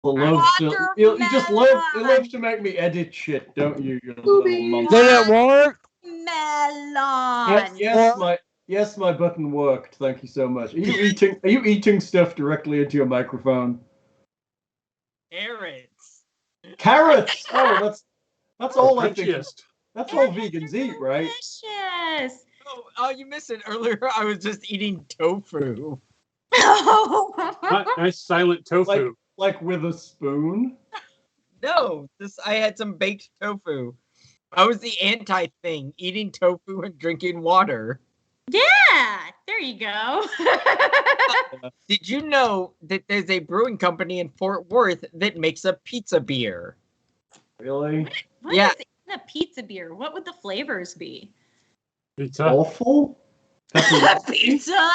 You just love to make me edit shit, don't you? You little monster. Did it work? Melon. Yes, my button worked. Thank you so much. Are you eating stuff directly into your microphone? Carrots. Oh, that's all I think. That's all vegans eat, right? Delicious. Oh, you missed it earlier. I was just eating tofu. Nice silent tofu. Like with a spoon? No, I had some baked tofu. I was the anti-thing, eating tofu and drinking water. Yeah, there you go. Did you know that there's a brewing company in Fort Worth that makes a pizza beer? Really? What is in a pizza beer? What would the flavors be? Pizza. Awful? Pizza?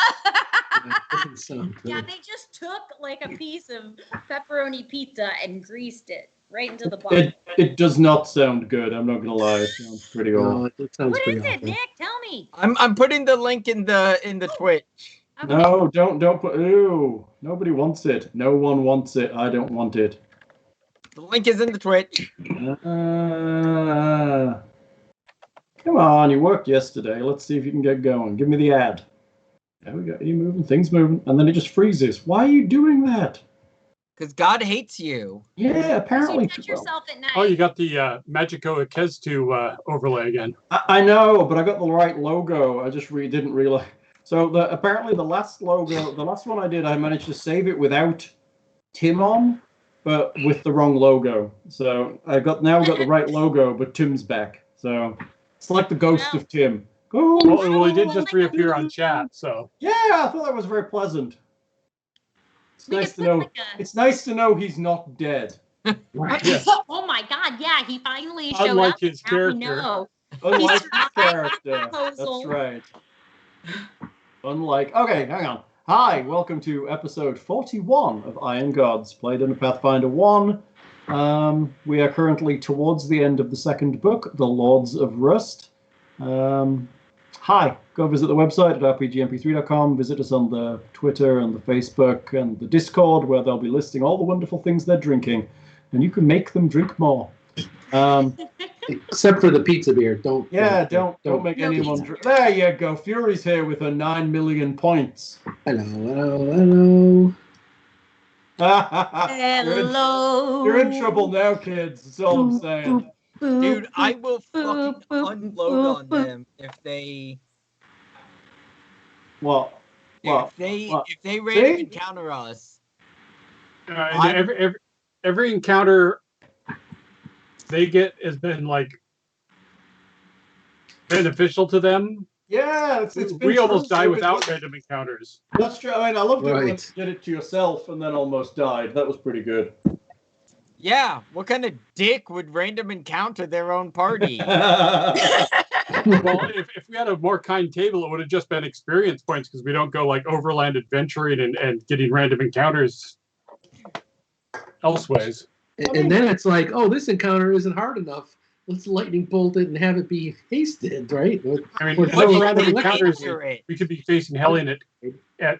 Yeah, they just took like a piece of pepperoni pizza and greased it right into the bottom. It does not sound good. I'm not gonna lie. It sounds pretty awful. What is it, Nick? Tell me. I'm putting the link in the Twitch. Okay. No, don't put. Ew. Nobody wants it. No one wants it. I don't want it. The link is in the Twitch. Come on, you worked yesterday. Let's see if you can get going. Give me the ad. There we go. Are you moving? Things moving. And then it just freezes. Why are you doing that? Because God hates you. Yeah, apparently. You touch yourself at night. Oh, you got the Magico Akestu overlay again. I know, but I got the right logo. I just didn't realize. So apparently the last logo, the last one I did, I managed to save it without Tim on, but with the wrong logo. So I now got the right logo, but Tim's back. So it's like the ghost of Tim. Oh, well, he did just reappear on chat, so. Yeah, I thought that was very pleasant. It's nice to know. It's nice to know he's not dead. Right. Yes. Oh my God! Yeah, he finally showed Unlike up. his character. Unlike his character. That's right. Okay, hang on. Hi, welcome to episode 41 of Iron Gods, played in Pathfinder 1. We are currently towards the end of the second book, The Lords of Rust. Hi, go visit the website at rpgmp3.com, visit us on the Twitter and the Facebook and the Discord, where they'll be listing all the wonderful things they're drinking, and you can make them drink more. Except for the pizza beer. Don't make anyone drink. There you go. Fury's here with her 9 million points. Hello. Hello. You're in trouble now, kids. That's all I'm saying. Dude, I will fucking unload on them if they. What? If they randomly encounter us. Every encounter they get has been like beneficial to them. Yeah, it's we almost die without random encounters. That's true. I mean, I loved it when you did it to yourself and then almost died. That was pretty good. Yeah, what kind of dick would random encounter their own party? Well, if we had a more kind table, it would have just been experience points because we don't go like overland adventuring and getting random encounters elseways. And then it's like, oh, this encounter isn't hard enough. Let's lightning bolt it and have it be hasted, right? I mean, with random encounters, we could be facing Hellion at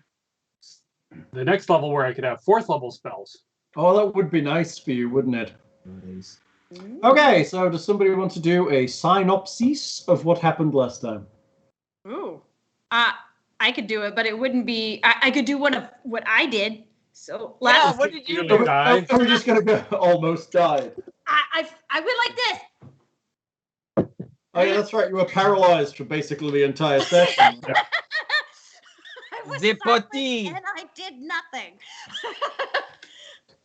the next level where I could have 4th level spells. Oh, that would be nice for you, wouldn't it? Nice. Okay, so does somebody want to do a synopsis of what happened last time? Ooh. I could do it, but it wouldn't be... I could do one of what I did. So what did you do? We're just going to go almost died. I went like this. Oh, yeah, that's right. You were paralyzed for basically the entire session. Zipoti. And I did nothing.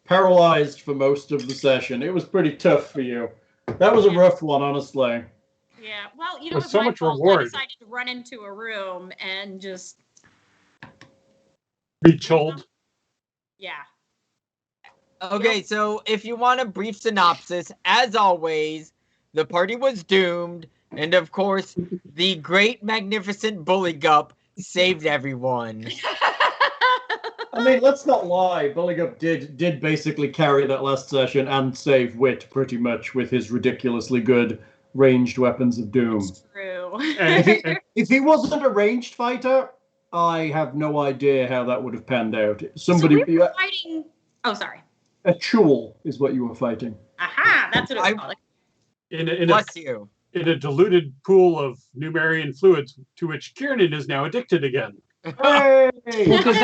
Paralyzed for most of the session. It was pretty tough for you. That was a rough one, honestly. Yeah, well, it was so my much fault. reward. I decided to run into a room and just... Be chilled. Yeah. Okay, so if you want a brief synopsis, as always, the party was doomed, and of course, the great, magnificent Buligup saved everyone. I mean, let's not lie. Buligup did basically carry that last session and save Wit pretty much with his ridiculously good ranged weapons of doom. It's true. If he wasn't a ranged fighter, I have no idea how that would have panned out. Somebody so we were fighting... Oh, sorry. A chul is what you were fighting. Aha, that's what it was called. Bless you. In a diluted pool of Numerian fluids to which Kiernan is now addicted again. Hey! Well, because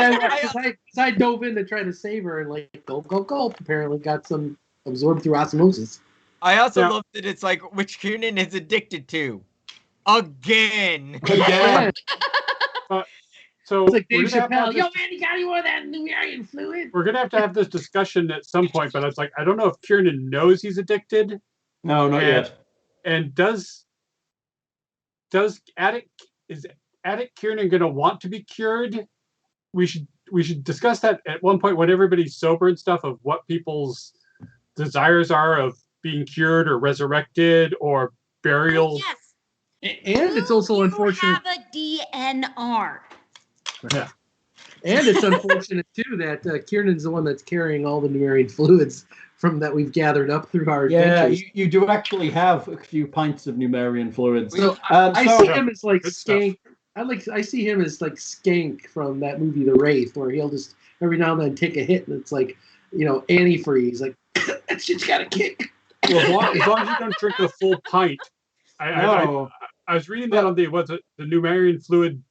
I dove in to try to save her and like gulp. Apparently got some absorbed through osmosis. I also Now- love that it's like which Kiernan is addicted to. Again. Again. So It's like we're Dave gonna have to have Chappelle. Yo, this- man, you got any more of that Numerian fluid? we're gonna have this discussion at some point, but it's like I don't know if Kiernan knows he's addicted, No, not yet. and does addict Kiernan gonna want to be cured? We should discuss that at one point when everybody's sober and stuff of what people's desires are of being cured or resurrected or burial. Yes. And it's also You unfortunate. have a DNR. Yeah. And it's unfortunate too that Kiernan's the one that's carrying all the Numerian fluids from that we've gathered up through our Yeah, adventures. you do actually have a few pints of Numerian fluids. So I so- see him as like Good stuff. Skank. I see him as like Skank from that movie The Wraith, where he'll just every now and then take a hit, and it's like, antifreeze, like that shit's got a kick. Well, as long as you don't drink the full pint. No. I was reading that on the Numerian fluid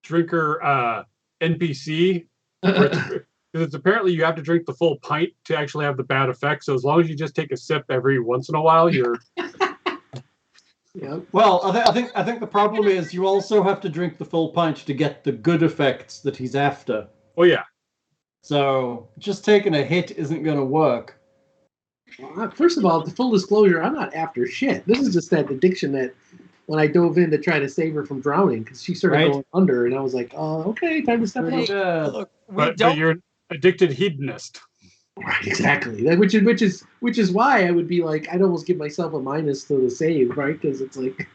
drinker NPC. Because it's apparently you have to drink the full pint to actually have the bad effect. So as long as you just take a sip every once in a while, you're Yeah. Well, I think the problem is you also have to drink the full pint to get the good effects that he's after. oh yeah. So just taking a hit isn't going to work. Well, first of all, the full disclosure, I'm not after shit. This is just that addiction that when I dove in to try to save her from drowning, because she started Right. going under, and I was like, oh, okay, time to step Pretty up. good. Look, we But don't. you're an addicted hedonist. Right, exactly. Which is why I would be like, I'd almost give myself a minus to the save, right? Because it's like,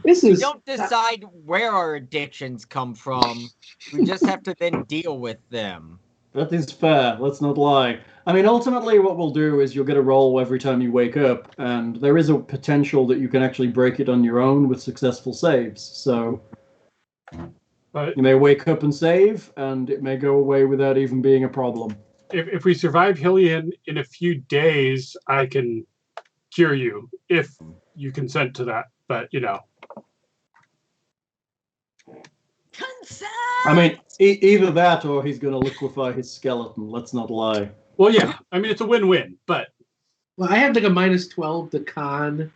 this We is don't decide where our addictions come from. We just have to then deal with them. That is fair. Let's not lie. I mean, ultimately, what we'll do is you'll get a roll every time you wake up, and there is a potential that you can actually break it on your own with successful saves. So But you may wake up and save, and it may go away without even being a problem. if we survive Hillian in a few days, I can cure you if you consent to that. But Consent. I mean, either that or he's going to liquefy his skeleton. Let's not lie. well, yeah. I mean, it's a win-win. But well, I had like a minus 12 to con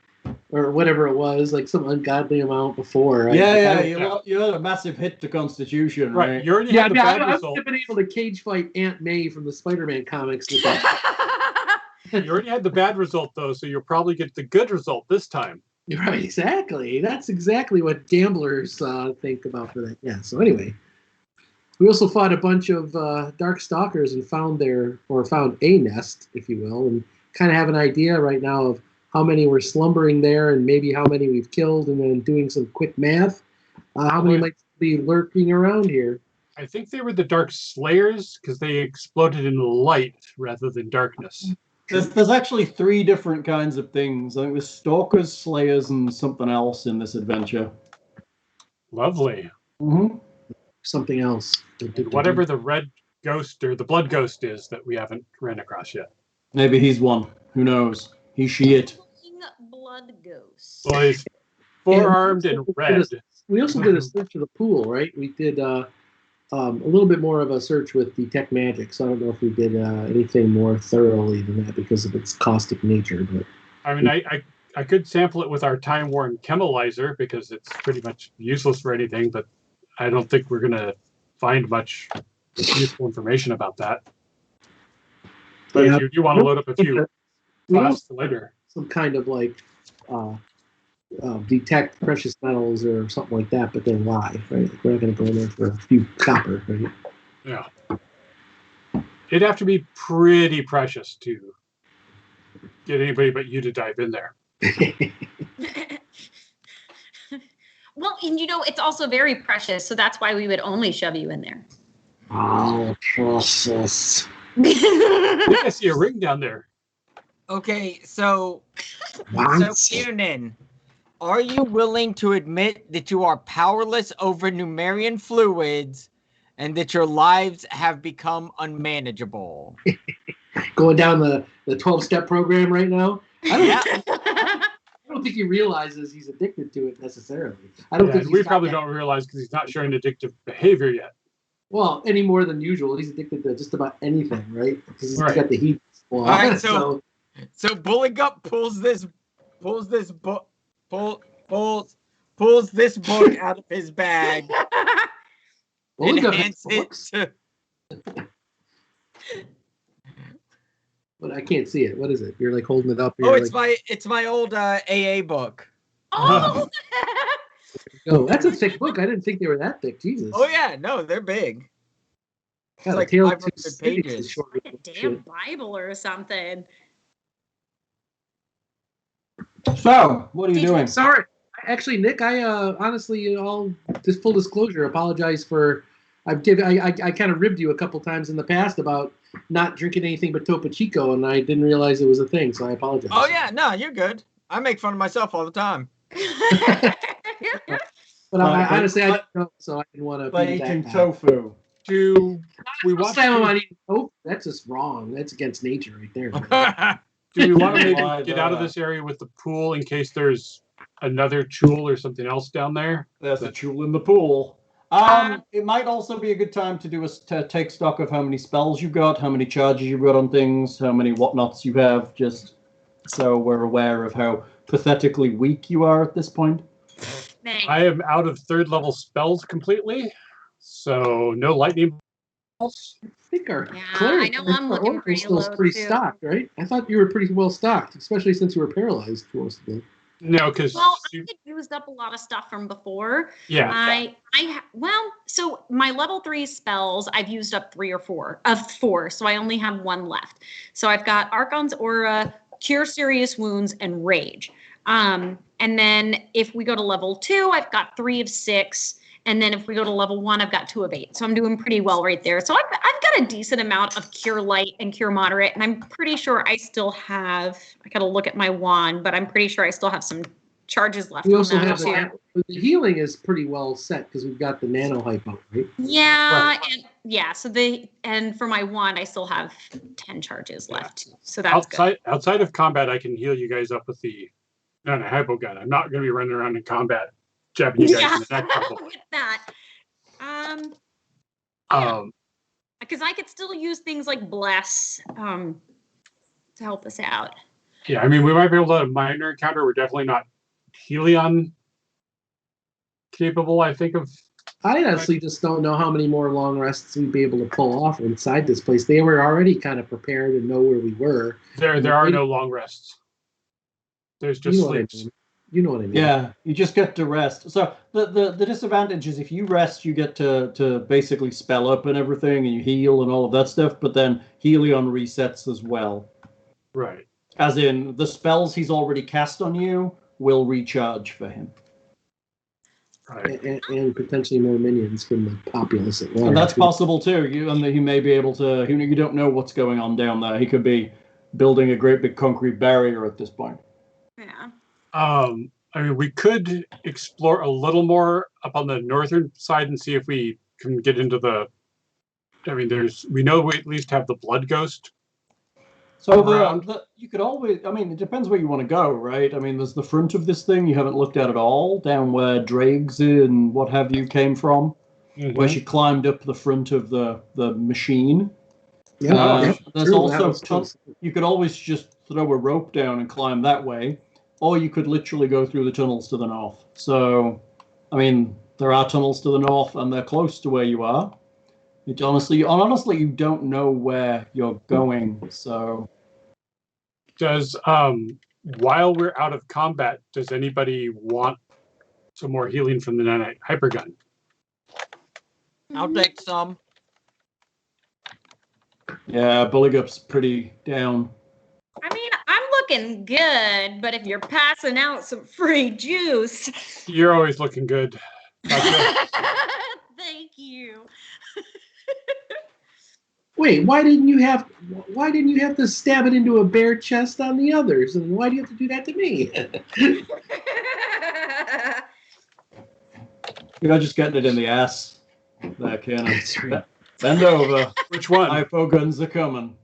or whatever it was, like some ungodly amount before. Right? You had a massive hit to Constitution, right, right? you already Yeah, had the I bad would result. have been able to cage fight Aunt May from the Spider-Man comics with that. You already had the bad result though, so you'll probably get the good result this time. Right, exactly. That's exactly what gamblers think about for that. Yeah. So anyway, we also fought a bunch of dark stalkers and found a nest, if you will, and kind of have an idea right now of how many were slumbering there and maybe how many we've killed, and then doing some quick math, how many might be lurking around here. I think they were the Dark Slayers because they exploded in light rather than darkness. There's actually 3 different kinds of things. I think there's Stalkers, Slayers, and something else in this adventure. Lovely. Mm-hmm. Something else. And whatever the red ghost or the blood ghost is that we haven't ran across yet. Maybe he's one. Who knows? He, she, it. Blood ghost. Well, he's four-armed and red. We also did a search of the pool, right? We did a little bit more of a search with Detect Magic, so I don't know if we did anything more thoroughly than that because of its caustic nature. But I mean, I could sample it with our time-worn chemalizer because it's pretty much useless for anything, but I don't think we're going to find much useful information about that. But Yeah. if you want to load up a few we flasks also later. some kind of like detect precious metals or something like that, but then why, right? Like, we're not going to go in there for a few copper, right? Yeah. It'd have to be pretty precious to get anybody but you to dive in there. Well, and it's also very precious, so that's why we would only shove you in there. Oh, precious. I think I see a ring down there. Okay, so Once. Kiernan, are you willing to admit that you are powerless over Numerian fluids and that your lives have become unmanageable? going down the 12-step program right now. Yeah. I don't think he realizes he's addicted to it necessarily. I don't think and we probably don't realize because he's not showing addictive behavior yet. Well, any more than usual. He's addicted to just about anything, right? Because he's got the heat. All right, so Buligup pulls this book out of his bag and hands it to. But I can't see it. What is it? You're like holding it up. Oh, it's my old AA book. Oh. Oh, that's a thick book. I didn't think they were that thick. Jesus. Oh yeah, no, they're big. It's like 500 pages. Like a damn Bible or something. So, what are you doing? Sorry. Actually, Nick, I honestly, I'll just full disclosure, apologize for. I kind of ribbed you a couple times in the past about not drinking anything but Topo Chico, and I didn't realize it was a thing, so I apologize. Oh yeah, no, you're good. I make fun of myself all the time. But honestly, I didn't know, so I didn't want to. By eating tofu. Do we want to eating tofu? That's just wrong. That's against nature right there. Do we want to maybe get out of this area with the pool in case there's another chul or something else down there? There's a chul in the pool. It might also be a good time to to take stock of how many spells you've got, how many charges you've got on things, how many whatnots you have, just so we're aware of how pathetically weak you are at this point. I am out of 3rd level spells completely, so no lightning bolts. I think our I know I'm looking pretty low pretty too. stocked, right? I thought you were pretty well stocked, especially since you were paralyzed for most of it. No, because I had used up a lot of stuff from before. Yeah. So my level 3 spells, I've used up 3 or 4 of 4, so I only have 1 left. So I've got Archon's Aura, Cure Serious Wounds, and Rage. And then if we go to level 2, I've got 3 of 6. And then if we go to level 1, I've got 2 of 8. So I'm doing pretty well right there. So I've got a decent amount of Cure Light and Cure Moderate. And I'm pretty sure I still have, I got to look at my wand, but I'm pretty sure I still have some charges left. We also have too. the healing is pretty well set because we've got the nano hypo, right? Yeah. Right. So and for my wand, I still have 10 charges left. So that's good. Outside of combat, I can heal you guys up with the nano hypo gun. I'm not going to be running around in combat jabbing you guys in the neck. Look at that. Because I could still use things like Bless to help us out. Yeah, I mean, we might be able to minor encounter. We're definitely not Helion capable, I think, of. I honestly just don't know how many more long rests we'd be able to pull off inside this place. They were already kind of prepared and know where we were. There are no long rests. There's just sleeps. You know what I mean? Yeah, you just get to rest. So the disadvantage is if you rest, you get to basically spell up and everything, and you heal and all of that stuff. But then Helion resets as well. Right. As in, the spells he's already cast on you will recharge for him. Right. And potentially more minions from the populace at large. And that's possible too. He may be able to. You don't know what's going on down there. He could be building a great big concrete barrier at this point. Yeah. I mean, we could explore a little more up on the northern side and see if we can get into the. I mean, we know we at least have the blood ghost. So you could always. I mean, it depends where you want to go, right? I mean, there's the front of this thing you haven't looked at all, down where Drags and what have you came from, where she climbed up the front of the machine. Yeah, there's also you could always just throw a rope down and climb that way. Or you could literally go through the tunnels to the north. So, I mean, there are tunnels to the north, and they're close to where you are. Honestly, you don't know where you're going. So, does while we're out of combat, does anybody want some more healing from the nanite hypergun? I'll take some. Yeah, Buligup's pretty down. I mean, I'm looking good, but if you're passing out some free juice. You're always looking good. Thank you. Wait, why didn't you have to stab it into a bare chest on the others? And why do you have to do that to me? You're just getting it in the ass. There, Kiernan. Bend over. Which one? Hypo guns are coming.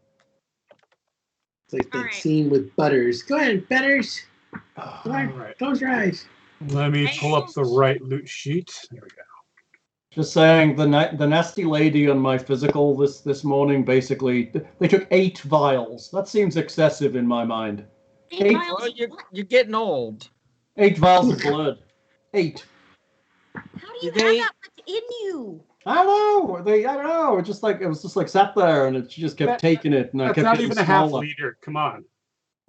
It's like that All right. scene with Butters. Go ahead, Butters. Go All ahead. right. Close your eyes. Let me pull up the right loot sheet. There we go. Just saying, the nasty lady on my physical this morning, basically, they took 8 vials. That seems excessive in my mind. 8 Well, vials Well, of what? you're getting old. 8 vials of blood. 8. How do you Did have they- that much in you? I don't know. I don't know. It was just like sat there, and she just kept taking it, and I That's kept not getting even a half smaller. liter. Come on.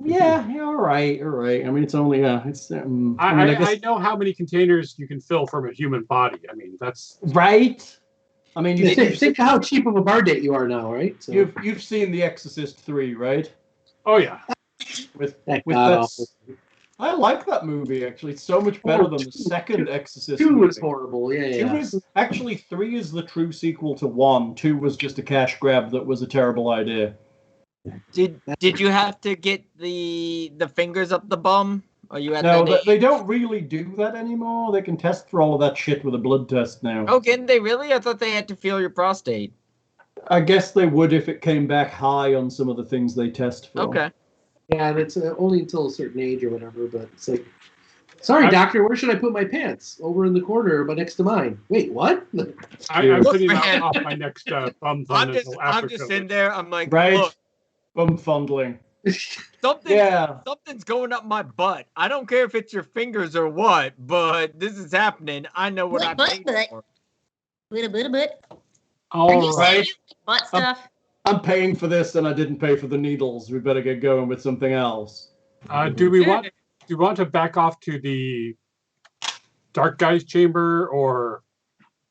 Yeah, all right. I mean, it's only it's. I mean, I guess I know how many containers you can fill from a human body. I mean, that's right. I mean, Think how cheap of a bar date you are now, right? So, you've seen The Exorcist 3, right? oh yeah. With that with god that. awful. I like that movie actually. It's so much better than the second Exorcist. 2 movie. was horrible. Yeah. 2 is actually 3 is the true sequel to 1. 2 was just a cash grab that was a terrible idea. Did you have to get the fingers up the bum? Or you had No, that they don't really do that anymore. They can test for all of that shit with a blood test now. Oh, can they really? I thought they had to feel your prostate. I guess they would if it came back high on some of the things they test for. Okay. Yeah, and it's only until a certain age or whatever. But it's like, sorry, doctor, where should I put my pants? Over in the corner, but next to mine. Wait, what? I'm Look, putting man. off my next bum I'm fund just until after in there. I'm like, Right. look, Bum fondling. something's going up my butt. I don't care if it's your fingers or what, but this is happening. I know what I paid for. But. All Are you right. serious? Butt stuff? I'm paying for this and I didn't pay for the needles. We better get going with something else. Do we want to back off to the dark guy's chamber, or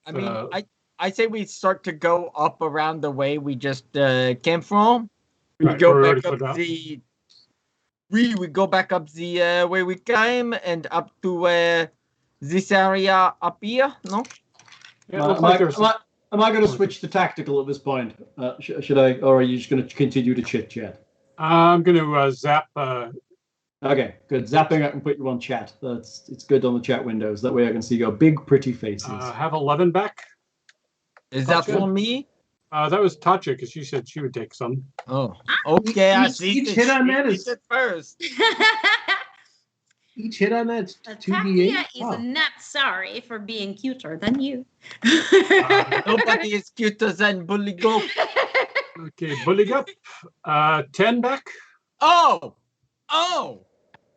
I mean, I say we start to go up around the way we just came from. We Right, go we're back already up put the. We go back up the way we came and up to this area up here. No. yeah, it looks like there's Am I going to switch to tactical at this point? Should I, or are you just going to continue to chit chat? I'm going to zap. Okay, good. Zapping, I can put you on chat. It's good on the chat windows. That way I can see your big, pretty faces. Have 11 back. Is that Gotcha. for me? That was Tatia because she said she would take some. Oh, okay. I Each- see. each hit on that she is- did it first. Each hit on that's Tatia 2d8. is Wow. not sorry for being cuter than you. Nobody is cuter than Buligup. Okay, Buligup. 10 back. Oh,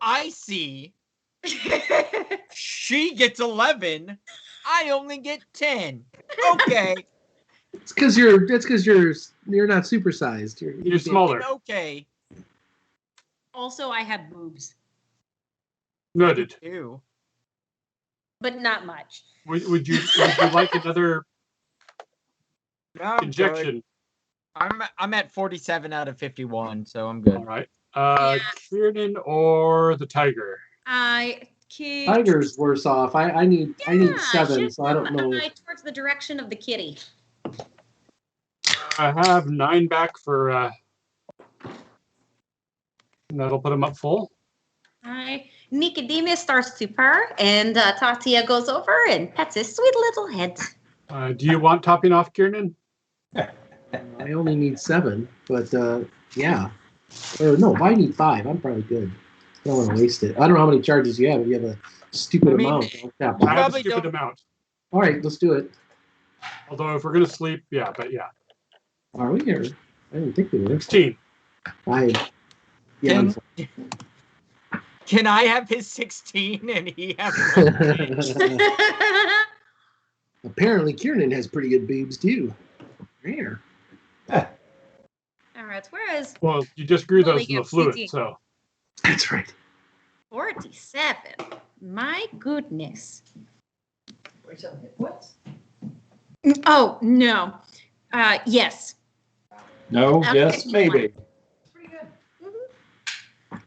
I see. She gets 11. I only get 10. Okay, It's because you're not supersized. You're smaller. okay. Also, I have boobs, Noted. Ew. but not much. Would you like another I'm good. injection? I'm at 47 out of 51, so I'm good. All right. Kiernan or the tiger? Tiger's worse off. I need 7, so I don't know. Towards the direction of the kitty. I have 9 back for. And that'll put him up full. Nicodemus starts to purr, and Tatia goes over and pets his sweet little head. Do you want topping off, Kiernan? I only need 7, but yeah. Or no, I need 5. I'm probably good. I don't want to waste it. I don't know how many charges you have. If you have a stupid amount. I have a Probably stupid don't- amount. All right, let's do it. Although if we're gonna sleep, yeah, but yeah, Are we here? I didn't think we were. 16. Yeah. Can I have his 16 and he has Apparently, Kiernan has pretty good boobs too. Rare. All right, where is Well, you just grew those Only in the give fluid, 16. so That's right. 47? My goodness. What? Oh, no. Yes. No, Okay. yes, maybe. Pretty good.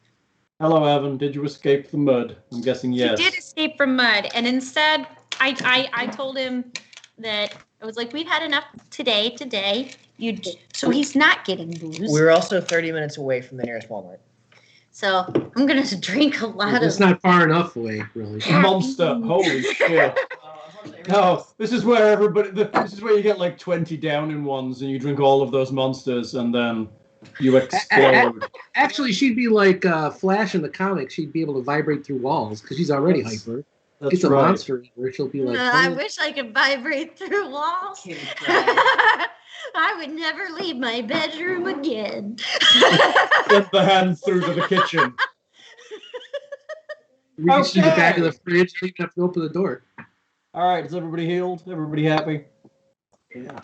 Hello, Evan. Did you escape the mud? I'm guessing yes. He did escape from mud, and instead, I told him that I was like, we've had enough today. So he's not getting booze. We're also 30 minutes away from the nearest Walmart. So I'm gonna drink a lot It's of. not far enough away, really. Monster. Holy shit. No, this is where everybody. This is where you get like 20 down in ones, and you drink all of those monsters, and then You explode. Actually, she'd be like Flash in the comics. She'd be able to vibrate through walls because she's already hyper. That's It's a right. monster where she'll be like. I "Oh." wish I could vibrate through walls. I would never leave my bedroom again. Get the hand through to the kitchen. Reach in the back of the Okay. fridge. You have to open the door. All right, is everybody healed? Everybody happy? Yeah.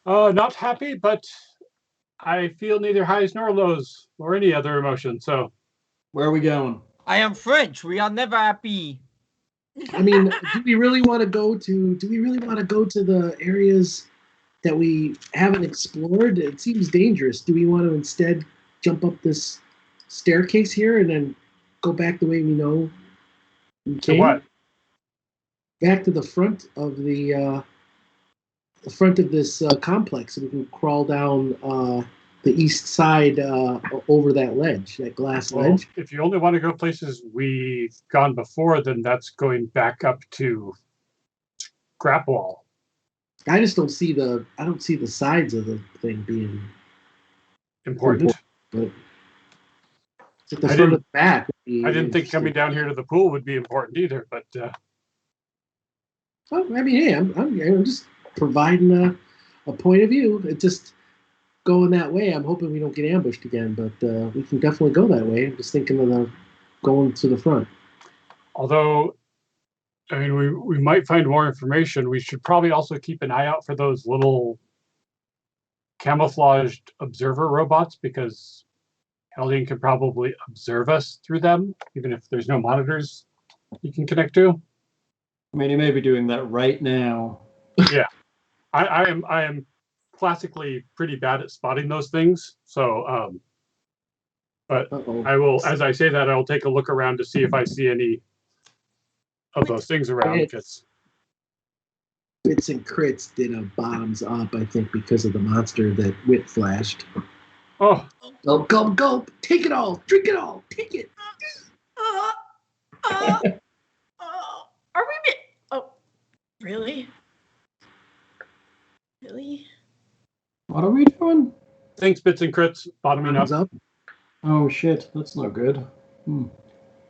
Not happy, but I feel neither highs nor lows or any other emotion. So Where are we going? I am French. We are never happy. I mean, do we really want to go to? Do we really want to go to the areas that we haven't explored? It seems dangerous. Do we want to instead jump up this staircase here and then go back the way we know we to came? what? Back to the front of the front of this complex, and we can crawl down the east side over that ledge, that glass Well, ledge. if you only want to go places we've gone before, then that's going back up to scrap wall. I just don't see the sides of the thing being Important. but it's at the I front didn't- of the back. would be I didn't think interesting. coming down here to the pool would be important either, but Well, I mean, hey, I'm just providing a point of view. It just going that way. I'm hoping we don't get ambushed again, but we can definitely go that way. I'm just thinking of going to the front. although, I mean, we might find more information. We should probably also keep an eye out for those little camouflaged observer robots, because Hellion can probably observe us through them, even if there's no monitors you can connect to. I mean, he may be doing that right now. I am classically pretty bad at spotting those things. So, but Uh-oh. I will, as I say that, I will take a look around to see if I see any of those things around. Because Bits and Crits did a bottoms up, I think, because of the monster that Wit flashed. oh, Gulp, gulp, gulp. Take it all. Drink it all. Take it. Are we? Oh, really? Really? What are we doing? thanks, Bits and Crits, bottoming up. Bottoms up. Oh shit, that's no good.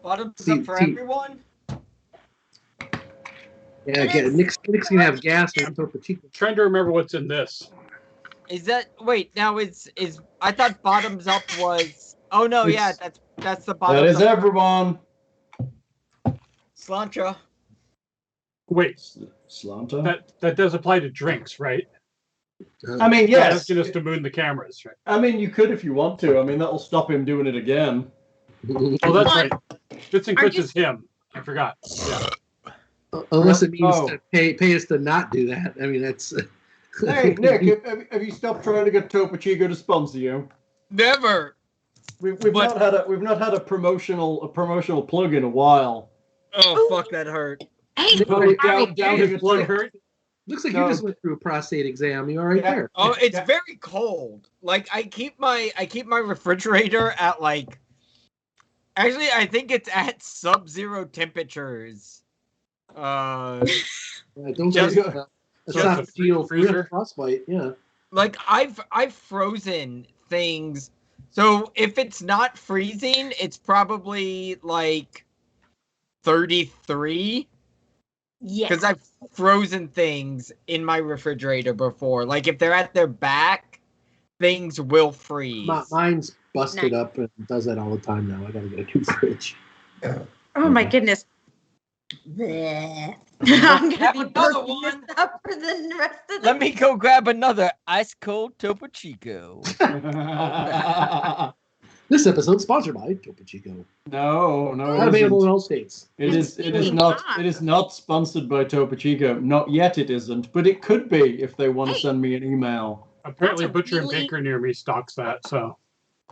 Bottoms See- up for see- everyone. Yeah, Nick's gonna have gas and Topo Chico. Trying to remember what's in this. Is that wait? Now is I thought bottoms up was. Oh no, yeah, that's the bottoms That is up. everyone. Slantra. Wait, Slanta. that does apply to drinks, right? I mean, You're yes. asking us to moon the cameras, right? I mean, you could if you want to. I mean, that'll stop him doing it again. Oh, that's But- right. Bits and Are Crits you- is him. I forgot. Yeah. Unless it means Oh. to pay us to not do that. I mean, that's. Hey, Nick, have you stopped trying to get Topo Chico to sponsor you? Never. We've But- not had a promotional plug in a while. Oh fuck, that hurt. Hey, Nick, Probably Harry, down Harry, his Blood leg. hurt. looks like No. you just went through a prostate exam. You all right Yeah. there? Oh, it's Yeah. very cold. Like I keep my refrigerator at like. Actually, I think it's at sub-zero temperatures. Don't Just- get a just soft a steel freezer? frostbite. Yeah. Like I've frozen things. So if it's not freezing, it's probably like 33. yeah. Because I've frozen things in my refrigerator before. Like if they're at their back, things will freeze. Mine's busted Nice. up and does that all the time now. I gotta get a new fridge. Oh my goodness. Bleh. I'm gonna Have be another burping this one. up for the rest of the Let me go grab another ice cold Topo Chico. This episode sponsored by Topo Chico. No, Not it available in isn't. all states. It is not sponsored by Topo Chico. Not yet it isn't, but it could be if they want to Hey. send me an email. Apparently, That's a Butcher and really- Baker near me stocks that. So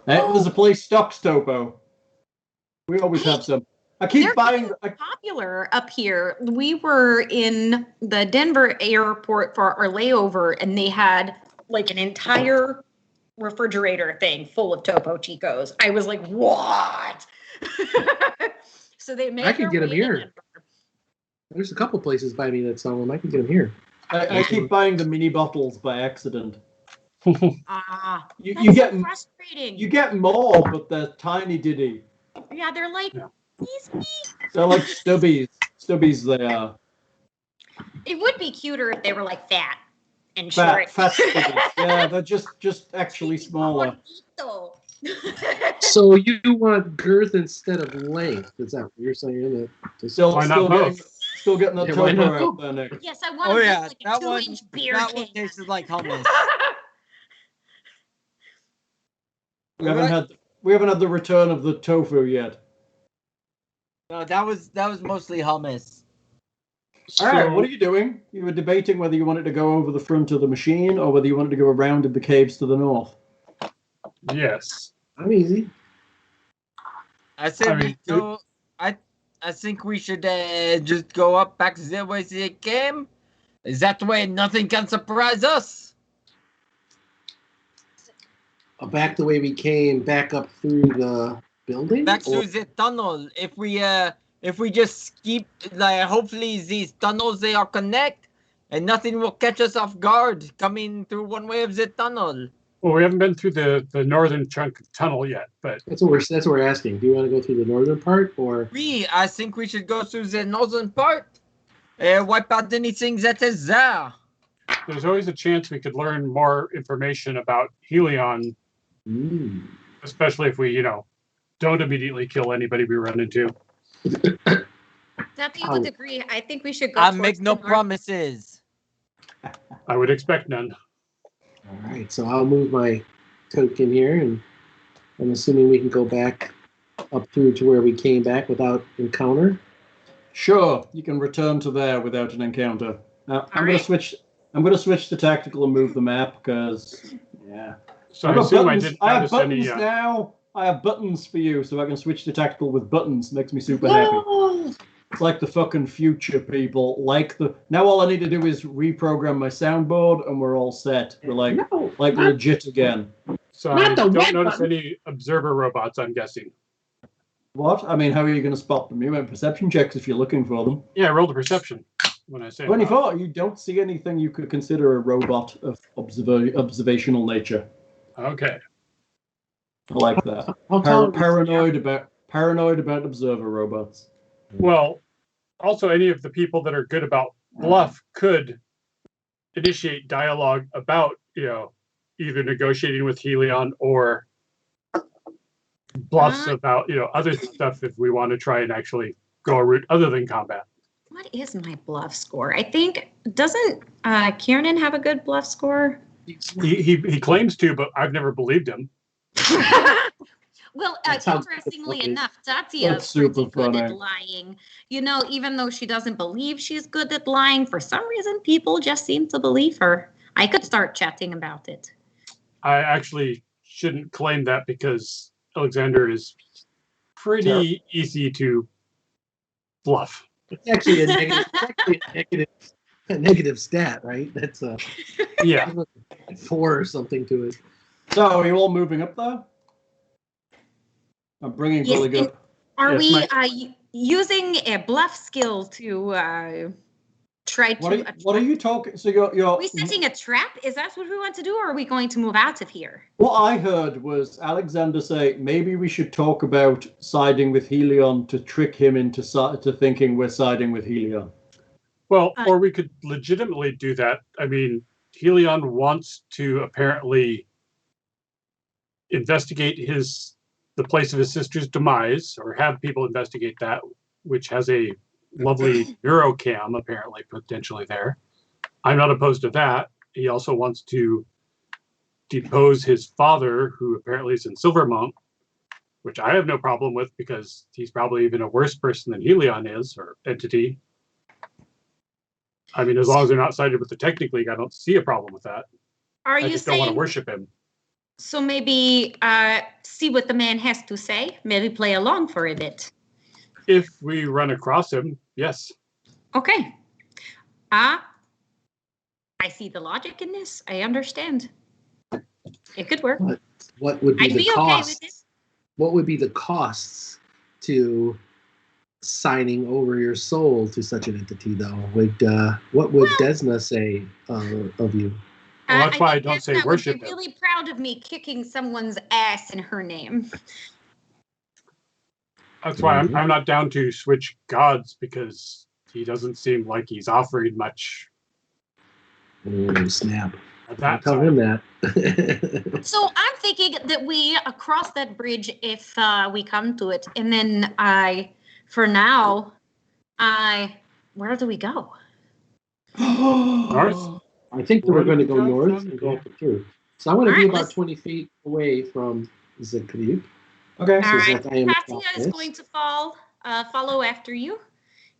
There's a place stocks Topo. We always have some. I keep They're buying. popular up here. We were in the Denver airport for our layover, and they had like an entire refrigerator thing full of Topo Chicos. I was like, what? So they make I can their get 'em way to here. Denver. There's a couple places by me that sell them. I can get them here. I keep buying the mini bottles by accident. Ah, You, that's you so get frustrating. you get more, but they're tiny diddy. Yeah, they're like, Yeah. They're like stubbies. Stubbies they are. it would be cuter if they were like fat and Fat short. stubbies. Yeah, they're just actually smaller. Gordito. So you want girth instead of length? Is that what you're saying? That just, Still, Why not still getting, both? still getting that Yeah, why not topo out both? there, Nick. Yes, I want Oh to yeah, like a that 2-inch beer that one can. tasted like hummus. We haven't had the return of the tofu yet. No, that was mostly hummus. All right, So- what are you doing? You were debating whether you wanted to go over the front of the machine or whether you wanted to go around in the caves to the north. Yes. I'm easy. I said I we mean, go. I think we should just go up back the way they came. That way, nothing can surprise us. Back the way we came, back up through the building? Back Or- through the tunnel. If we just keep like, hopefully these tunnels they are connect, and nothing will catch us off guard coming through one way of the tunnel. Well, we haven't been through the northern chunk of tunnel yet, but That's what we're asking. Do you want to go through the northern part or? I think we should go through the northern part. Wipe out anything that is there. there's always a chance we could learn more information about Helion, especially if we, don't immediately kill anybody we run into. Tatia would agree. I think we should go. I towards make the no north. promises. I would expect none. All right, so I'll move my token here, and I'm assuming we can go back up through to where we came back without encounter. Sure, you can return to there without an encounter. Now, I'm right. gonna switch to tactical and move the map because So I've I got assume buttons. I didn't I have notice any. buttons now. I have buttons for you, so I can switch to tactical with buttons. Makes me super happy. It's like the fucking future, people. Now all I need to do is reprogram my soundboard, and we're all set. We're like legit again. So I Not the don't red notice button. any observer robots, I'm guessing. What? I mean, how are you going to spot them? You make perception checks if you're looking for them. Yeah, I rolled a perception when I say 24. You don't see anything you could consider a robot of observational nature. Okay. I like that. How tall? Paranoid about observer robots. Well, also any of the people that are good about bluff could initiate dialogue about, either negotiating with Helion or bluffs about, other stuff if we want to try and actually go a route other than combat. What is my bluff score? I think doesn't Kiernan have a good bluff score? He claims to, but I've never believed him. Well, That sounds interestingly funny. enough, Tatia That's is pretty super good at funny. lying. Even though she doesn't believe she's good at lying, for some reason people just seem to believe her. I could start chatting about it. I actually shouldn't claim that because Alexander is pretty easy to bluff. It's actually a negative stat, right? That's a Yeah. 4 or something to it. So, are you all moving up there? I'm bringing Yes, Buligup. and are Yes, we using a bluff skill to try to? What are you talking? So you're. Are we setting a trap? Is that what we want to do, or are we going to move out of here? What I heard was Alexander say maybe we should talk about siding with Helion to trick him into thinking we're siding with Helion. Well, or we could legitimately do that. I mean, Helion wants to apparently investigate the place of his sister's demise, or have people investigate that, which has a lovely neurocam apparently potentially there. I'm not opposed to that. He also wants to depose his father, who apparently is in Silvermount, which I have no problem with because he's probably even a worse person than Helion is, or entity. I mean, as long as they're not sided with the Technic League, I don't see a problem with that. Are I you just don't want to saying? worship him. So maybe see what the man has to say. Maybe play along for a bit. If we run across him, yes. Okay. I see the logic in this. I understand. It could work. What would be I'd the be okay costs? with it. What would be the costs to signing over your soul to such an entity, though? What would Desna say of you? Well, that's why I don't think say Hannah worship would be him. really proud of me kicking someone's ass in her name. That's why I'm not down to switch gods, because he doesn't seem like he's offering much. Snap. At I'll that tell time. him that. So I'm thinking that we cross that bridge if we come to it, and then for now, where do we go? North? I think that Where we're going to did go we come north from? and go Yeah. up the truth. So I want to All be right, about let's- 20 feet away from Xilly. Okay. All So right, that I am Tatia is this. going to follow after you,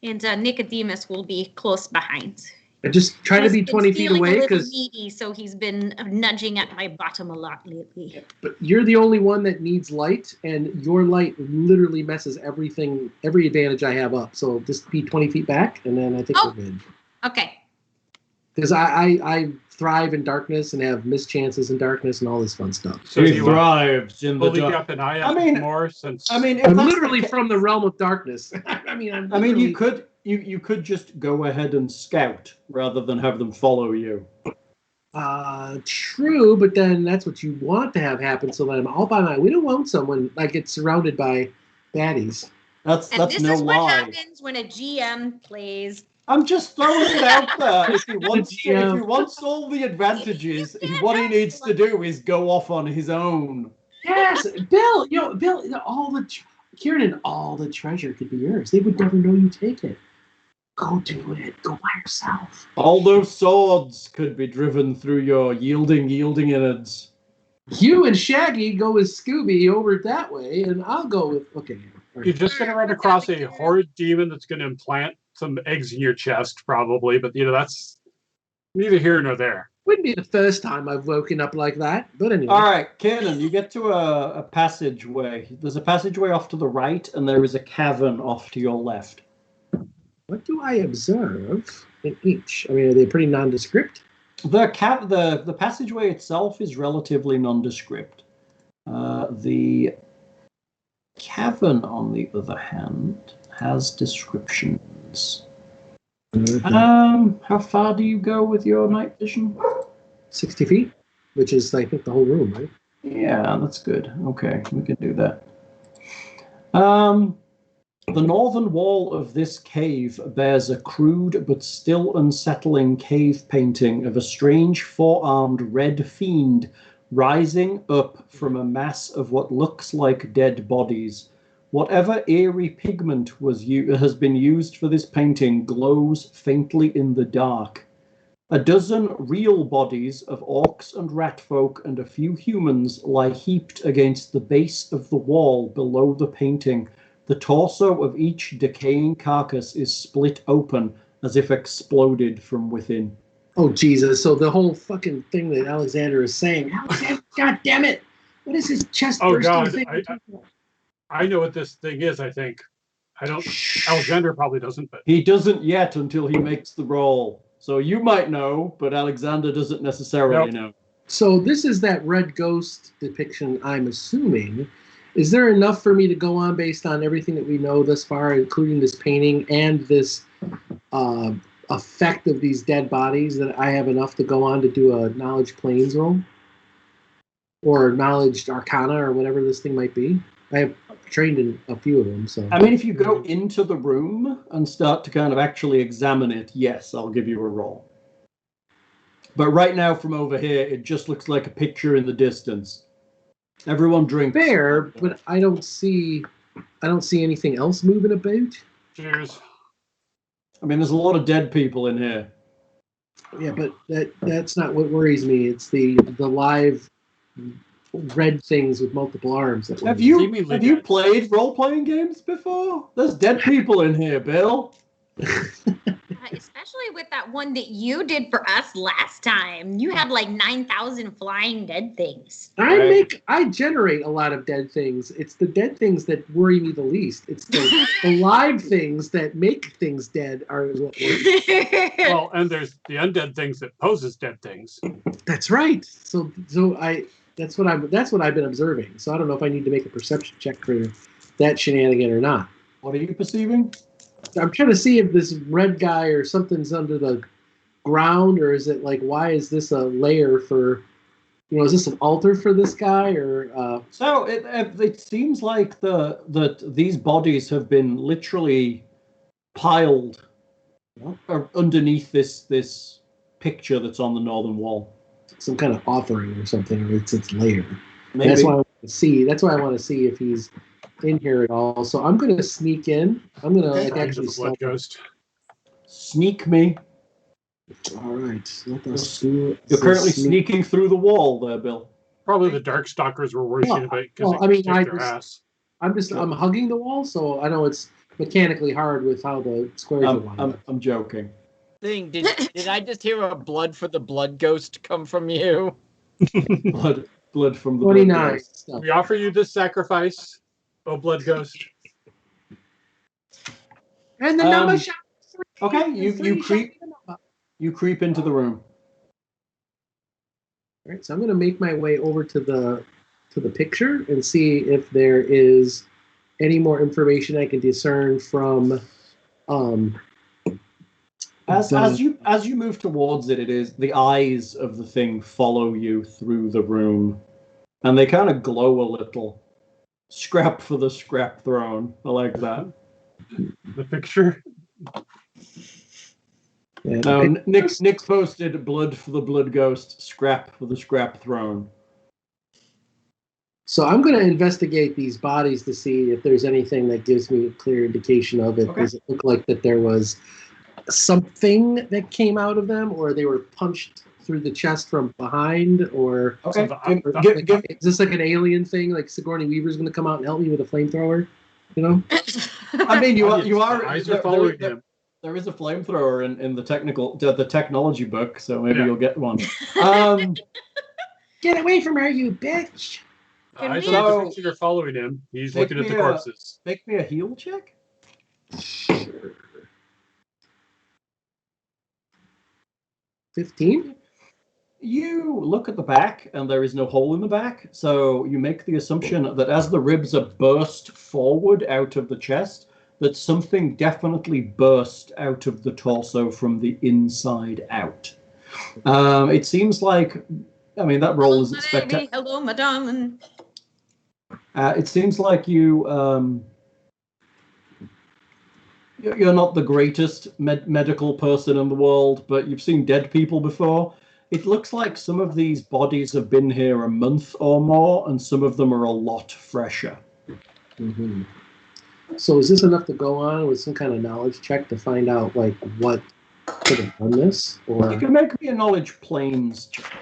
and Nicodemus will be close behind. I just try to He's be been 20 feet feeling away a little because needy, so he's been nudging at my bottom a lot lately. but you're the only one that needs light, and your light literally messes every advantage I have up. So just be 20 feet back, and then I think Oh. we're good. Okay. Because I thrive in darkness and have mischances in darkness and all this fun stuff. So He you want thrives in the Buligup dark. and I I mean- more since I mean, if I'm that's literally the ca- from the realm of darkness. I mean, you could you could just go ahead and scout rather than have them follow you. True, but then that's what you want to have happen. So that I'm all by my. We don't want someone like it's surrounded by baddies. That's And this no is what lie. happens when a GM plays. I'm just throwing it out there. If he GM. wants all the advantages, You can't what he have needs to do is go off on his own. Yes, Bill. Bill. Kiernan, all the treasure could be yours. They would never know you take it. Go do it. Go by yourself. All those swords could be driven through your yielding innards. You and Shaggy go with Scooby over that way, and I'll go with. Okay. all you're right. just going to run across a horrid demon that's going to implant some eggs in your chest, probably. But that's neither here nor there. Wouldn't be the first time I've woken up like that, but anyway. All right, Kiernan, you get to a passageway. There's a passageway off to the right, and there is a cavern off to your left. What do I observe in each? I mean, are they pretty nondescript? The passageway itself is relatively nondescript. The cavern, on the other hand, has descriptions. How far do you go with your night vision? 60 feet, which is, I think, the whole room, right? Yeah, that's good. Okay, we can do that. The northern wall of this cave bears a crude but still unsettling cave painting of a strange four-armed red fiend rising up from a mass of what looks like dead bodies. Whatever eerie pigment has been used for this painting glows faintly in the dark. A dozen real bodies of orcs and ratfolk and a few humans lie heaped against the base of the wall below the painting. The torso of each decaying carcass is split open as if exploded from within. Oh, Jesus. So the whole fucking thing that Alexander is saying, Alexander, God damn it. What is his chest Oh, bursting God, thing? I know what this thing is, I think. I don't. Alexander probably doesn't, but He doesn't yet until he makes the roll. So you might know, but Alexander doesn't necessarily know. So this is that red ghost depiction, I'm assuming. Is there enough for me to go on based on everything that we know thus far, including this painting and this effect of these dead bodies, that I have enough to go on to do a knowledge planes roll? Or knowledge arcana or whatever this thing might be? I have trained in a few of them, so. I mean, if you go into the room and start to kind of actually examine it, yes, I'll give you a roll. But right now from over here, it just looks like a picture in the distance. Everyone drinks. Fair, but I don't see anything else moving about. cheers. I mean, there's a lot of dead people in here. Yeah, but that's not what worries me. It's the live red things with multiple arms. That Have worry you Seemingly have you dead. played role-playing games before? There's dead people in here, Bill. Especially with that one that you did for us last time. You had like 9,000 flying dead things. I generate a lot of dead things. It's the dead things that worry me the least. It's the live things that make things dead are what worry. Well, and there's the undead things that pose as dead things. That's right. So that's what I've been observing. So I don't know if I need to make a perception check for that shenanigan or not. What are you perceiving? I'm trying to see if this red guy or something's under the ground, or is it like, why is this a layer for, is this an altar for this guy, or? So it seems like these bodies have been literally piled underneath this picture that's on the northern wall. Some kind of offering or something, or it's layer. Maybe. That's why I want to see. That's why I want to see if he's in here at all. So I'm going to sneak in. I'm going to actually blood ghost. Sneak me. All right. Let us do. You're currently sneaking through the wall there, Bill. Probably the Dark Stalkers were worrying about it because I'm hugging the wall, so I know it's mechanically hard with how the squares are lined up. I'm joking. Did I just hear a blood for the blood ghost come from you? blood from the 29. blood ghost. We offer you this sacrifice, oh blood ghost. And the number shot. Okay, you creep into the room. All right, so I'm going to make my way over to the picture and see if there is any more information I can discern from. As you move towards it, it is the eyes of the thing follow you through the room, and they kind of glow a little. Scrap for the scrap throne. I like that. The picture. Yeah, No, Nick posted blood for the blood ghost, scrap for the scrap throne. So I'm going to investigate these bodies to see if there's anything that gives me a clear indication of it. Okay. Does it look like that there was something that came out of them, or they were punched through the chest from behind, or Okay. is this like an alien thing? Like Sigourney Weaver's going to come out and help me with a flamethrower? I mean, you are. Eyes are following him. There is a flamethrower in the technology book, so maybe you'll get one. Get away from her, you bitch! Eyes on the picture are following him. He's looking at the corpses. Make me a heal check. Sure. 15? You look at the back, and there is no hole in the back, so you make the assumption that as the ribs are burst forward out of the chest, that something definitely burst out of the torso from the inside out. It seems like, I mean, that roll isn't spectacular. Hello, my darling. It seems like you're not the greatest medical person in the world, but you've seen dead people before. It looks like some of these bodies have been here a month or more, and some of them are a lot fresher. Mm-hmm. So is this enough to go on with some kind of knowledge check to find out, like, what could have done this? Or You can make me a knowledge planes check.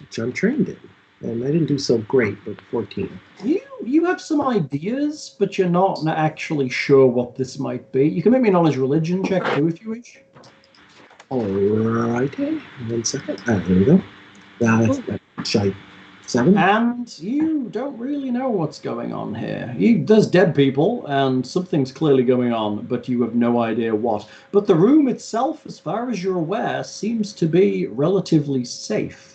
which I'm trained in. And I didn't do so great, but 14. You have some ideas, but you're not actually sure what this might be. You can make me a knowledge religion check too, if you wish. Alrighty. 1 second. There we go. That's shite. 7. And you don't really know what's going on here. There's dead people, and something's clearly going on, but you have no idea what. But the room itself, as far as you're aware, seems to be relatively safe.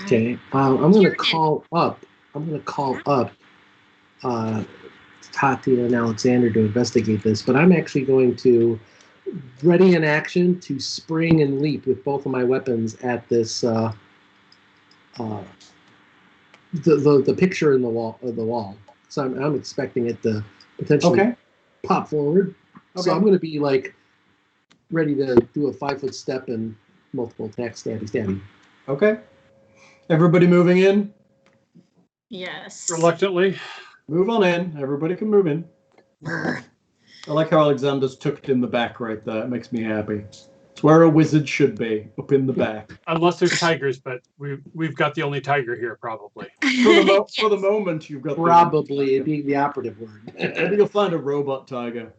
Okay. I'm going to call up. Tatia and Alexander to investigate this, but I'm actually going to ready in action to spring and leap with both of my weapons at this the picture in the wall. So I'm expecting it to potentially pop forward. Okay. So I'm going to be like ready to do a 5-foot step and multiple attacks, stabby. Okay. Everybody moving in? Yes. Reluctantly. Move on in. Everybody can move in. I like how Alexander's tucked in the back right there. It makes me happy. It's where a wizard should be, up in the back. Unless there's tigers, but we've got the only tiger here, probably. For the moment, you've got probably being the operative word. Maybe you'll find a robot tiger.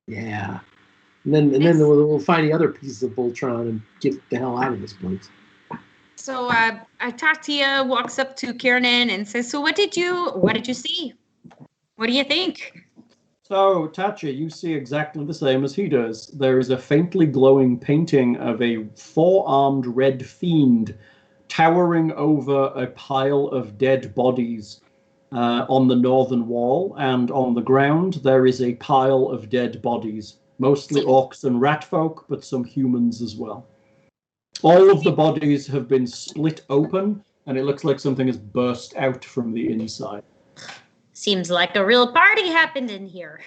Yeah. And then we'll find the other pieces of Voltron and get the hell out of this place. So Tatia walks up to Kiernan and says, "So what did you see? What do you think?" So, Tatia, you see exactly the same as he does. There is a faintly glowing painting of a 4-armed red fiend towering over a pile of dead bodies. on the northern wall, and on the ground there is a pile of dead bodies, mostly orcs and rat folk, but some humans as well. All of the bodies have been split open, and it looks like something has burst out from the inside. Seems like a real party happened in here.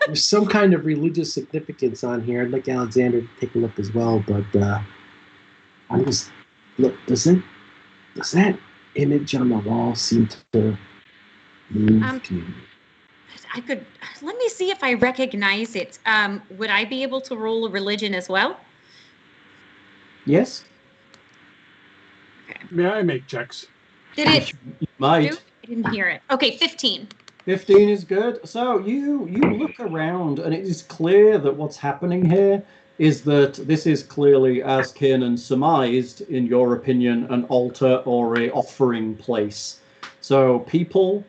There's some kind of religious significance on here. I'd like Alexander to take a look as well, but I just look. Does that image on the wall seem to move to you? Let me see if I recognize it. Would I be able to roll a religion as well? Yes? May I make checks? Did it? You might. Do? I didn't hear it. Okay, 15. 15 is good. So you look around, and it is clear that what's happening here is that this is clearly, as Kiernan surmised, in your opinion, an altar or a offering place. So people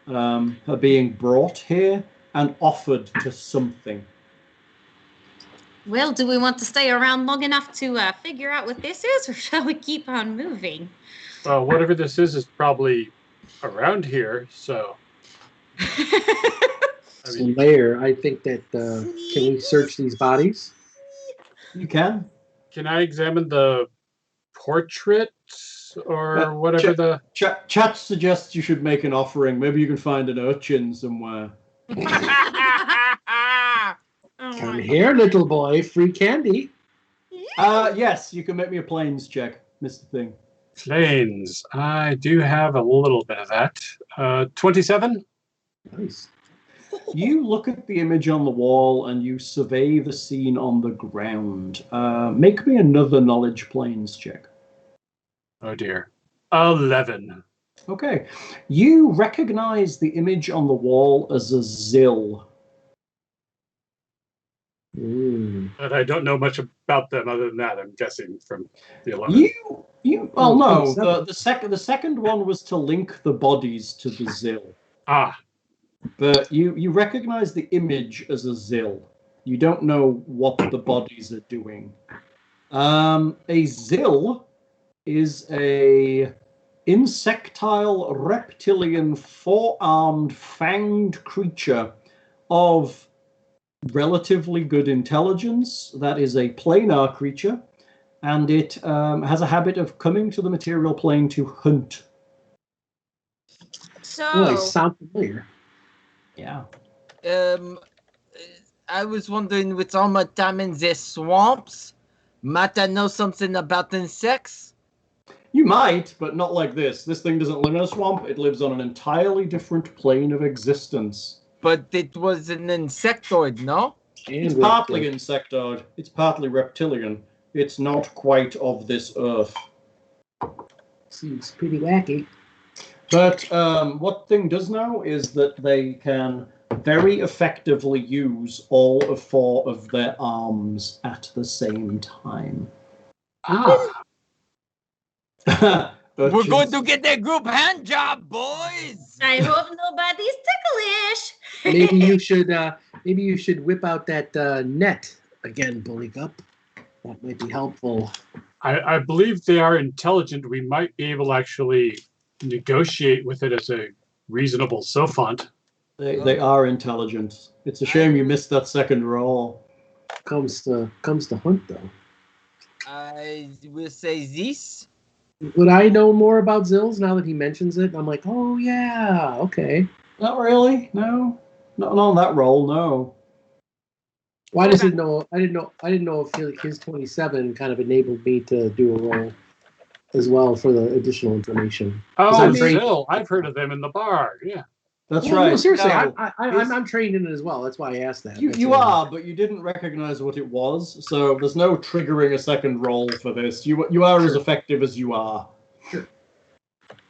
are being brought here and offered to something. Well, do we want to stay around long enough to figure out what this is, or shall we keep on moving? Well, whatever this is probably around here, so... So layer, I think that, can we search these bodies? You can. Can I examine the portrait or whatever Chat suggests you should make an offering. Maybe you can find an urchin somewhere. Come here, little boy. Free candy. Yes, you can make me a planes check, Mr. Thing. Planes. I do have a little bit of that. 27? Nice. You look at the image on the wall and you survey the scene on the ground. Make me another knowledge planes check. Oh dear. 11. Okay. You recognize the image on the wall as a Xilly. But I don't know much about them other than that, I'm guessing, from the 11. The second one was to link the bodies to the Xilly. Ah. But you recognize the image as a Xilly. You don't know what the bodies are doing. A Xilly is a insectile reptilian four-armed fanged creature of relatively good intelligence. That is a planar creature, and it has a habit of coming to the material plane to hunt. So, Oh, I sound familiar. Yeah. I was wondering, with all my time in the swamps, might I know something about insects? You might, but not like this. This thing doesn't live in a swamp. It lives on an entirely different plane of existence. But it was an insectoid, no? It's partly insectoid. It's partly reptilian. It's not quite of this earth. Seems pretty wacky. But what Thing does know is that they can very effectively use all of four of their arms at the same time. Ah. We're going to get a group hand job, boys! I hope nobody's ticklish. Maybe you should whip out that net again, Buligup. That might be helpful. I believe they are intelligent. We might be able to actually negotiate with it as a reasonable sophont. They are intelligent. It's a shame you missed that second roll. Comes to hunt though. I will say this. Would I know more about Xills now that he mentions it? I'm like, oh yeah, okay. Not really. No, not on that roll. No. Why does it know? I didn't know if his 27 kind of enabled me to do a roll as well for the additional information. Oh, Xil. I've heard of them in the bar. Yeah. That's well, right. No, seriously, No, I'm trained in it as well. That's why I asked that. You are, but you didn't recognize what it was, so there's no triggering a second roll for this. You are as effective as you are. Sure.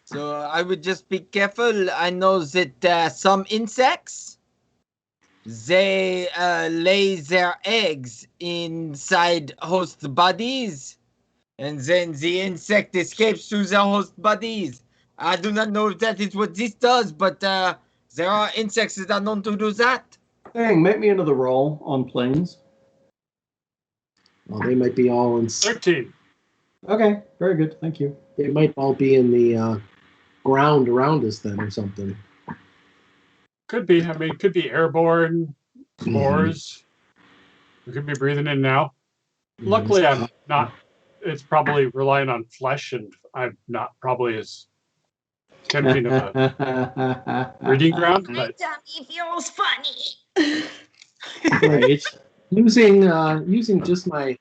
So I would just be careful. I know that some insects, they lay their eggs inside host bodies, and then the insect escapes through the host bodies. I do not know if that is what this does, but there are insects that are known to do that. Dang, make me another roll on planes. Well, they might be all in. 13. Okay, very good. Thank you. They might all be in the ground around us then, or something. Could be. I mean, it could be airborne spores. We could be breathing in now. Luckily, I'm not. It's probably relying on flesh, and I'm not probably as tempting of a breeding ground. My But tummy feels funny. Right. Using just my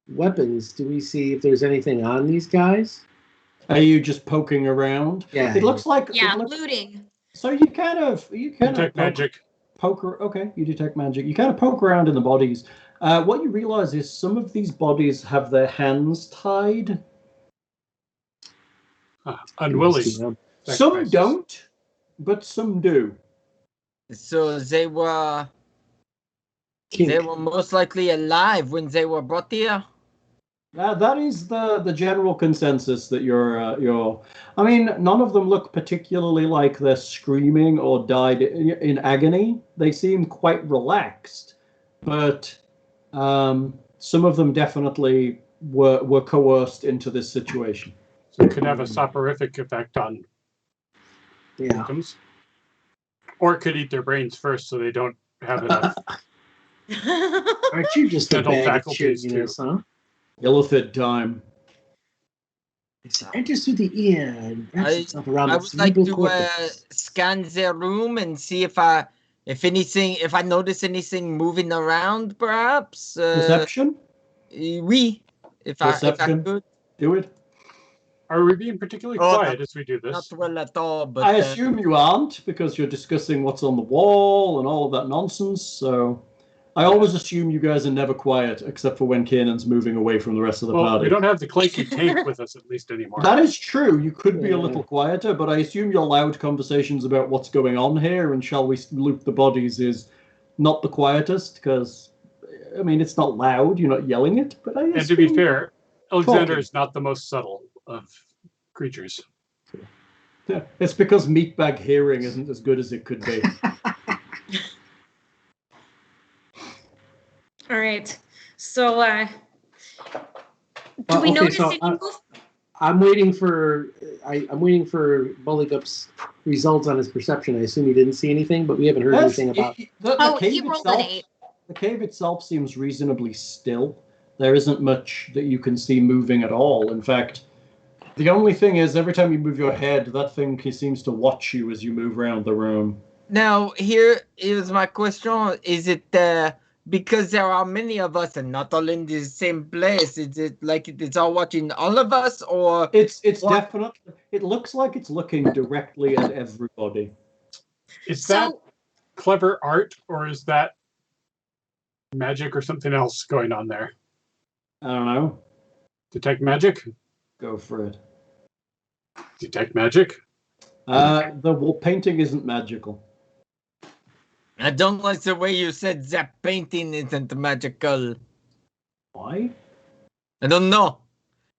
weapons, do we see if there's anything on these guys? Are you just poking around? Yeah. It looks like Yeah, it looks, looting. so you kind of detect magic. Okay, you detect magic. You kind of poke around in the bodies. What you realize is some of these bodies have their hands tied. Unwilling. Some don't, but some do. So they were Kink. most likely alive when they were brought here. That is the general consensus that you're. I mean, none of them look particularly like they're screaming or died in agony. They seem quite relaxed, but some of them definitely were coerced into this situation. So it could have a soporific effect on victims. Or it could eat their brains first so they don't have enough. Aren't you just a Mental bag of faculties, chittiness, huh? Illithid time. Enters through the ear and wraps itself around I the would like cerebral to cortex. scan their room and see if I notice anything moving around, perhaps. Perception? Oui. If I Perception. could. Do it. Are we being particularly quiet as we do Not this? well at all, but I assume you aren't, because you're discussing what's on the wall and all of that nonsense. So I always assume you guys are never quiet, except for when Kiernan's moving away from the rest of the Well, party. we don't have the clanky tank with us at least anymore. That is true. You could be a Yeah. little quieter, but I assume your loud conversations about what's going on here and shall we loot the bodies is not the quietest, because, I mean, it's not loud. You're not yelling it. But I And to be assume- fair, Alexander Talking. is not the most subtle of creatures. Yeah, it's because meatbag hearing isn't as good as it could be. All right. So, do we okay, notice so, any move? I'm waiting for Buligup's results on his perception. I assume he didn't see anything, but we haven't heard anything about. The He cave rolled an itself. 8. The cave itself seems reasonably still. There isn't much that you can see moving at all. In fact, the only thing is every time you move your head, that thing seems to watch you as you move around the room. now here is my question: is it because there are many of us and not all in the same place? Is it like it's all watching all of us, or It's What? definitely. It looks like it's looking directly at everybody. Is that So, clever art or is that magic or something else going on there? I don't know. Detect magic? Go for it. Detect magic? The wall painting isn't magical. I don't like the way you said that painting isn't magical. Why? I don't know.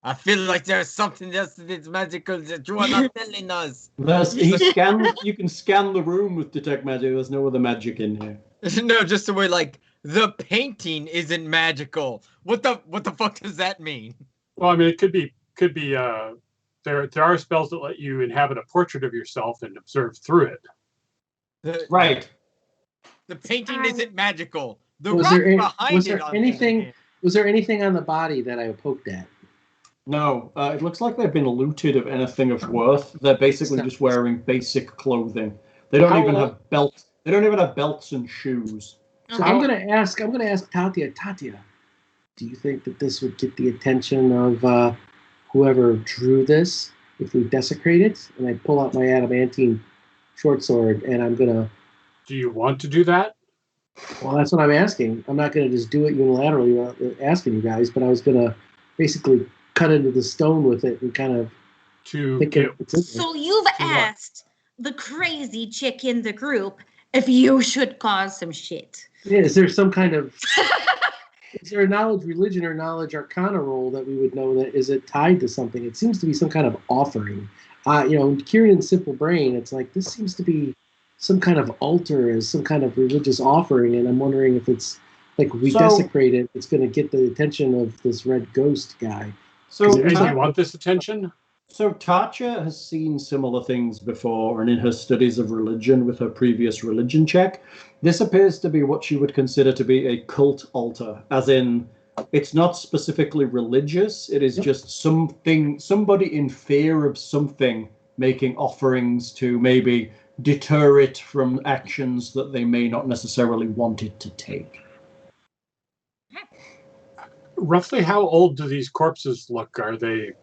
I feel like there's something else that's magical that you are not telling us. You can scan the room with detect magic. There's no other magic in here. No, just the way like the painting isn't magical. What the fuck does that mean? Well, I mean, it could be there are spells that let you inhabit a portrait of yourself and observe through it. Right. The painting isn't magical. The Was rock there behind was it. there on the other anything? hand. Was there anything on the body that I poked at? No, it looks like they've been looted of anything of worth. They're basically just wearing basic clothing. They don't even have belts. They don't even have belts and shoes. So I'm gonna ask Tatia. Tatia, do you think that this would get the attention of whoever drew this if we desecrate it? And I pull out my adamantine short sword, and I'm gonna. Do you want to do that? Well, that's what I'm asking. I'm not gonna just do it unilaterally without asking you guys, but I was gonna basically cut into the stone with it and kind of. To think get, it's in there. So you've asked the crazy chick in the group if you should cause some shit. Yeah, is there some kind of is there a knowledge religion or knowledge arcana roll that we would know that is it tied to something? It seems to be some kind of offering. Kiernan's simple brain, it's like this seems to be some kind of altar as some kind of religious offering, and I'm wondering if it's like we desecrate it, it's going to get the attention of this red ghost guy. So and you want this attention? So Tatia has seen similar things before, and in her studies of religion with her previous religion check, this appears to be what she would consider to be a cult altar, as in, it's not specifically religious, it is just somebody in fear of something making offerings to maybe deter it from actions that they may not necessarily want it to take. Roughly how old do these corpses look? Are they...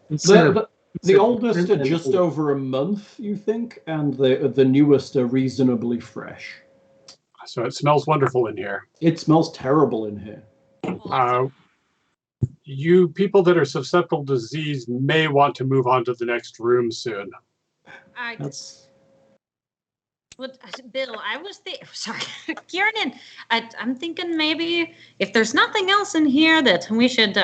The oldest are just over a month, you think, and the newest are reasonably fresh. So it smells wonderful in here. It smells terrible in here. You people that are susceptible to disease may want to move on to the next room soon. Bill, I was sorry, Kiernan. I'm thinking maybe if there's nothing else in here that we should,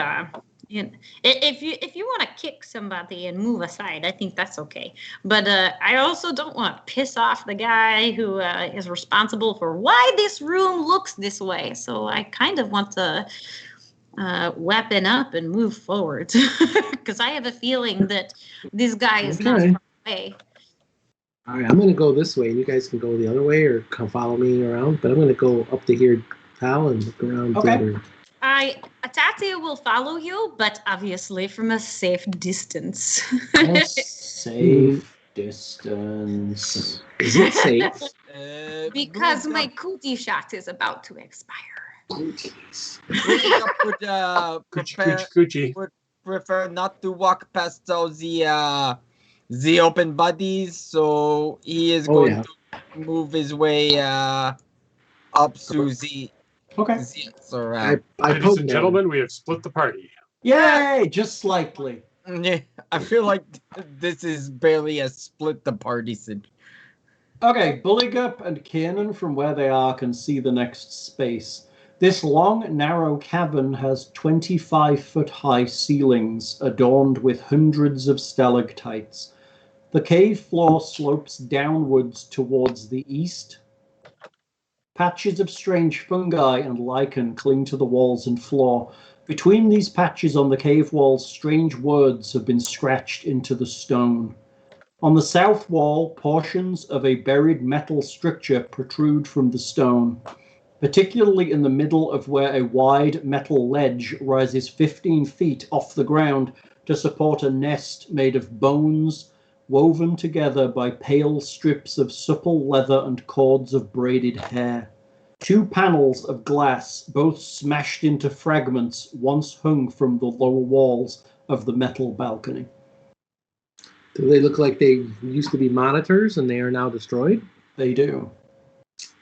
if you want to kick somebody and move aside, I think that's okay. But I also don't want to piss off the guy who is responsible for why this room looks this way. So I kind of want to weapon up and move forward because I have a feeling that this guy is not far away. All right, I'm going to go this way, and you guys can go the other way or come follow me around. But I'm going to go up to here, pal, and look around the other. Tatia will follow you, but obviously from a safe distance. A safe distance. Is it safe? Because my cootie shot is about to expire. Would prefer not to walk past all the open bodies, so he is going to move his way up to the. Okay. Ladies and gentlemen, we have split the party. Yay! Just slightly. Yeah, I feel like this is barely a split the party situation. Okay, Buligup and Kiernan, from where they are, can see the next space. This long, narrow cavern has 25-foot-high ceilings adorned with hundreds of stalactites. The cave floor slopes downwards towards the east. Patches of strange fungi and lichen cling to the walls and floor. Between these patches on the cave walls, strange words have been scratched into the stone. On the south wall, portions of a buried metal structure protrude from the stone, particularly in the middle of where a wide metal ledge rises 15 feet off the ground to support a nest made of bones, woven together by pale strips of supple leather and cords of braided hair. Two panels of glass, both smashed into fragments, once hung from the lower walls of the metal balcony. Do they look like they used to be monitors and they are now destroyed? They do.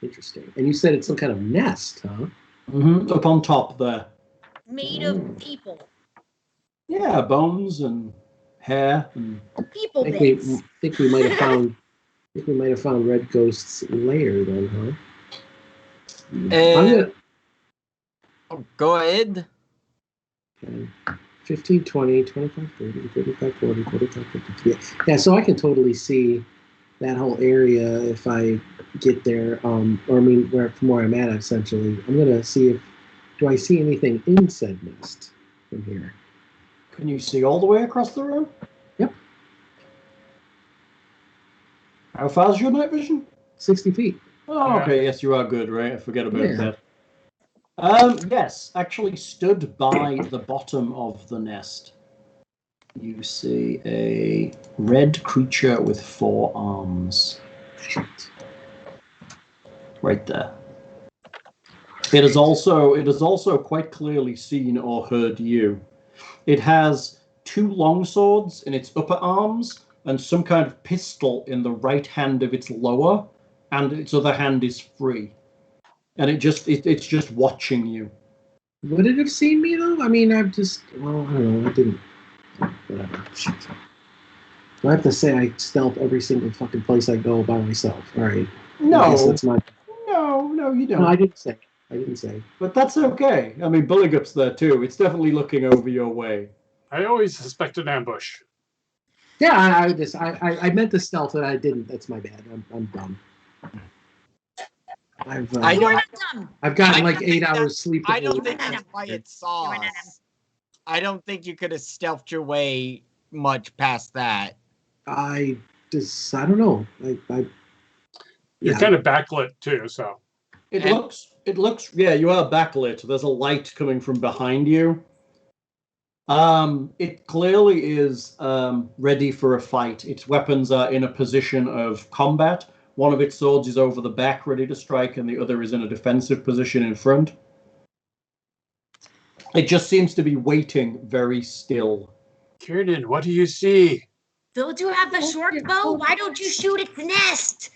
Interesting. And you said it's some kind of nest, huh? Mm-hmm. Up on top there. Made of people. Yeah, bones and hair and people. I think we might have found Red Ghost's lair then, huh? Go ahead. Okay. 15, 20, 25, 30, 35, 40, 45, 50. Yeah, so I can totally see that whole area if I get there. From where I'm at, essentially. I'm going to see do I see anything in said nest from here? Can you see all the way across the room? Yep. How far is your night vision? 60 feet. Oh, okay. Yes, you are good, right? I forget about that. Yes, actually stood by the bottom of the nest. You see a red creature with 4 arms. Right there. It is also quite clearly seen or heard you. It has 2 long swords in its upper arms and some kind of pistol in the right hand of its lower, and its other hand is free. And it's just watching you. Would it have seen me though? I mean, I don't know. I didn't. Whatever. Shit. Do I have to say I stealth every single fucking place I go by myself? All right. No. I guess that's my... No, you don't. No, I didn't say. But that's okay. I mean, Buligup's there too. It's definitely looking over your way. I always suspect an ambush. Yeah, I meant to stealth and I didn't. That's my bad. I'm dumb. I've gotten like 8 hours sleep. I don't think that's why it saw us. I don't think you could have stealthed your way much past that. I don't know. You're kind of backlit too, so. It looks, yeah, you are backlit. There's a light coming from behind you. It clearly is ready for a fight. Its weapons are in a position of combat. One of its swords is over the back, ready to strike, and the other is in a defensive position in front. It just seems to be waiting very still. Kiernan, what do you see? Don't you have the short bow? Why don't you shoot its nest?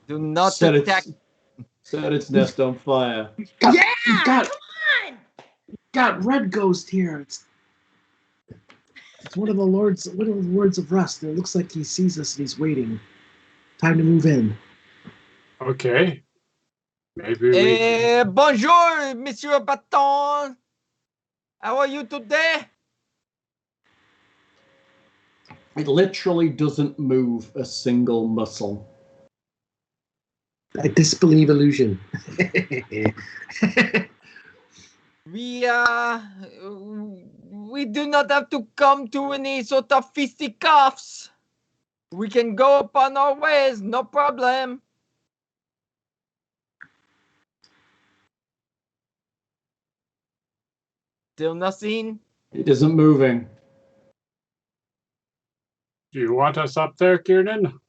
Do not Set attack. its nest on fire. Yeah, got, come on! got Red Ghost here. It's one of the lords of Rust. It looks like he sees us and he's waiting. Time to move in. Okay. Maybe we... Bonjour, Monsieur Baton. How are you today? It literally doesn't move a single muscle. I disbelieve illusion. We do not have to come to any sort of fisticuffs. We can go upon our ways, no problem. Still nothing. It isn't moving. Do you want us up there, Kiernan?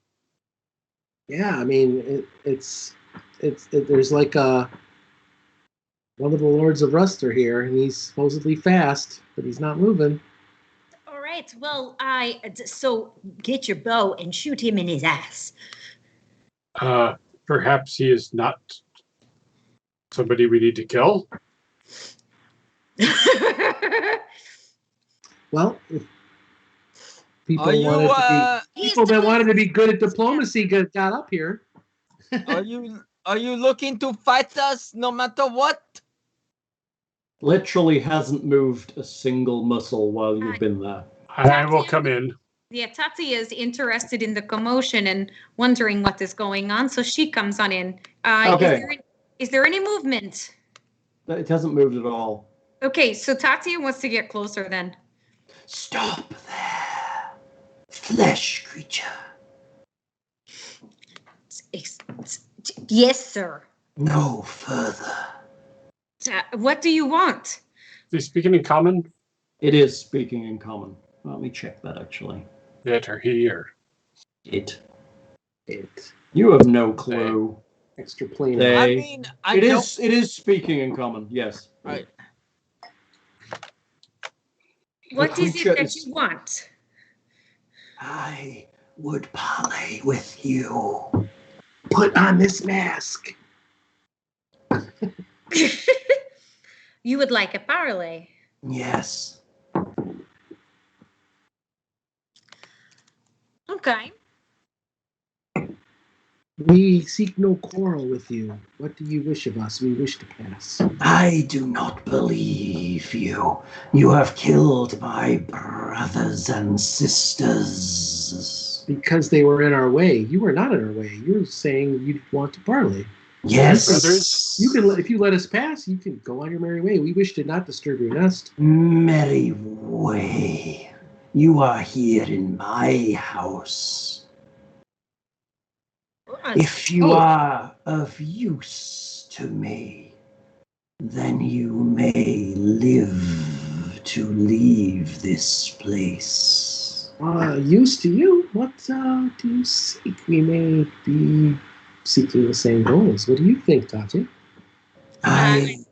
Yeah, I mean, it's there's like one of the Lords of Rust are here, and he's supposedly fast, but he's not moving. All right, well, so get your bow and shoot him in his ass. Perhaps he is not somebody we need to kill. Well, if people Are you, wanted to be good at diplomacy got up here. Are you looking to fight us no matter what? Literally hasn't moved a single muscle while you've been there. I will come in. Yeah, Tatia is interested in the commotion and wondering what is going on, so she comes on in. Okay. Is there any movement? It hasn't moved at all. Okay, so Tatia wants to get closer then. Stop there, flesh creature. Yes, sir. No further. What do you want? Is he speaking in common? It is speaking in common. Let me check that actually. It or he or... It. It You have no clue. extra planar. They- I mean, It is speaking in common, yes. Right. What is creature it that is- you want? I would parley with you. Put on this mask. You would like a parley. Yes. Okay. We seek no quarrel with you. What do you wish of us? We wish to pass. I do not believe you. You have killed my brothers and sisters. Because they were in our way. You were not in our way. You were saying you want to parley. Yes. Brothers? You can, if you let us pass, you can go on your merry way. We wish to not disturb your nest. Merry way. You are here in my house. If you are of use to me, then you may live to leave this place. Used to you? What do you seek? We may be seeking the same goals. What do you think, Tatia? I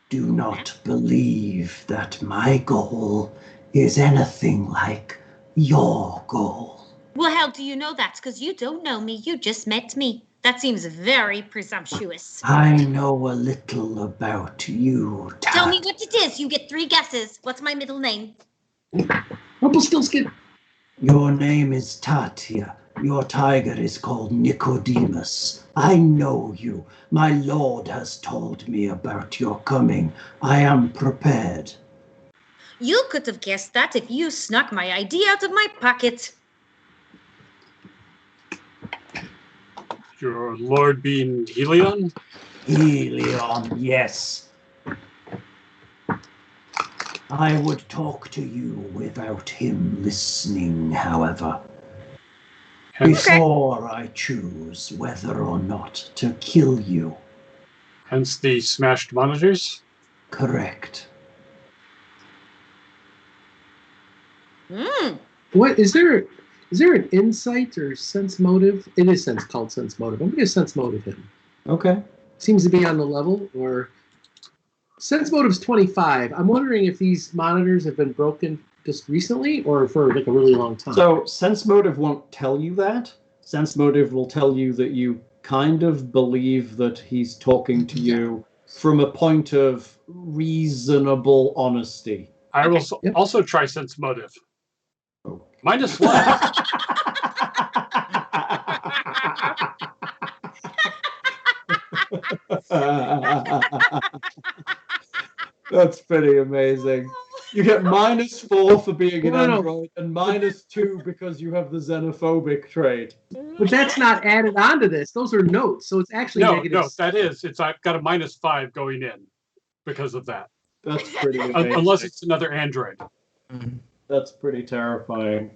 do not believe that my goal is anything like your goal. Well, how do you know that? Because you don't know me. You just met me. That seems very presumptuous. I know a little about you, Tell me what it is. You get 3 guesses. What's my middle name? Rumpelstiltskin. Your name is Tatia. Your tiger is called Nicodemus. I know you. My lord has told me about your coming. I am prepared. You could have guessed that if you snuck my ID out of my pocket. Your lord being Helion? Helion, yes. I would talk to you without him listening, however, before I choose whether or not to kill you. Hence the smashed monitors. Correct. What is there? Is there an insight or sense motive? It is called sense motive. I'm going to sense motive him. Okay. Seems to be on the level, or sense motive's 25. I'm wondering if these monitors have been broken just recently or for like a really long time. So sense motive won't tell you that. Sense motive will tell you that you kind of believe that he's talking to you from a point of reasonable honesty. I will also try sense motive. -1. That's pretty amazing. You get -4 for being an android and -2 because you have the xenophobic trait. But that's not added onto this. Those are notes, so it's actually negative. No, that is. I've got a -5 going in because of that. That's pretty amazing. Unless it's another android. That's pretty terrifying.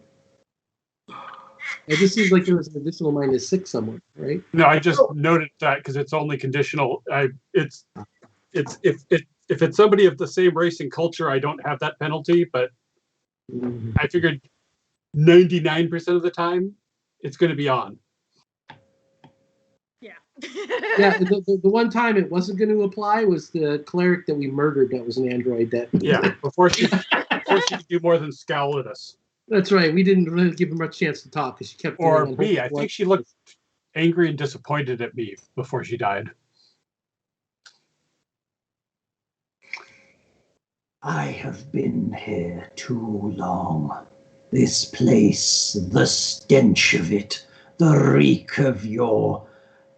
It just seems like there was an additional -6 somewhere, right? No, I just noted that because it's only conditional. If it's somebody of the same race and culture, I don't have that penalty. But I figured 99% of the time, it's going to be on. Yeah. Yeah, the one time it wasn't going to apply was the cleric that we murdered. That was an android. Before she could do more than scowl at us. That's right. We didn't really give her much chance to talk because she kept. Or me. I think she looked angry and disappointed at me before she died. I have been here too long. This place, the stench of it, the reek of your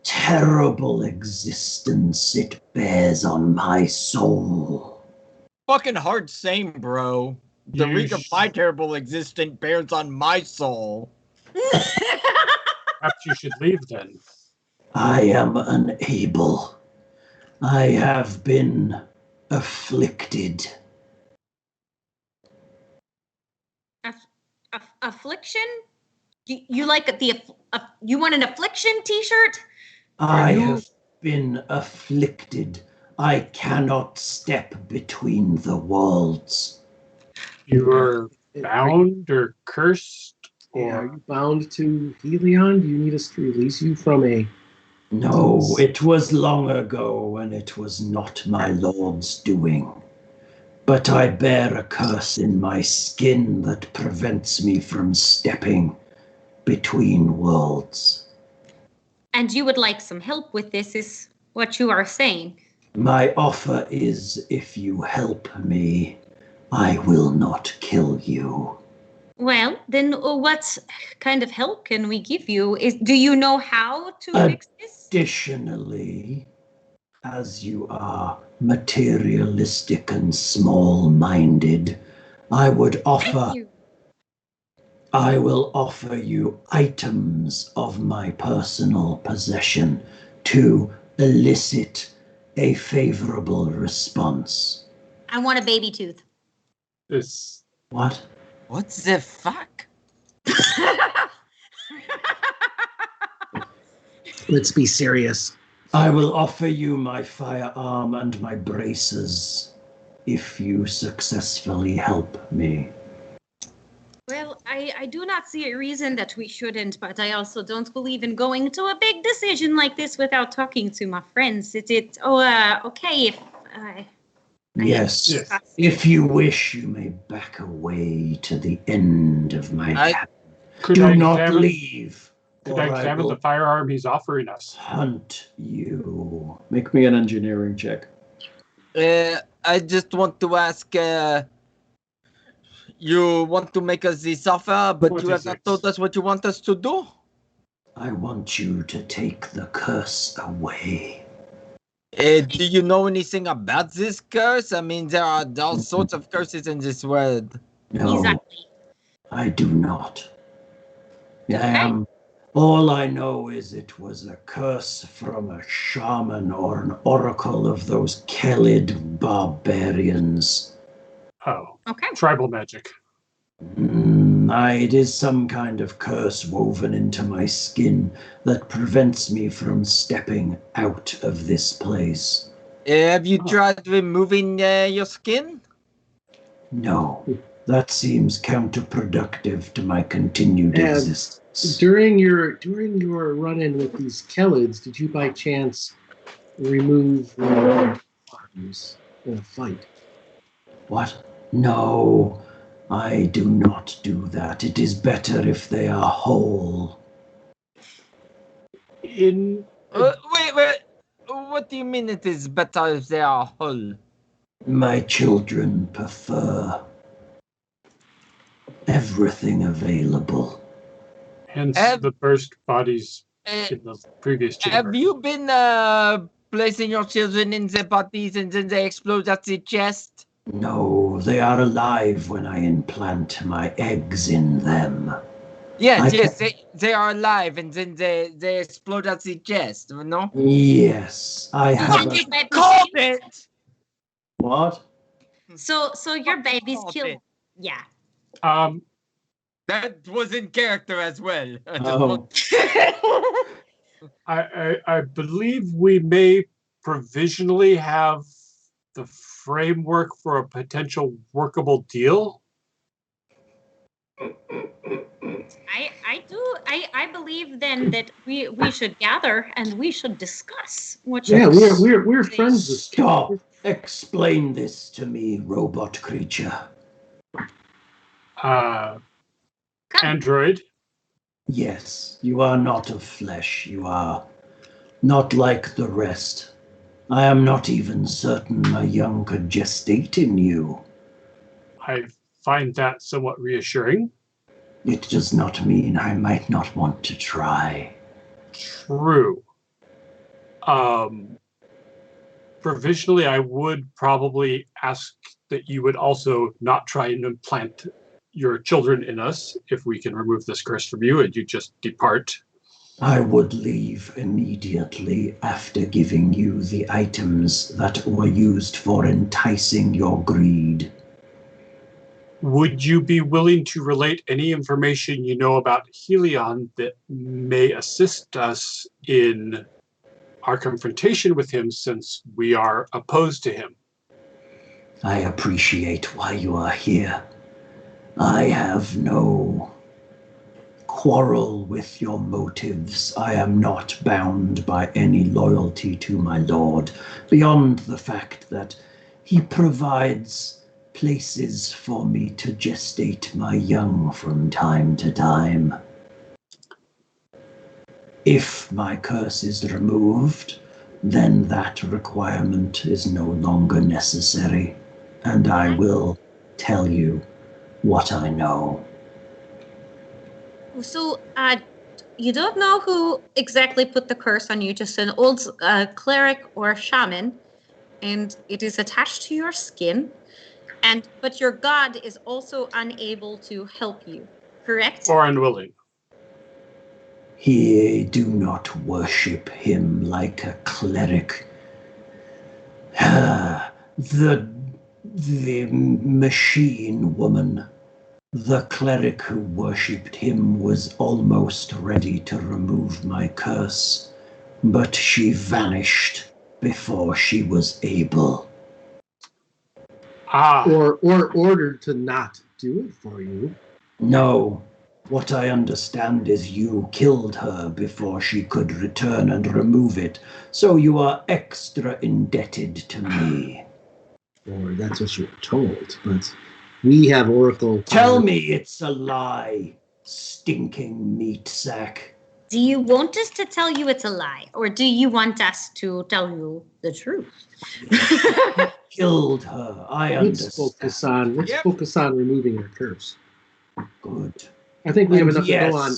terrible existence, it bears on my soul. Fucking hard same, bro. The reek of my terrible existence bears on my soul. Perhaps you should leave then. I am unable. I have been afflicted. Affliction? You like you want an affliction t-shirt? I have been afflicted. I cannot step between the worlds. You are bound or cursed? Are you bound to Helion? Do you need us to release you from a... No, it was long ago, and it was not my lord's doing. But I bear a curse in my skin that prevents me from stepping between worlds. And you would like some help with this, is what you are saying. My offer is, if you help me, I will not kill you. Well, then what kind of help can we give you? Do you know how to fix this? Additionally, as you are materialistic and small-minded, I will offer you items of my personal possession to elicit a favorable response. I want a baby tooth. What? What the fuck? Let's be serious. I will offer you my firearm and my braces if you successfully help me. Well, I do not see a reason that we shouldn't, but I also don't believe in going to a big decision like this without talking to my friends. Okay if... Yes. If you wish, you may back away to the end of my cabin. Do not leave. Could I examine the firearm he's offering us? Hunt you. Make me an engineering check. I just want to ask, you want to make us this offer, but you have not told us what you want us to do? I want you to take the curse away. Do you know anything about this curse? I mean, there are all sorts of curses in this world. No, Exactly. I do not. All I know is it was a curse from a shaman or an oracle of those Kelid barbarians. Oh, Okay. tribal magic. It is some kind of curse woven into my skin that prevents me from stepping out of this place. Have you tried removing your skin? No, that seems counterproductive to my continued And existence. During your run-in with these Kellids, did you by chance remove one of their arms in a fight? What? No, I do not do that. It is better if they are whole. In Wait. What do you mean it is better if they are whole? My children prefer everything available. hence Have- the burst bodies Uh, in the previous chamber. have you been placing your children in the bodies and then they explode at the chest? No, they are alive when I implant my eggs in them. Yes, I yes, they are alive and then they explode at the chest, no? Yes, I So have then a... your baby's Called killed. it! What? So your baby's Called killed. it. Yeah. That was in character as well. Oh. I believe we may provisionally have the framework for a potential workable deal. I believe then that we should gather and we should discuss what Yeah, should we're friends with Stop! Explain this to me, robot creature. Android. Yes, you are not of flesh. You are not like the rest. I am not even certain my young could gestate in you. I find that somewhat reassuring. It does not mean I might not want to try. True. Provisionally, I would probably ask that you would also not try and implant your children in us if we can remove this curse from you and you just depart. I would leave immediately after giving you the items that were used for enticing your greed. Would you be willing to relate any information you know about Helion that may assist us in our confrontation with him, since we are opposed to him? I appreciate why you are here. I have no quarrel with your motives. I am not bound by any loyalty to my lord, beyond the fact that he provides places for me to gestate my young from time to time. If my curse is removed, then that requirement is no longer necessary, and I will tell you what I know. So, you don't know who exactly put the curse on you, just an old cleric or shaman, and it is attached to your skin. But your god is also unable to help you, correct? Or unwilling. He do not worship him like a cleric. The machine woman, the cleric who worshipped him, was almost ready to remove my curse, but she vanished before she was able. Or ordered to not do it for you. No. What I understand is you killed her before she could return and remove it, so you are extra indebted to me. Or that's what you were told, but we have Oracle. Tell me it's a lie, stinking meat sack. Do you want us to tell you it's a lie, or do you want us to tell you the truth? Killed her, I understand. Let's focus on removing her curse. Good. I think we have enough to go on.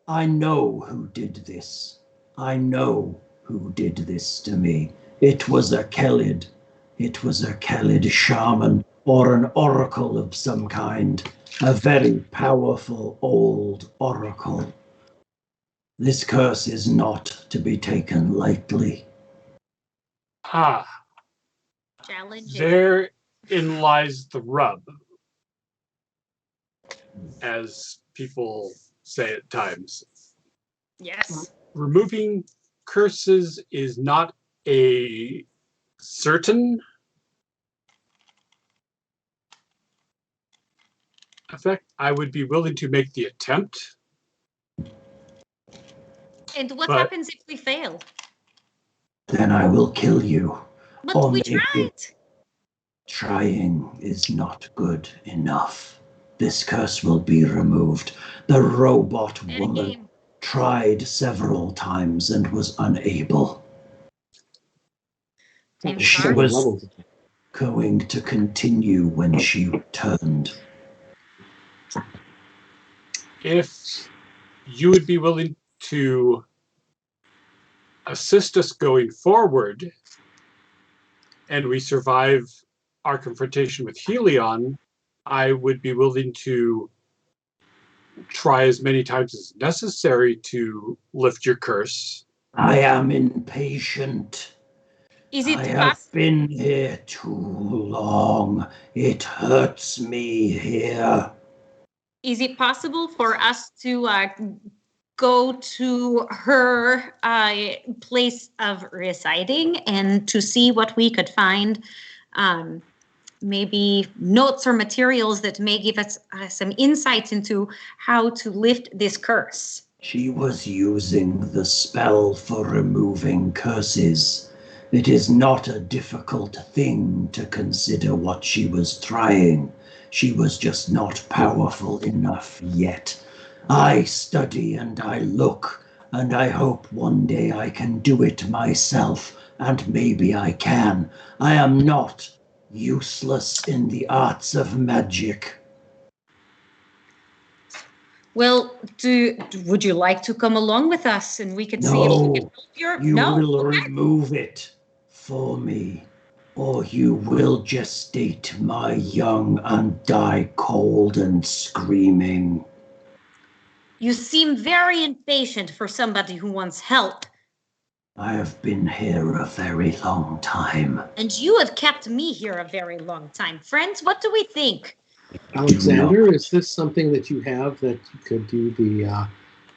I know who did this. I know who did this to me. It was a Kellid. It was a Kellid shaman or an oracle of some kind. A very powerful old oracle. This curse is not to be taken lightly. Challenging. There herein lies the rub, as people say at times. Yes. Removing curses is not a certain effect. I would be willing to make the attempt. And what But- happens if we fail? Then I will kill you. But Or we maybe- tried. Trying is not good enough. This curse will be removed. The robot Fair woman game. tried several times and was unable. Same She card. was Levels. going to continue when she returned. If you would be willing to assist us going forward, and we survive our confrontation with Helion, I would be willing to try as many times as necessary to lift your curse. I am impatient. Is it I have possible? been here too long. It hurts me here. Is it possible for us to go to her place of residing and to see what we could find? Maybe notes or materials that may give us some insights into how to lift this curse. She was using the spell for removing curses. It is not a difficult thing to consider what she was trying. She was just not powerful enough yet. I study and I look, and I hope one day I can do it myself, and maybe I can. I am not useless in the arts of magic. Well, would you like to come along with us and we could see if we No, can help your... you No? will Okay. remove it for me, or you will gestate my young and die cold and screaming. You seem very impatient for somebody who wants help. I have been here a very long time. And you have kept me here a very long time. Friends, what do we think? Alexander, is this something that you have that you could do the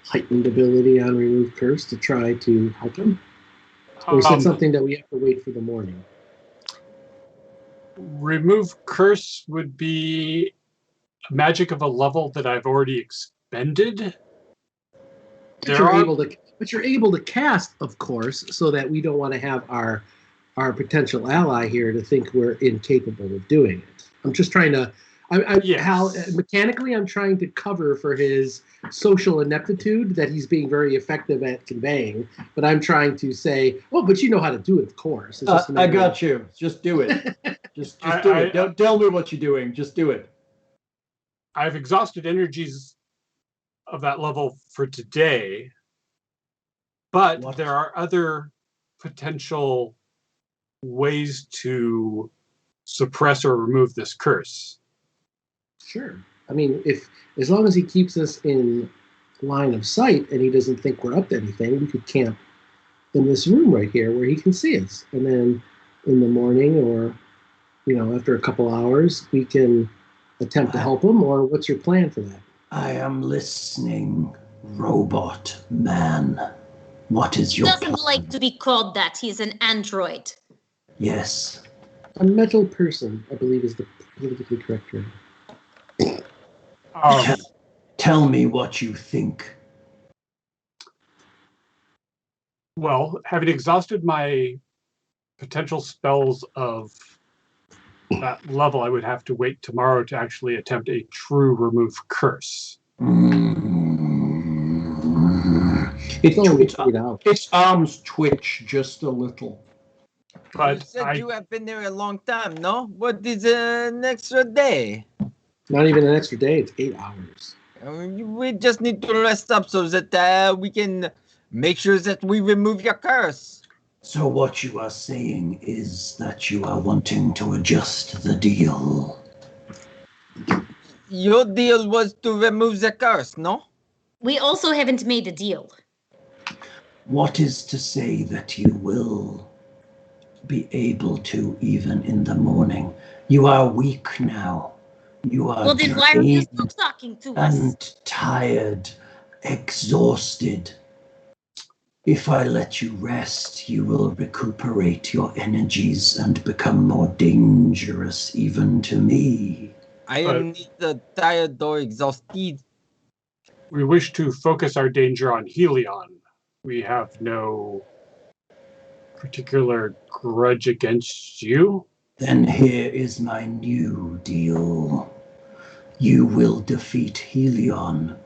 heightened ability on remove curse to try to help him? Or is it something that we have to wait for the morning? Remove curse would be magic of a level that I've already expended. But you're able to cast, of course, so that we don't want to have our potential ally here to think we're incapable of doing it. I'm just trying to, mechanically, I'm trying to cover for his social ineptitude that he's being very effective at conveying. But I'm trying to say, well, but you know how to do it, of course. It's just a I matter got you. Just do it. Just do it. Don't tell me what you're doing. Just do it. I've exhausted energies of that level for today, but there are other potential ways to suppress or remove this curse. Sure. I mean, as long as he keeps us in line of sight and he doesn't think we're up to anything, we could camp in this room right here where he can see us. And then in the morning or, after a couple hours, we can attempt to help him. Or what's your plan for that? I am listening, robot man. What is your Doesn't plan? like to be called that. He's an android. Yes. A metal person, I believe, is the politically correct term. Tell me what you think. Well, having exhausted my potential spells of that level, I would have to wait tomorrow to actually attempt a true remove curse. Its arms twitch just a little. But you said you have been there a long time, no? What is an extra day? Not even an extra day, it's 8 hours. We just need to rest up so that we can make sure that we remove your curse. So what you are saying is that you are wanting to adjust the deal. Your deal was to remove the curse, no? We also haven't made a deal. What is to say that you will be able to even in the morning? You are weak now. You are Well, then why are you drained still talking to us? and tired, exhausted. If I let you rest, you will recuperate your energies and become more dangerous even to me. I am neither tired or exhausted. We wish to focus our danger on Helion. We have no particular grudge against you. Then here is my new deal. You will defeat Helion,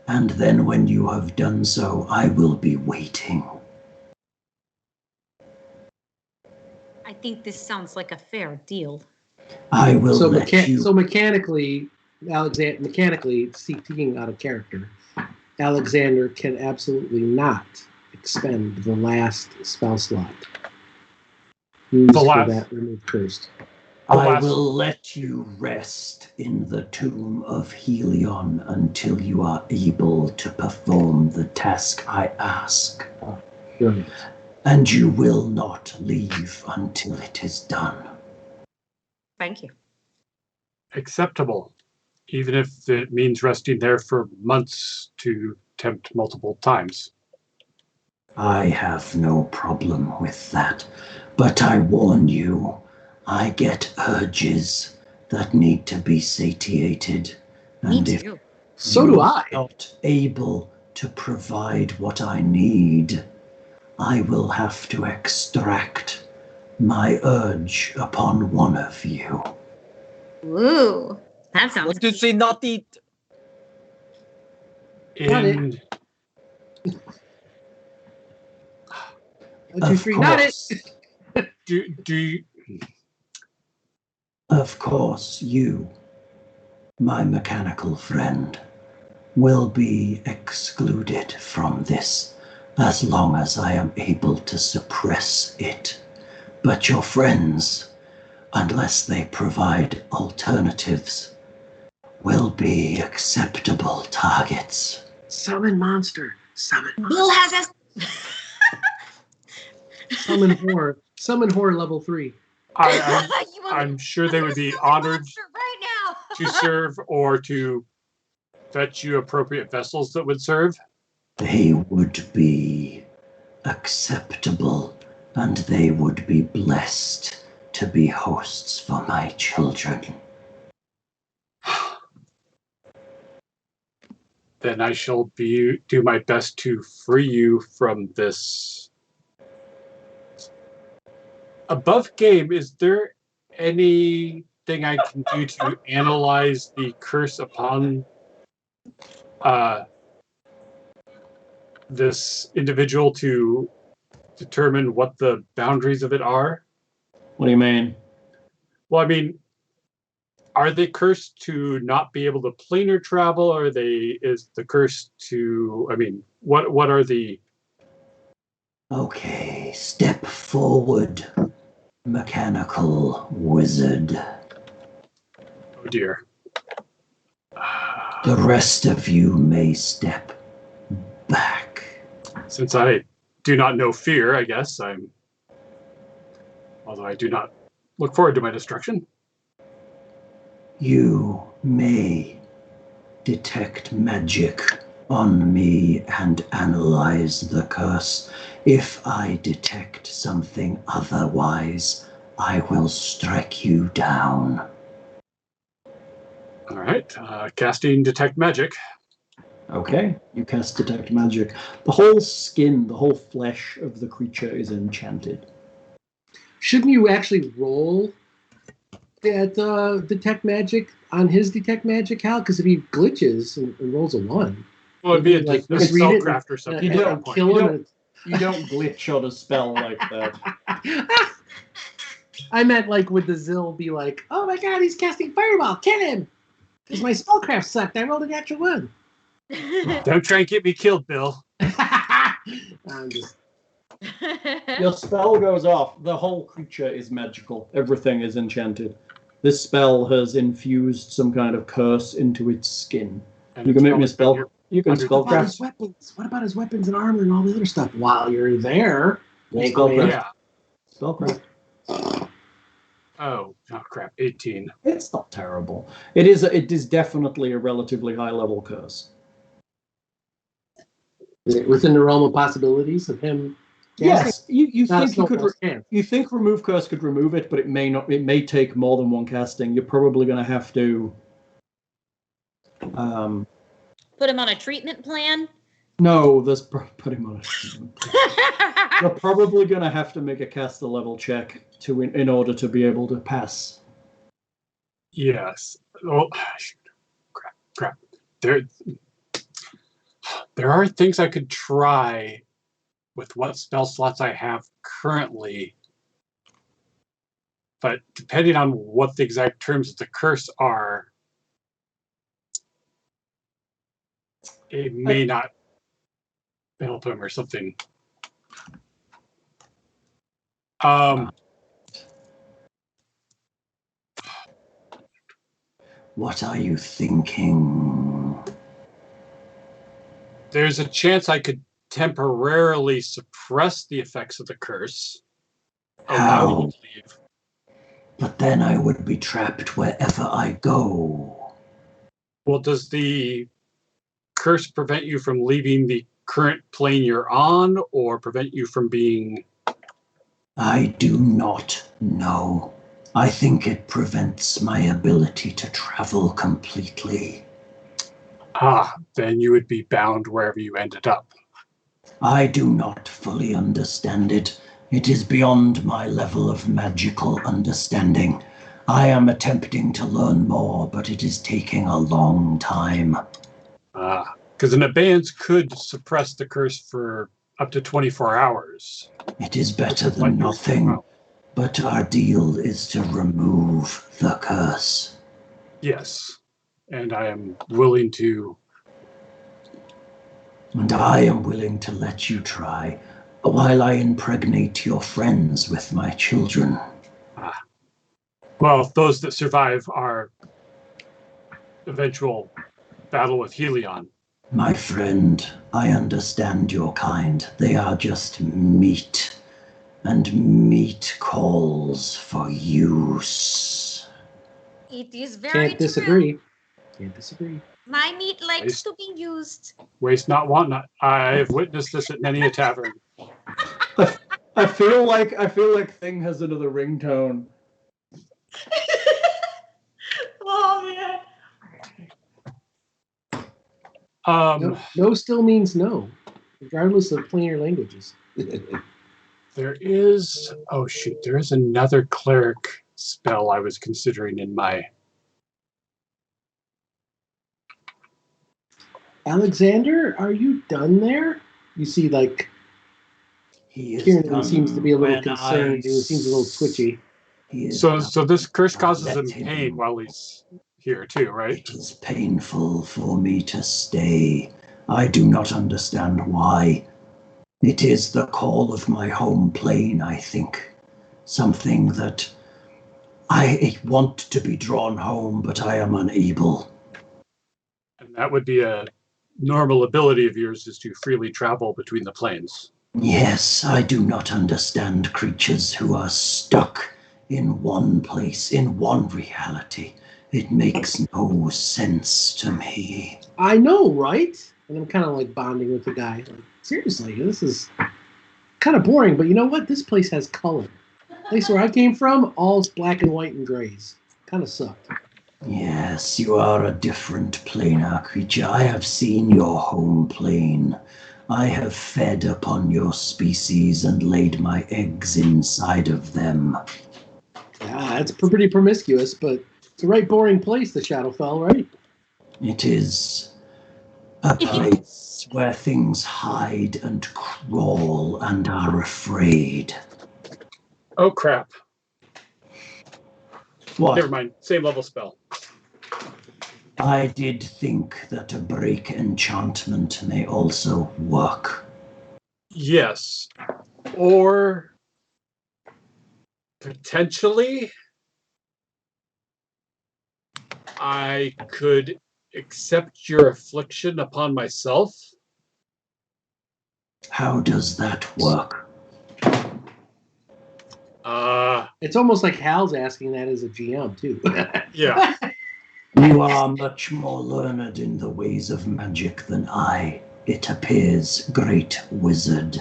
and then when you have done so, I will be waiting. I think this sounds like a fair deal. I will So, let you... so mechanically, speaking out of character, Alexander can absolutely not expend the last spell slot used for that remove cursed. I will let you rest in the tomb of Helion until you are able to perform the task I ask. Brilliant. And you will not leave until it is done. Thank you. Acceptable, even if it means resting there for months to tempt multiple times. I have no problem with that, but I warn you, I get urges that need to be satiated. And Me if too. So do you I. are not able to provide what I need, I will have to extract my urge upon one of you. Ooh, that sounds What does she not eat? Got it. In 1, 2, 3, got it. do you, Of course, you, my mechanical friend, will be excluded from this as long as I am able to suppress it. But your friends, unless they provide alternatives, will be acceptable targets. Summon monster. Summon monster. Bill has us. Summon horror. Summon horror level 3. I'm sure they would be honored right now. to serve or to fetch you appropriate vessels that would serve. They would be acceptable, and they would be blessed to be hosts for my children. Then I shall do my best to free you from this. Above game, is there anything I can do to analyze the curse upon this individual to determine what the boundaries of it are? What do you mean? Well, I mean, are they cursed to not be able to planar travel? Or is the curse to, I mean, what are the... Okay, step forward, mechanical wizard. Oh dear. The rest of you may step back. Since I do not know fear, I guess although I do not look forward to my destruction. You may detect magic on me and analyze the curse. If I detect something otherwise, I will strike you down. All right, casting detect magic. Okay, you cast detect magic. The whole skin, the whole flesh of the creature is enchanted. Shouldn't you actually roll that detect magic on his detect magic, Hal? Because if he glitches and rolls a 1, Well, it'd be a like spellcraft read it or something. You at don't that point. kill him. You don't glitch on a spell like that. I meant like would the Zill be like, oh my god, he's casting fireball, kill him! Because my spellcraft sucked. I rolled a natural 1. Don't try and get me killed, Bill. I'm just... Your spell goes off. The whole creature is magical. Everything is enchanted. This spell has infused some kind of curse into its skin. And You can make me a it's probably spell. You can under- What about his spellcraft. weapons? What about his weapons and armor and all the other stuff? While you're there, Spellcraft. Yeah. Spellcraft. Oh crap, 18. It's not terrible. It is definitely a relatively high level curse. Within the realm of possibilities of him. Yes, you Not a think you could. snowball's chance. You think remove curse could remove it, but it may not. It may take more than one casting. You're probably going to have to. Put him on a treatment plan. No, there's put him on a treatment plan. You're probably going to have to make a caster level check in order to be able to pass. Yes. Oh, crap. There are things I could try with what spell slots I have currently, but depending on what the exact terms of the curse are, it may not help him or something. What are you thinking? There's a chance I could temporarily suppress the effects of the curse. Allow you to leave. But then I would be trapped wherever I go. Well, does the curse prevent you from leaving the current plane you're on, or prevent you from being... I do not know. I think it prevents my ability to travel completely. Then you would be bound wherever you ended up. I do not fully understand it. It is beyond my level of magical understanding. I am attempting to learn more, but it is taking a long time. Because an abeyance could suppress the curse for up to 24 hours. It is better than nothing, but our deal is to remove the curse. Yes, and I am willing to... And I am willing to let you try, while I impregnate your friends with my children. Well, those that survive our eventual battle with Helion. My friend, I understand your kind. They are just meat, and meat calls for use. It is very Can't disagree. true. Can't disagree. My meat likes to be used. Waste not, want not. I have witnessed this at many a tavern. I feel like Thing has another ringtone. Oh man. No still means no, regardless of planar languages. There is... Oh, shoot. There is another cleric spell I was considering in my... Alexander, are you done there? You see, like, Kiernan seems to be a little concerned. He seems a little twitchy. So this curse causes him pain while he's here too, right? It is painful for me to stay. I do not understand why. It is the call of my home plane, I think. Something that I want to be drawn home, but I am unable. And that would be a normal ability of yours, is to freely travel between the planes. Yes, I do not understand creatures who are stuck in one place, in one reality. It makes no sense to me. I know, right? And I'm kind of like bonding with the guy. Like, seriously, this is kind of boring, but you know what? This place has color. The place where I came from, all's black and white and grays. Kind of sucked. Yes, you are a different planar creature. I have seen your home plane. I have fed upon your species and laid my eggs inside of them. Yeah, it's pretty promiscuous, but it's a right boring place, the Shadowfell, right? It is a place where things hide and crawl and are afraid. Oh, crap. What? Never mind. Same level spell. I did think that a break enchantment may also work. Yes. Or potentially I could accept your affliction upon myself. How does that work? It's almost like Hal's asking that as a GM, too. Yeah. You are much more learned in the ways of magic than I, it appears, great wizard.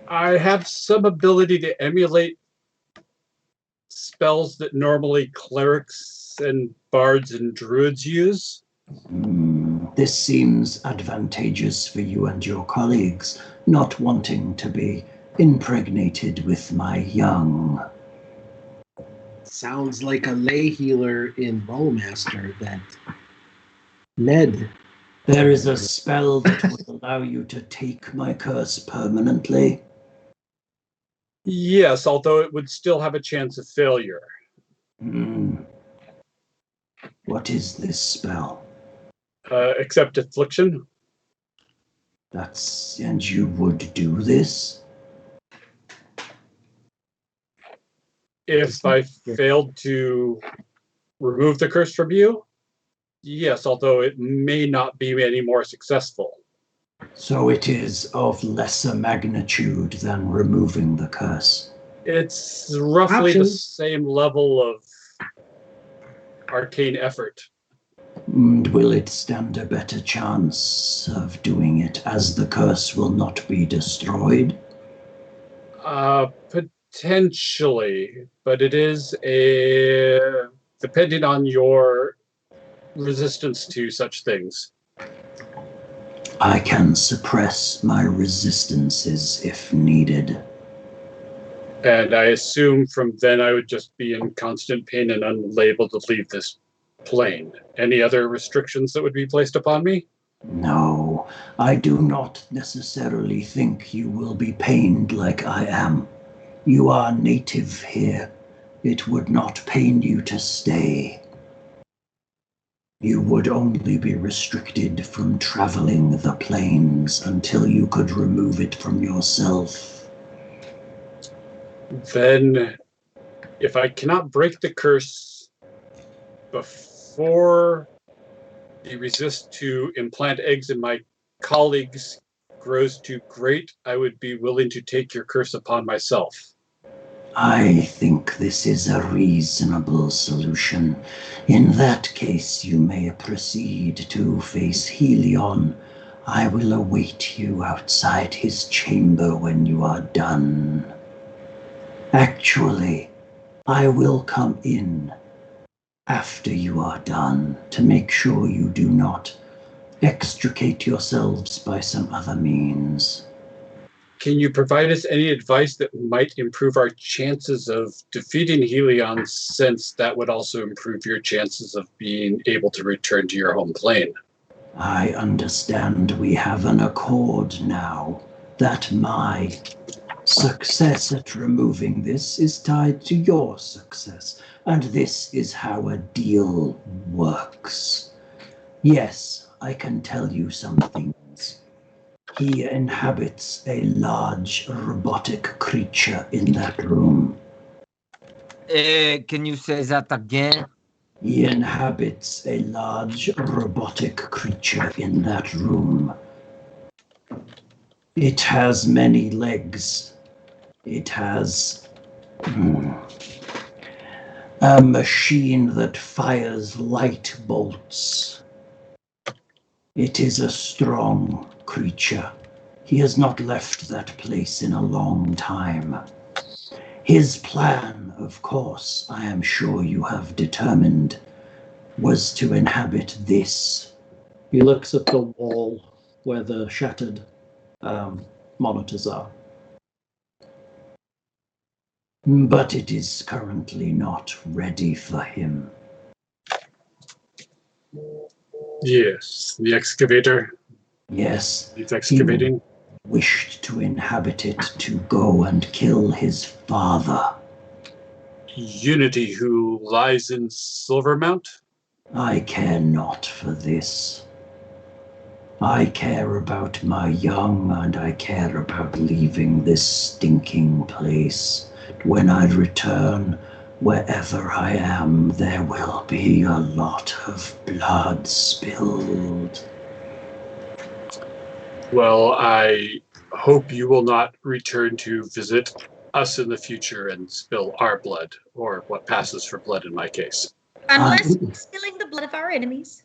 I have some ability to emulate spells that normally clerics and bards and druids use. This seems advantageous for you and your colleagues, not wanting to be impregnated with my young. Sounds like a lay healer in Bowmaster that Ned. There is a spell that will allow you to take my curse permanently. Yes, although it would still have a chance of failure. What is this spell? Except Affliction. And you would do this? If I failed to remove the curse from you, yes, although it may not be any more successful. So it is of lesser magnitude than removing the curse. It's roughly the Options. same level of arcane effort. And will it stand a better chance of doing it as the curse will not be destroyed? Potentially, but it is depending on your resistance to such things. I can suppress my resistances if needed. And I assume from then I would just be in constant pain and unable to leave this plane. Any other restrictions that would be placed upon me? No, I do not necessarily think you will be pained like I am. You are native here. It would not pain you to stay. You would only be restricted from traveling the plains until you could remove it from yourself. Then, if I cannot break the curse before the resist to implant eggs in my colleagues grows too great, I would be willing to take your curse upon myself. I think this is a reasonable solution. In that case, you may proceed to face Helion. I will await you outside his chamber when you are done. Actually, I will come in after you are done to make sure you do not extricate yourselves by some other means. Can you provide us any advice that might improve our chances of defeating Helion, since that would also improve your chances of being able to return to your home plane? I understand we have an accord now that my success at removing this is tied to your success, and this is how a deal works. Yes, I can tell you some things. He inhabits a large robotic creature in that room. Can you say that again? He inhabits a large robotic creature in that room. It has many legs. It has a machine that fires light bolts. It is a strong creature. He has not left that place in a long time. His plan, of course, I am sure you have determined, was to inhabit this. He looks at the wall where the shattered monitors are. But it is currently not ready for him. Yes, the excavator. Yes, He's excavating. he wished to inhabit it to go and kill his father. Unity, who lies in Silvermount? I care not for this. I care about my young, and I care about leaving this stinking place. When I return, wherever I am, there will be a lot of blood spilled. Well, I hope you will not return to visit us in the future and spill our blood, or what passes for blood in my case. Unless you're spilling the blood of our enemies.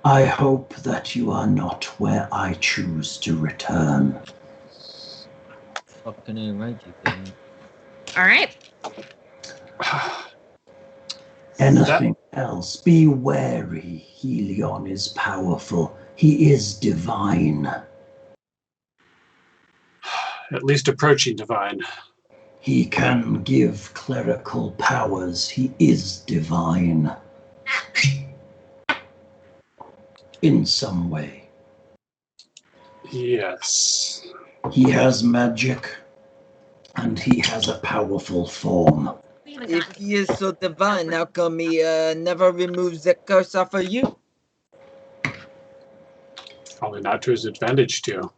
I hope that you are not where I choose to return. Fucking ain't right, you think. All right. Anything else? Be wary. Helion is powerful. He is divine. At least approaching divine. He can give clerical powers. He is divine. In some way. Yes. He has magic, and he has a powerful form. If he is so divine, how come he never removes the curse off of you? Probably not to his advantage, too.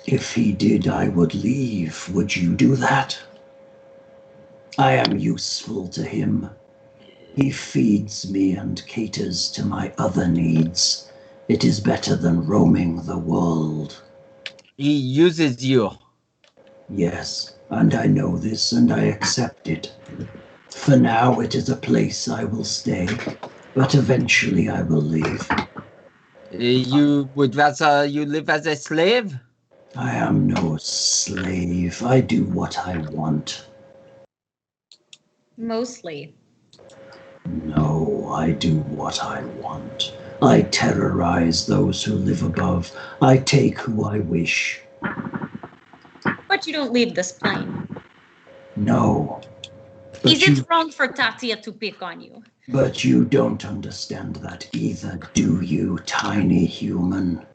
If he did, I would leave. Would you do that? I am useful to him. He feeds me and caters to my other needs. It is better than roaming the world. He uses you. Yes, and I know this and I accept it. For now, it is a place I will stay, but eventually I will leave. You would rather you live as a slave? I am no slave. I do what I want. Mostly. No, I do what I want. I terrorize those who live above. I take who I wish. But you don't leave this plane. No. But Is it wrong for Tatia to pick on you? But you don't understand that either, do you, tiny human?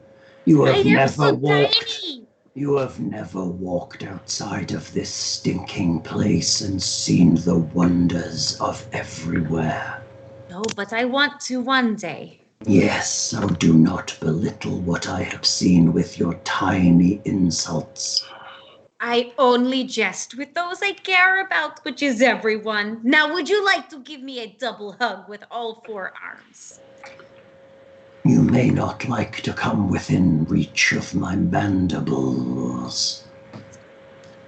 You have never walked. Tiny. You have never walked outside of this stinking place and seen the wonders of everywhere. No, but I want to one day. Yes, so do not belittle what I have seen with your tiny insults. I only jest with those I care about, which is everyone. Now, would you like to give me a double hug with all 4 arms? You may not like to come within reach of my mandibles.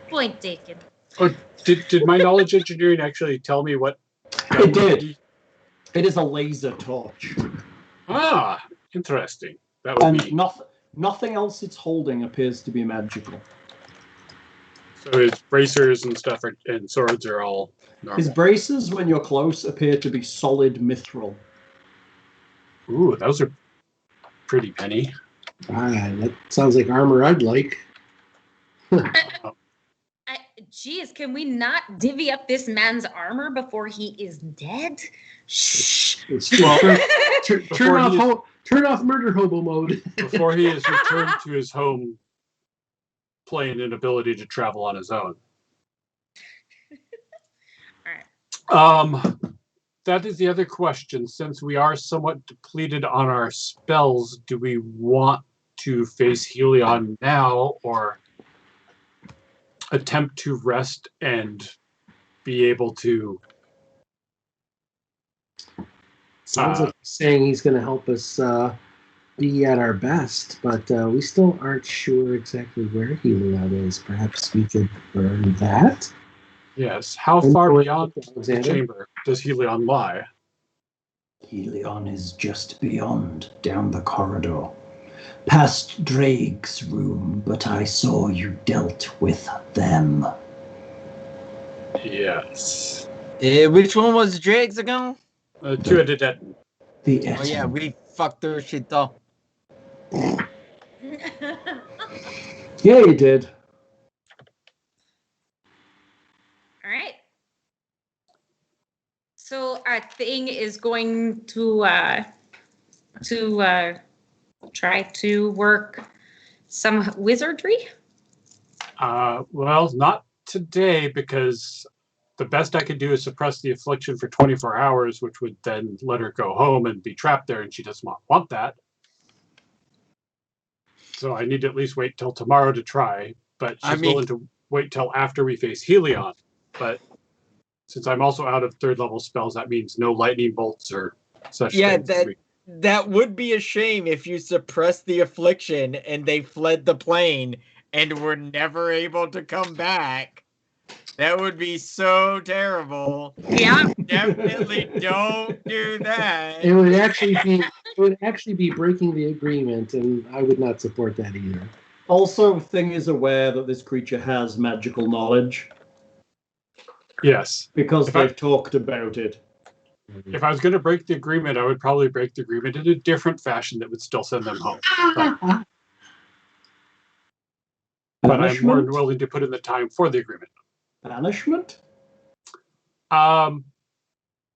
Point taken. Oh, did my knowledge engineering actually tell me what? It did. It is a laser torch. Ah, interesting. That would And be. nothing else it's holding appears to be magical. So his bracers and stuff and swords are all normal. His braces, when you're close, appear to be solid mithril. Ooh, those are pretty penny. That sounds like armor I'd like. Geez, can we not divvy up this man's armor before he is dead? Shh. It's turn off murder hobo mode. Before he is returned to his home plane and ability to travel on his own. All right. That is the other question. Since we are somewhat depleted on our spells, do we want to face Helion now or attempt to rest and be able to... Sounds like he's saying he's going to help us be at our best, but we still aren't sure exactly where Helion is. Perhaps we could learn that. Yes. How far beyond the chamber does Helion lie? Helion is just beyond, down the corridor. Past Drake's room, but I saw you dealt with them. Yes. Which one was Drake's again? Two-headed Etten. The Oh yeah, Etten. we fucked their shit up. Yeah, you did. All right. So our thing is going to try to work some wizardry. Well, not today, because the best I could do is suppress the affliction for 24 hours, which would then let her go home and be trapped there, and she does not want that. So I need to at least wait till tomorrow to try, but she's willing to wait till after we face Helion. But since I'm also out of 3rd level spells, that means no lightning bolts or such things. That would be a shame if you suppressed the affliction and they fled the plane and were never able to come back. That would be so terrible. Yeah. Definitely don't do that. It would actually be breaking the agreement, and I would not support that either. Also, Thing is aware that this creature has magical knowledge Yes. because If I- they've talked about it. If I was going to break the agreement, I would probably break the agreement in a different fashion that would still send them home. But I'm more than willing to put in the time for the agreement. Banishment? Or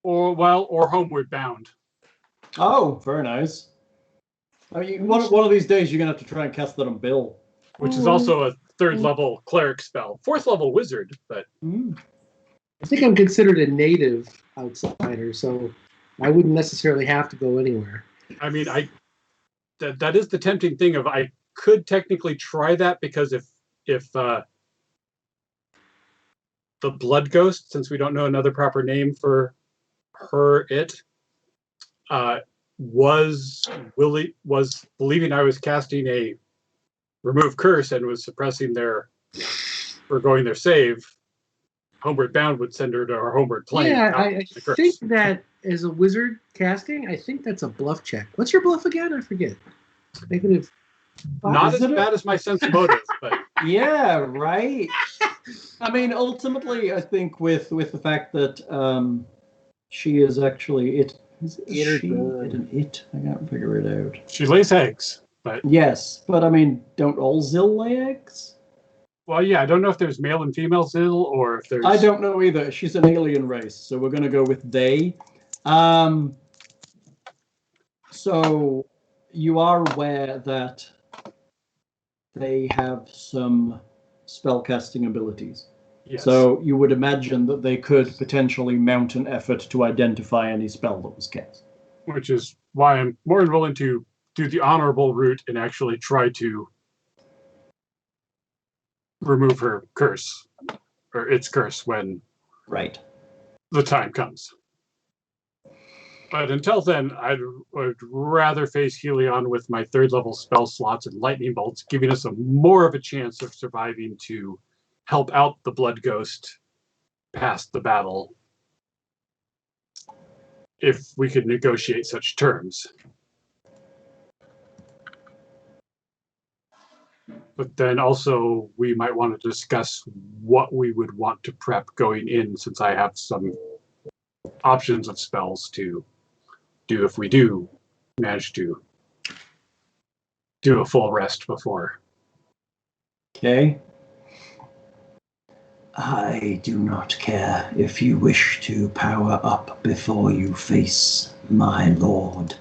homeward bound. Oh, very nice. I mean, one of these days you're gonna have to try and cast that on Bill. Which is also a 3rd level cleric spell. 4th level wizard, but I think I'm considered a native outsider, so I wouldn't necessarily have to go anywhere. I mean, that is the tempting thing of I could technically try that because if the blood ghost, since we don't know another proper name for was believing I was casting a remove curse and was suppressing their save, homeward bound would send her to her homeward plane. Yeah, I think that as a wizard casting, I think that's a bluff check. What's your bluff again? I forget. Negative. Not as bad as my sense motive, but yeah, right. I mean, ultimately, I think with the fact that she is actually it. Is she an it? I can't figure it out. She lays eggs, but yes, but I mean, don't all Xil lay eggs? Well, yeah, I don't know if there's male and female Xil or if there's. I don't know either. She's an alien race, so we're going to go with they. So you are aware that they have some spellcasting abilities. Yes. So you would imagine that they could potentially mount an effort to identify any spell that was cast. Which is why I'm more than willing to do the honorable route and actually try to remove her curse, or its curse, when the time comes. But until then, I would rather face Helion with my 3rd level spell slots and lightning bolts, giving us more of a chance of surviving to help out the blood ghost past the battle, if we could negotiate such terms. But then also we might want to discuss what we would want to prep going in, since I have some options of spells to do if we do manage to do a full rest before. Okay. I do not care if you wish to power up before you face my lord.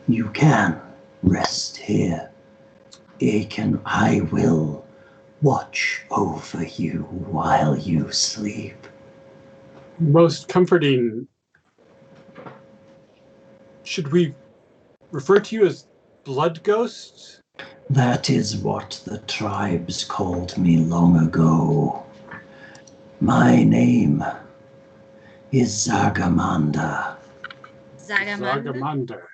You can rest here. I will watch over you while you sleep. Most comforting. Should we refer to you as blood ghosts? That is what the tribes called me long ago. My name is Zagamander. Zagamander.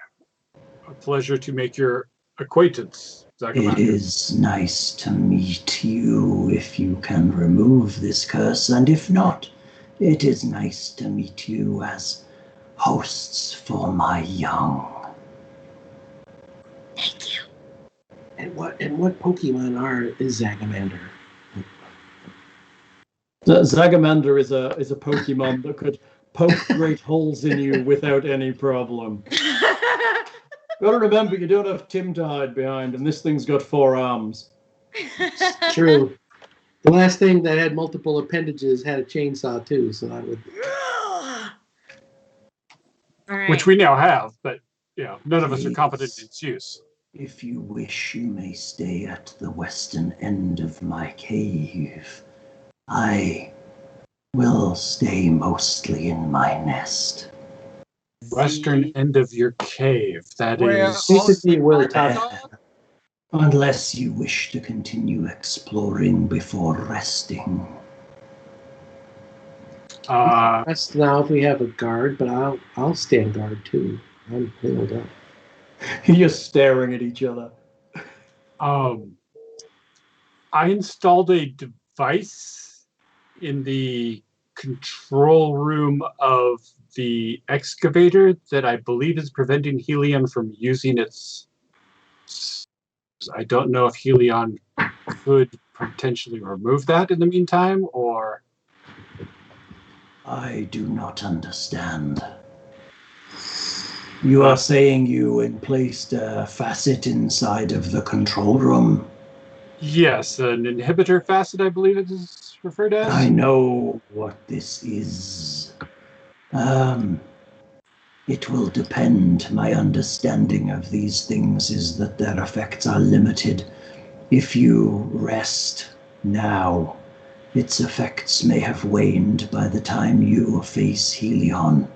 A pleasure to make your acquaintance, Zagamander. It is nice to meet you if you can remove this curse, and if not, it is nice to meet you as hosts for my young. Thank you. And what Pokemon is Zagamander? Zagamander is a Pokemon that could poke great holes in you without any problem. Gotta remember, you don't have Tim to hide behind, and this thing's got 4 arms. True. The last thing that had multiple appendages had a chainsaw too, so I would. All right. Which we now have, but none of us are competent in its use. If you wish, you may stay at the western end of my cave. I will stay mostly in my nest. Western end of your cave. That Where is. Basically, where the all- top. Unless you wish to continue exploring before resting. That's now if we have a guard, but I'll stand guard too. I'm healed up. You're staring at each other. I installed a device in the control room of the excavator that I believe is preventing Helion from using its. I don't know if Helion could potentially remove that in the meantime, or. I do not understand. You are saying you placed a facet inside of the control room? Yes, an inhibitor facet, I believe it is referred as. I know what this is. It will depend. My understanding of these things is that their effects are limited. If you rest now, its effects may have waned by the time you face Helion.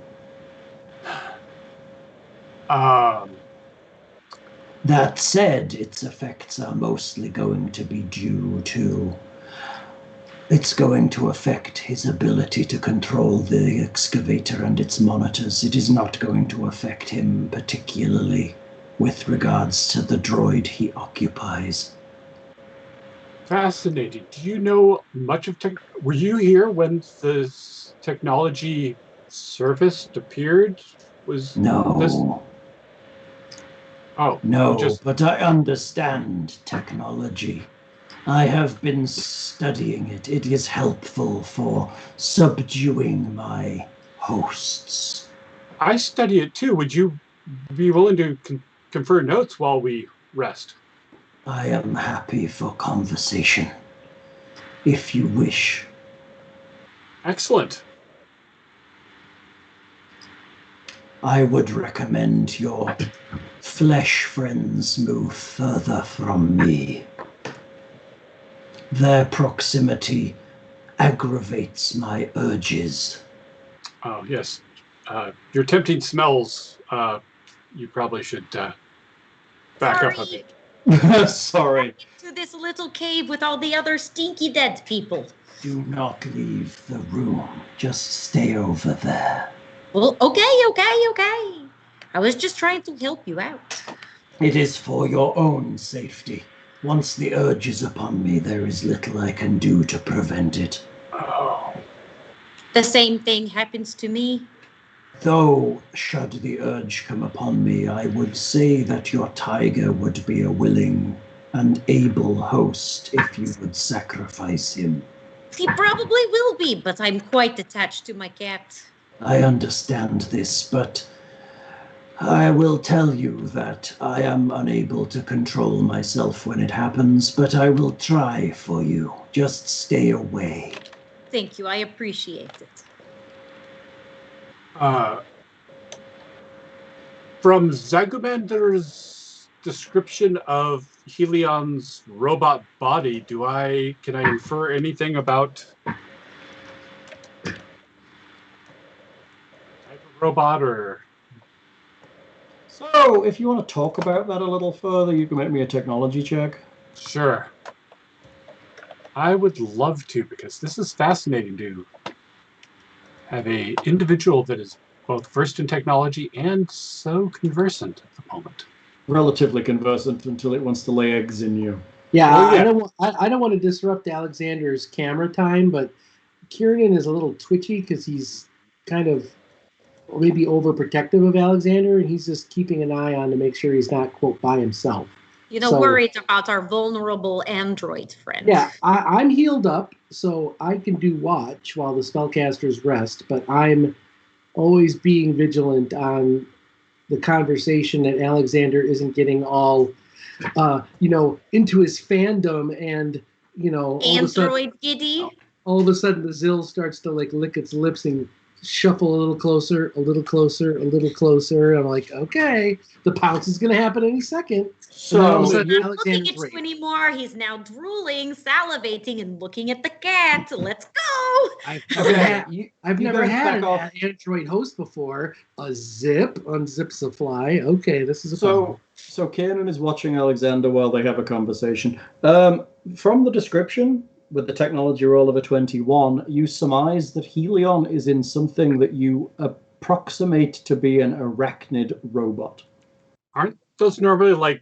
That said, its effects are mostly going to be due to... It's going to affect his ability to control the excavator and its monitors. It is not going to affect him particularly with regards to the droid he occupies. Fascinating. Do you know much of were you here when the technology surfaced, appeared? No. This... Oh, no, but I understand technology. I have been studying it. It is helpful for subduing my hosts. I study it too. Would you be willing to confer notes while we rest? I am happy for conversation, if you wish. Excellent. I would recommend your flesh friends move further from me. Their proximity aggravates my urges. Oh, yes. Your tempting smells, you probably should back up a bit. Sorry. To this little cave with all the other stinky dead people. Do not leave the room. Just stay over there. Well, okay. I was just trying to help you out. It is for your own safety. Once the urge is upon me, there is little I can do to prevent it. Oh. The same thing happens to me. Though, should the urge come upon me, I would say that your tiger would be a willing and able host if you would sacrifice him. He probably will be, but I'm quite attached to my cat. I understand this, but I will tell you that I am unable to control myself when it happens, but I will try for you. Just stay away. Thank you, I appreciate it. From Zagumander's description of Helion's robot body, can I infer anything about type of robot or? So, if you want to talk about that a little further, you can make me a technology check. Sure. I would love to, because this is fascinating to have an individual that is both versed in technology and so conversant at the moment. Relatively conversant until it wants to lay eggs in you. Yeah, Oh, yeah. I don't want to disrupt Alexander's camera time, but Kiernan is a little twitchy because he's kind of maybe overprotective of Alexander, and he's just keeping an eye on to make sure he's not, quote, by himself. Worried about our vulnerable android friend. Yeah, I'm healed up, so I can do watch while the spellcasters rest, but I'm always being vigilant on the conversation that Alexander isn't getting all, into his fandom and, Android giddy. all of a sudden the Xill starts to lick its lips and shuffle a little closer, a little closer, a little closer. I'm like, okay, the pounce is going to happen any second. So, all of a He's sudden, not looking at you anymore. He's now drooling, salivating, and looking at the cat. Let's go. I've never had an Android host before. A zip unzips a fly. Okay, this is a problem. So Kiernan is watching Alexander while they have a conversation. From the description, with the technology roll of a 21, you surmise that Helion is in something that you approximate to be an arachnid robot. Aren't those normally like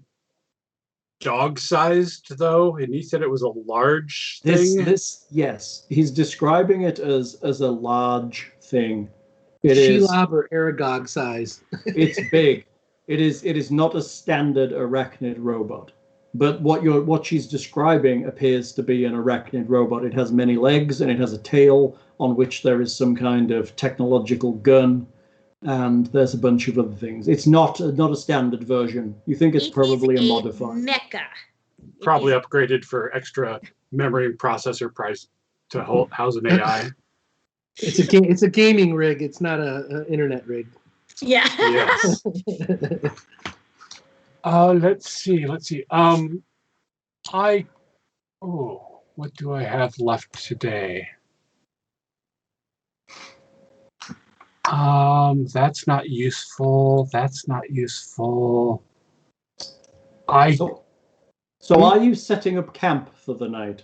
dog-sized though, and he said it was a large thing. Yes, he's describing it as a large thing. It is Shelob or Aragog size. It's big. It is not a standard arachnid robot. But what she's describing appears to be an arachnid robot. It has many legs and it has a tail on which there is some kind of technological gun, and there's a bunch of other things. It's not a standard version. You think it's probably a modified. Mecha. Probably upgraded for extra memory and processor price to house an AI. It's a gaming rig. It's not a internet rig. Yeah. Yes. Let's see. What do I have left today? That's not useful. So are you setting up camp for the night?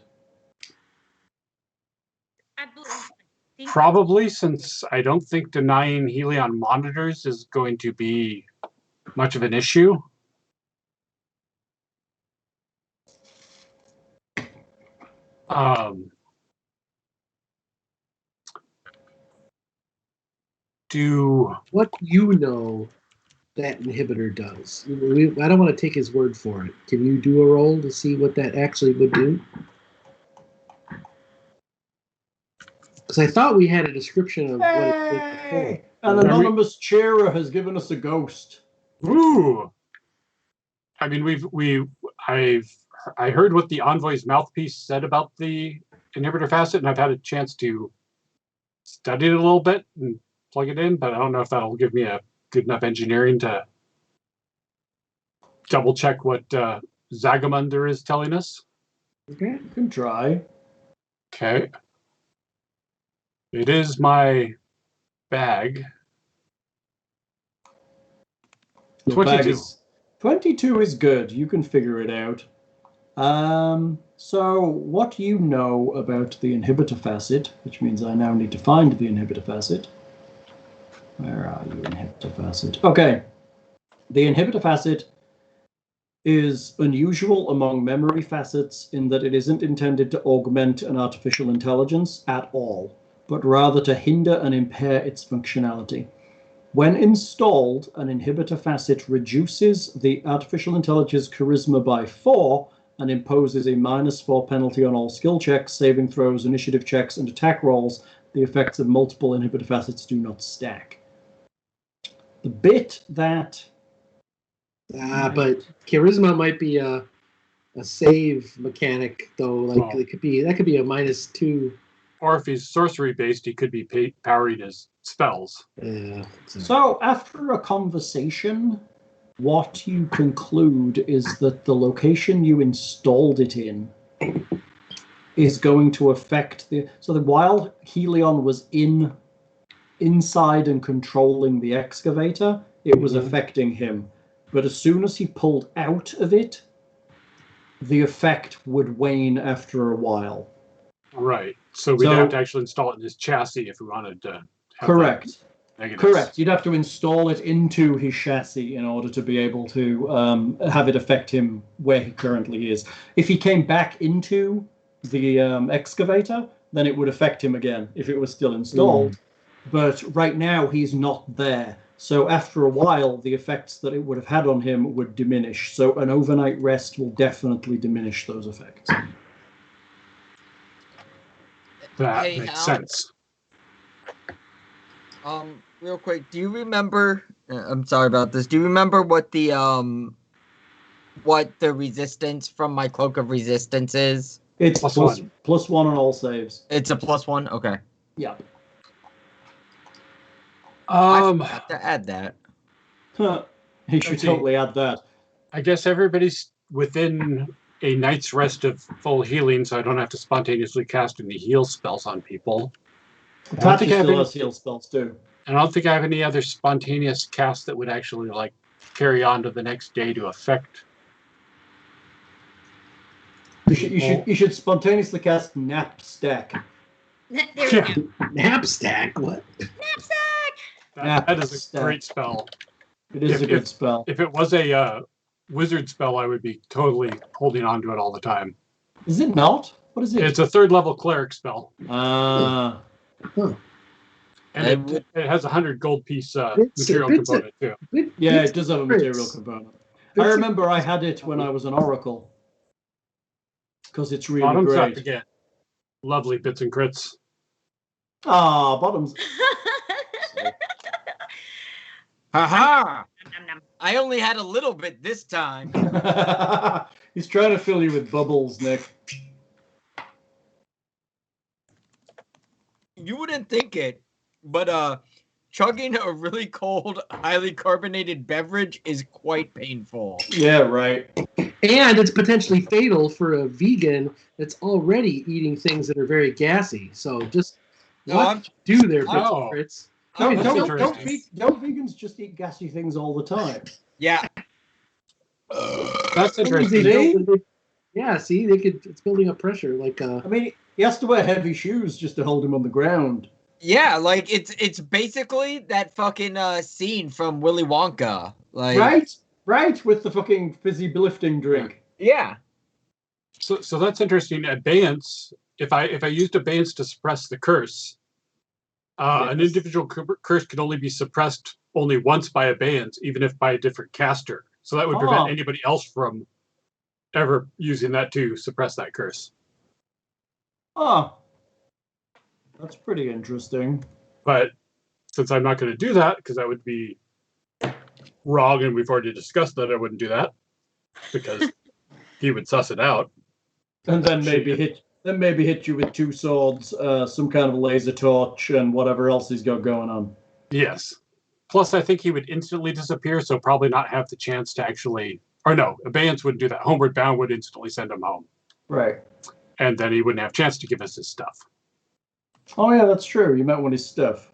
Probably, since I don't think denying Helion monitors is going to be much of an issue. What you know that inhibitor does? I don't want to take his word for it. Can you do a roll to see what that actually would do? Because I thought we had a description of what it did before. An anonymous cheerer has given us a ghost. Ooh. I mean, I heard what the Envoy's mouthpiece said about the inhibitor facet, and I've had a chance to study it a little bit and plug it in, but I don't know if that'll give me a good enough engineering to double check what Zagamunder is telling us. Okay, you can try. Okay. It is my bag. 22. 22 is good. You can figure it out. So what you know about the inhibitor facet, which means I now need to find the inhibitor facet. Where are you, inhibitor facet? Okay. The inhibitor facet is unusual among memory facets in that it isn't intended to augment an artificial intelligence at all, but rather to hinder and impair its functionality. When installed, an inhibitor facet reduces the artificial intelligence charisma by 4 and imposes a -4 penalty on all skill checks, saving throws, initiative checks, and attack rolls. The effects of multiple inhibitor facets do not stack. The bit that... but charisma might be a save mechanic, though. Like that could be a -2. Or if he's sorcery based, he could be powering his spells. Yeah. So after a conversation, what you conclude is that the location you installed it in is going to affect the... So that while Helion was inside and controlling the excavator, it was affecting him. But as soon as he pulled out of it, the effect would wane after a while. Right. So we'd have to actually install it in his chassis if we wanted to have Correct. Negatives. Correct. You'd have to install it into his chassis in order to be able to have it affect him where he currently is. If he came back into the excavator, then it would affect him again if it was still installed. But right now, he's not there. So after a while, the effects that it would have had on him would diminish. So an overnight rest will definitely diminish those effects. That makes sense. Real quick, do you remember? I'm sorry about this. Do you remember what the resistance from my Cloak of Resistance is? It's plus one on all saves. It's a +1. Okay. Yeah. I have to add that. He should totally add that. I guess everybody's within a night's rest of full healing, so I don't have to spontaneously cast any heal spells on people. Tatia still has heal spells too. I don't think I have any other spontaneous casts that would actually carry on to the next day to affect. You should spontaneously cast Knapsack. There we go. Knapsack? What? Knapsack! That is a great spell. It is a good spell. If it was a wizard spell, I would be totally holding on to it all the time. Is it not? What is it? It's a 3rd level cleric spell, Ah. and it has 100 gold piece It's- material it's component too. Yeah, Bits it does have a and material crits. component. Bits I and remember I crits. had it when I was an oracle. Because it's really Bottoms not great. forget. Lovely bits and crits. Ah, bottoms. Haha! Nom, nom. I only had a little bit this time. He's trying to fill you with bubbles, Nick. You wouldn't think it, but chugging a really cold, highly carbonated beverage is quite painful. Yeah, right. And it's potentially fatal for a vegan that's already eating things that are very gassy. So just No, what I'm- to do there, bits Oh. and crits. Don't, that's don't vegans just eat gassy things all the time? Yeah. That's They interesting. build- Yeah, see, they could. It's building up pressure. Like, I mean, he has to wear heavy shoes just to hold him on the ground. Yeah, like it's basically that fucking scene from Willy Wonka. Like Right, with the fucking fizzy lifting drink. Yeah. So that's interesting. Abeyance. If I used abeyance to suppress the curse, an Yes. individual curse can only be suppressed only once by abeyance, even if by a different caster. So that would prevent Oh. anybody else from ever using that to suppress that curse. Oh, that's pretty interesting. But since I'm not going to do that, because that would be wrong, and we've already discussed that I wouldn't do that, because he would suss it out. And then maybe hit you with 2 swords, some kind of a laser torch, and whatever else he's got going on. Yes. Plus, I think he would instantly disappear, so probably not have the chance to actually... Or no, abeyance wouldn't do that. Homeward Bound would instantly send him home. Right. And then he wouldn't have a chance to give us his stuff. Oh yeah, that's true. You meant one of his stuff.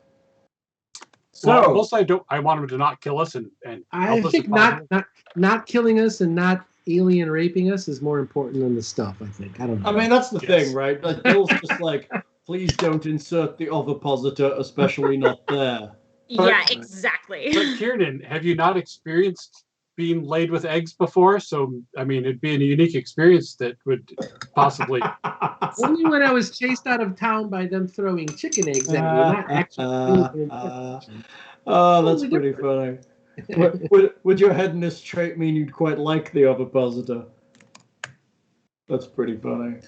So Well, mostly I want him to not kill us and I help us think if possible. not killing us and not alien raping us is more important than the stuff. I think. I don't know. I mean, that's the Yes. thing, right? Like, Bill's just like, please don't insert the ovipositor, especially not there. Yeah, exactly. But Kiernan, have you not experienced being laid with eggs before? So, I mean, it'd be a unique experience that would possibly... Only when I was chased out of town by them throwing chicken eggs at me, not actually. Oh, that's pretty funny. Would your hedonist trait mean you'd quite like the ovipositor? That's pretty funny.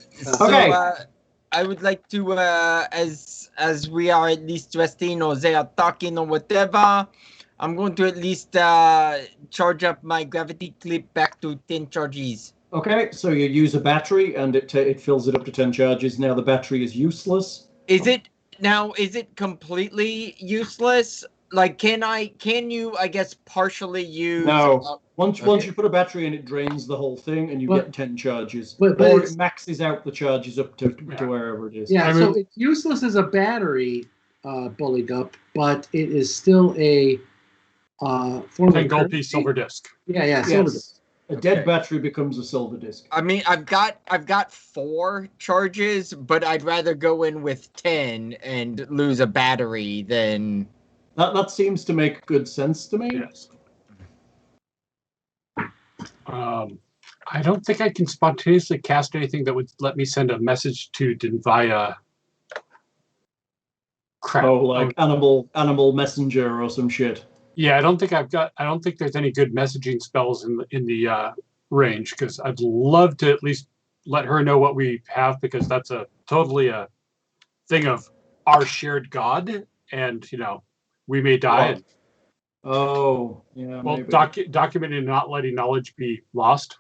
Okay. So, I would like to, as we are at least resting or they are talking or whatever, I'm going to at least charge up my gravity clip back to 10 charges. Okay, so you use a battery and it fills it up to 10 charges. Now the battery is useless. Is it completely useless? Like, can you, I guess, partially use... No. Once Okay. you put a battery in, it drains the whole thing and you But- get 10 charges. but or it's- it maxes out the charges up to wherever it is. Yeah, I so mean- it's useless as a battery, Buligup, but it is still a form 10 of gold piece currency. silver disc. Yeah, silver. Yes. A dead battery becomes a silver disc. I mean, I've got 4 charges, but I'd rather go in with 10 and lose a battery than... That seems to make good sense to me. Yes. I don't think I can spontaneously cast anything that would let me send a message to Denvaya. Crap. Oh, like animal messenger or some shit. Yeah, I don't think there's any good messaging spells in the range, because I'd love to at least let her know what we have, because that's totally a thing of our shared God, and we may die. And, Oh, yeah. well, maybe. documenting and not letting knowledge be lost.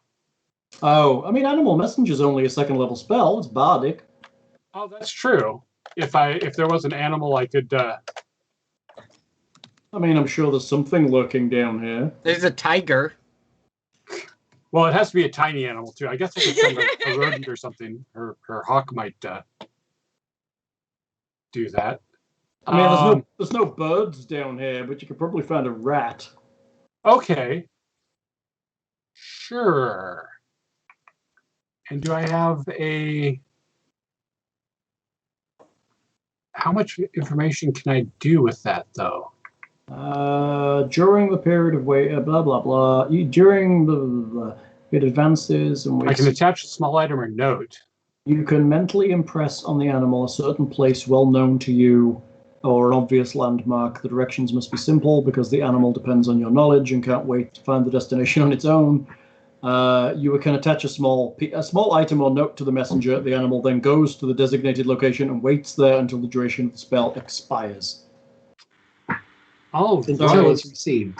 Oh, I mean, animal messenger's only a 2nd level spell. It's bardic. Oh, that's true. If there was an animal I could. I mean, I'm sure there's something lurking down here. There's a tiger. Well, it has to be a tiny animal too. I guess I could send a rodent or something. Her hawk might do that. I mean, there's no birds down here, but you could probably find a rat. Okay. Sure. And do I have a... How much information can I do with that, though? During the period of wait, blah blah blah. During the it advances and I waits. can attach a small item or note. You can mentally impress on the animal a certain place well known to you, or an obvious landmark. The directions must be simple because the animal depends on your knowledge and can't wait to find the destination on its own. You can attach a small item or note to the messenger. The animal then goes to the designated location and waits there until the duration of the spell expires. Oh, Until it's received.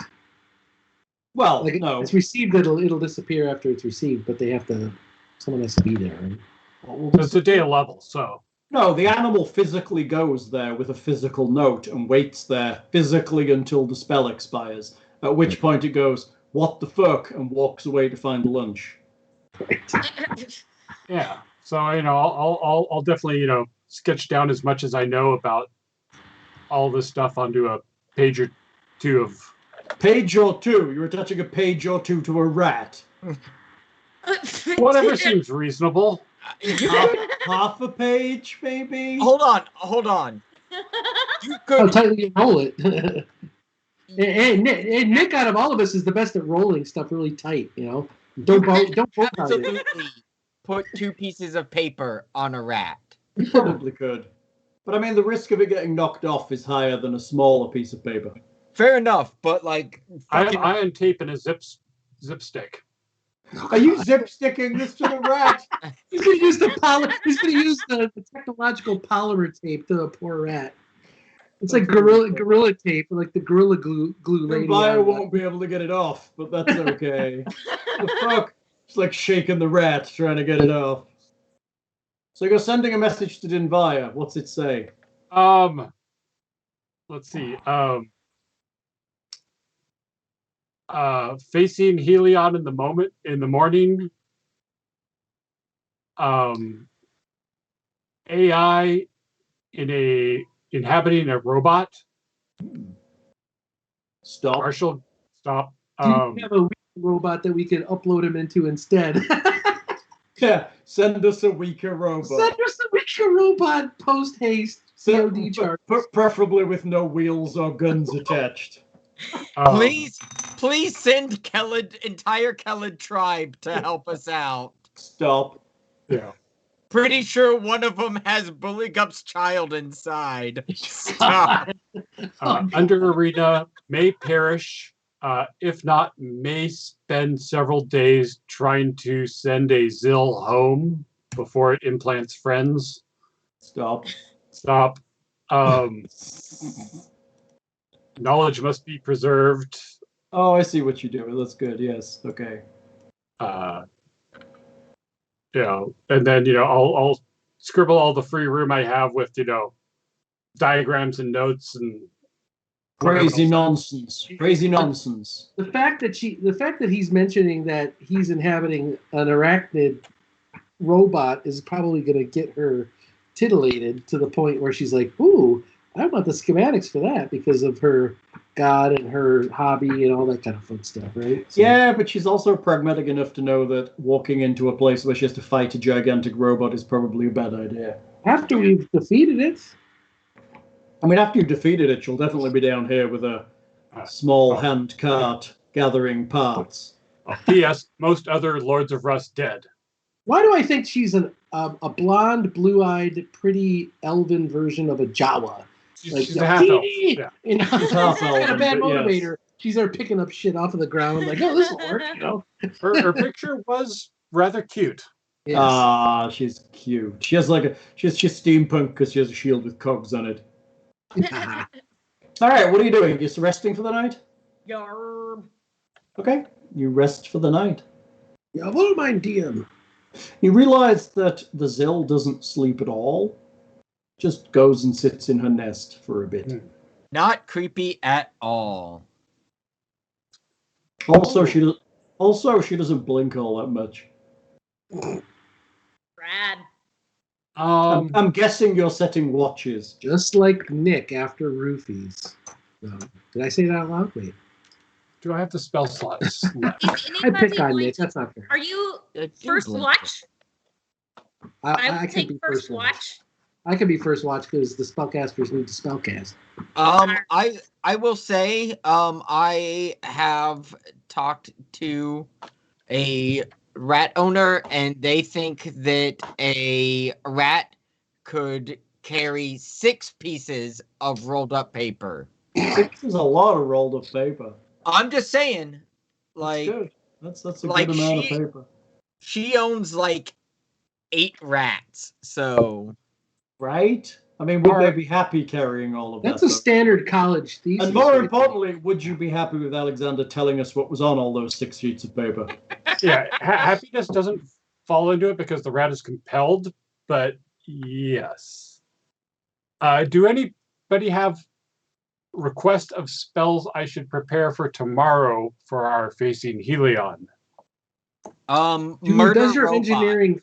Well, Like no. it's received, it'll disappear after it's received, but someone has to be there. Right? it's a data level, so. No, the animal physically goes there with a physical note and waits there physically until the spell expires, at which point it goes, what the fuck, and walks away to find lunch. Yeah. So, I'll definitely, sketch down as much as I know about all this stuff onto a page or two of. Page or two? You're attaching a page or two to a rat? Whatever seems reasonable. Half a page, maybe? Hold on. You How could tightly you roll it. and Nick, out of all of us, is the best at rolling stuff really tight. Don't vote on it. absolutely put 2 pieces of paper on a rat. You probably could. But I mean, the risk of it getting knocked off is higher than a smaller piece of paper. Fair enough, but like I have fucking- iron tape and a zip stick. Are you zip sticking this to the rat? He's gonna use the technological polymer tape to a poor rat. It's like gorilla tape, like the gorilla glue The lady. buyer won't be able to get it off, but that's okay. The fuck? It's like shaking the rat, trying to get it off. So you're sending a message to Dinvaya. What's it say? Let's see. Facing Helion in the morning. AI inhabiting a robot. Stop. Partial stop. Do you have a weak robot that we can upload him into instead? Yeah, send us a weaker robot. Send us a weaker robot post haste. COD chart. Preferably with no wheels or guns attached. Please send entire Kellid tribe to help us out. Stop. Yeah. Pretty sure one of them has Buligup's child inside. Stop. Under Arena may perish. If not, may spend several days trying to send a Xil home before it implants friends. Stop. Knowledge must be preserved. Oh, I see what you're doing. That's good. Yes. Okay. And then I'll scribble all the free room I have with diagrams and notes and Crazy nonsense. The fact that he's mentioning that he's inhabiting an arachnid robot is probably going to get her titillated to the point where she's like, "Ooh, I want the schematics for that," because of her god and her hobby and all that kind of fun stuff, right? So, Yeah, but she's also pragmatic enough to know that walking into a place where she has to fight a gigantic robot is probably a bad idea. after we've defeated it, I mean, after you've defeated it, she'll definitely be down here with a small hand cart gathering parts. P.S. Most other Lords of Rust dead. why do I think she's a blonde, blue-eyed, pretty elven version of a Jawa? She's a half elf. Yeah. She's half Kind of elven, bad but yes. motivator. She's there picking up shit off of the ground, like, "Oh, this will work," Her picture was rather cute. Yes. Ah, she's cute. She has she's steampunk because she has a shield with cogs on it. All right, what are you doing? Just resting for the night? Yarb. Okay, you rest for the night. Yeah, what mind DM? You realize that the Xil doesn't sleep at all. Just goes and sits in her nest for a bit. Not creepy at all. Also, she doesn't blink all that much. Rad. I'm guessing you're setting watches. Just like Nick after roofies. Did I say that out loud? Wait. Do I have the spell slots left? I pick on Nick. That's not fair. Are you I do first blink. watch? I I will could take be first watch. I could be first watch because the spellcasters need to spellcast. I I will say, I have talked to a rat owner, and they think that a rat could carry 6 pieces of rolled up paper. 6 is a lot of rolled up paper. I'm just saying, That's like, good. That's a like good amount of paper. she owns like 8 rats, so Right? I mean, would they be happy carrying all of that? That's a standard college thesis. And more right? importantly, would you be happy with Alexander telling us what was on all those 6 sheets of paper? Yeah, happiness doesn't fall into it because the rat is compelled, but yes. Do anybody have request of spells I should prepare for tomorrow for our facing Helion? murder Does your robot.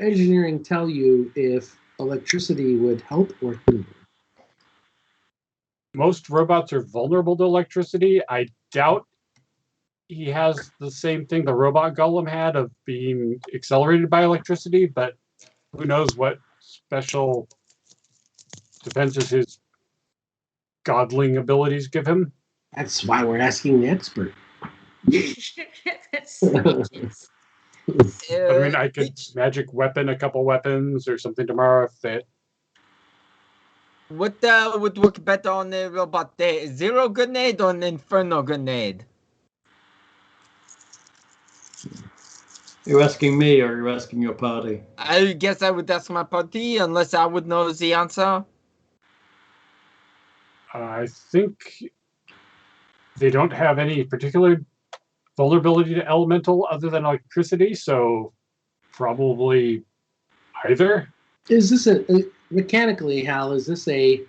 engineering tell you if electricity would help or hinder? Most robots are vulnerable to electricity. I doubt he has the same thing the robot golem had of being accelerated by electricity, but who knows what special defenses his godling abilities give him. That's why we're asking the expert. But I mean, I could magic weapon a couple weapons or something tomorrow if that. What would work better on the robot? The zero grenade or an inferno grenade? You're asking me or you're asking your party? I guess I would ask my party unless I would know the answer. I think they don't have any particular vulnerability to elemental other than electricity, so probably either. Is this mechanically, Hal? Is this a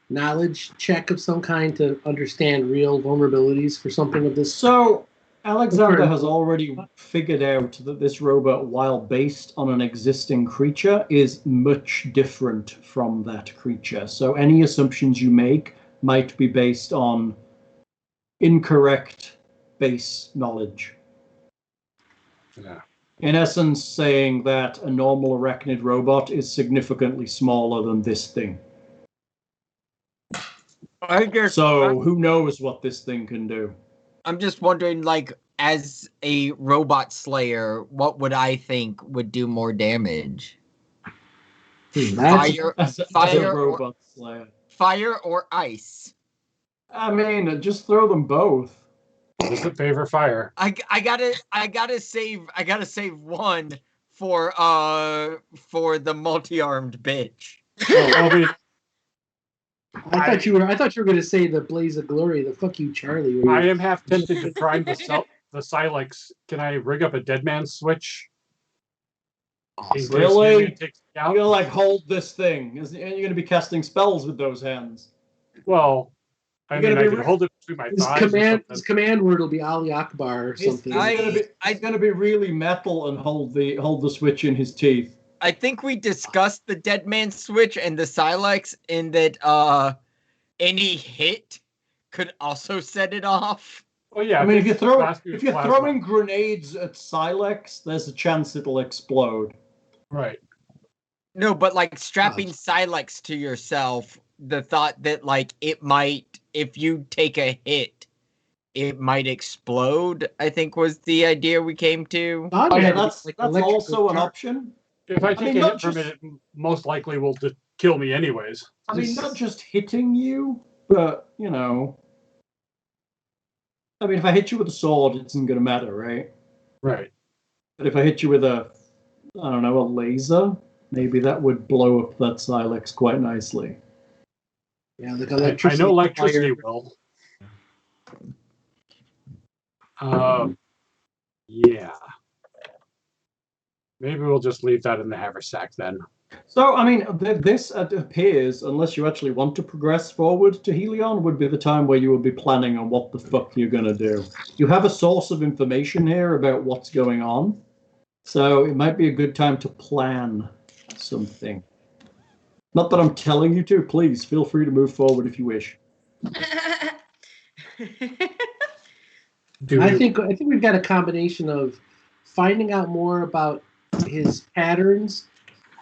knowledge check of some kind to understand real vulnerabilities for something of this? So, Alexander has already figured out that this robot, while based on an existing creature, is much different from that creature. So any assumptions you make might be based on incorrect base knowledge. Yeah. In essence, saying that a normal arachnid robot is significantly smaller than this thing. I guess So who knows what this thing can do? I'm just wondering, like, as a robot slayer, what would I think would do more damage? Fire, As a fire, robot slayer. fire or ice? I mean, just throw them both. Does it favor fire? I gotta save one for the multi-armed bitch. I thought you were going to say the blaze of glory. The fuck you, Charlie. I am half tempted to prime the Silex. Can I rig up a dead man switch? Really? Takes You're gonna like hold this thing. And you're gonna be casting spells with those hands. Well, I mean, I can hold it between my thighs. His command word will be Ali Akbar or something. He's gonna be really metal and hold the switch in his teeth. I think we discussed the dead man switch and the Silex in that any hit could also set it off. Well, yeah. I mean, if you're throwing grenades at Silex, there's a chance it'll explode. Right. No, but like strapping Silex to yourself, the thought that like it might, if you take a hit, it might explode, I think was the idea we came to. Oh yeah, that's also an option. If I take a hit from it, it most likely will kill me anyways. I mean, not just hitting you, but, you know. I mean, if I hit you with a sword, it isn't going to matter, right? Right. But if I hit you with a laser, maybe that would blow up that Silex quite nicely. Yeah, like electricity. I know electricity will. Yeah. Maybe we'll just leave that in the haversack then. So, I mean, this appears, unless you actually want to progress forward to Helion, would be the time where you would be planning on what the fuck you're going to do. You have a source of information here about what's going on, so it might be a good time to plan something. Not that I'm telling you to. Please, feel free to move forward if you wish. I think we've got a combination of finding out more about his patterns,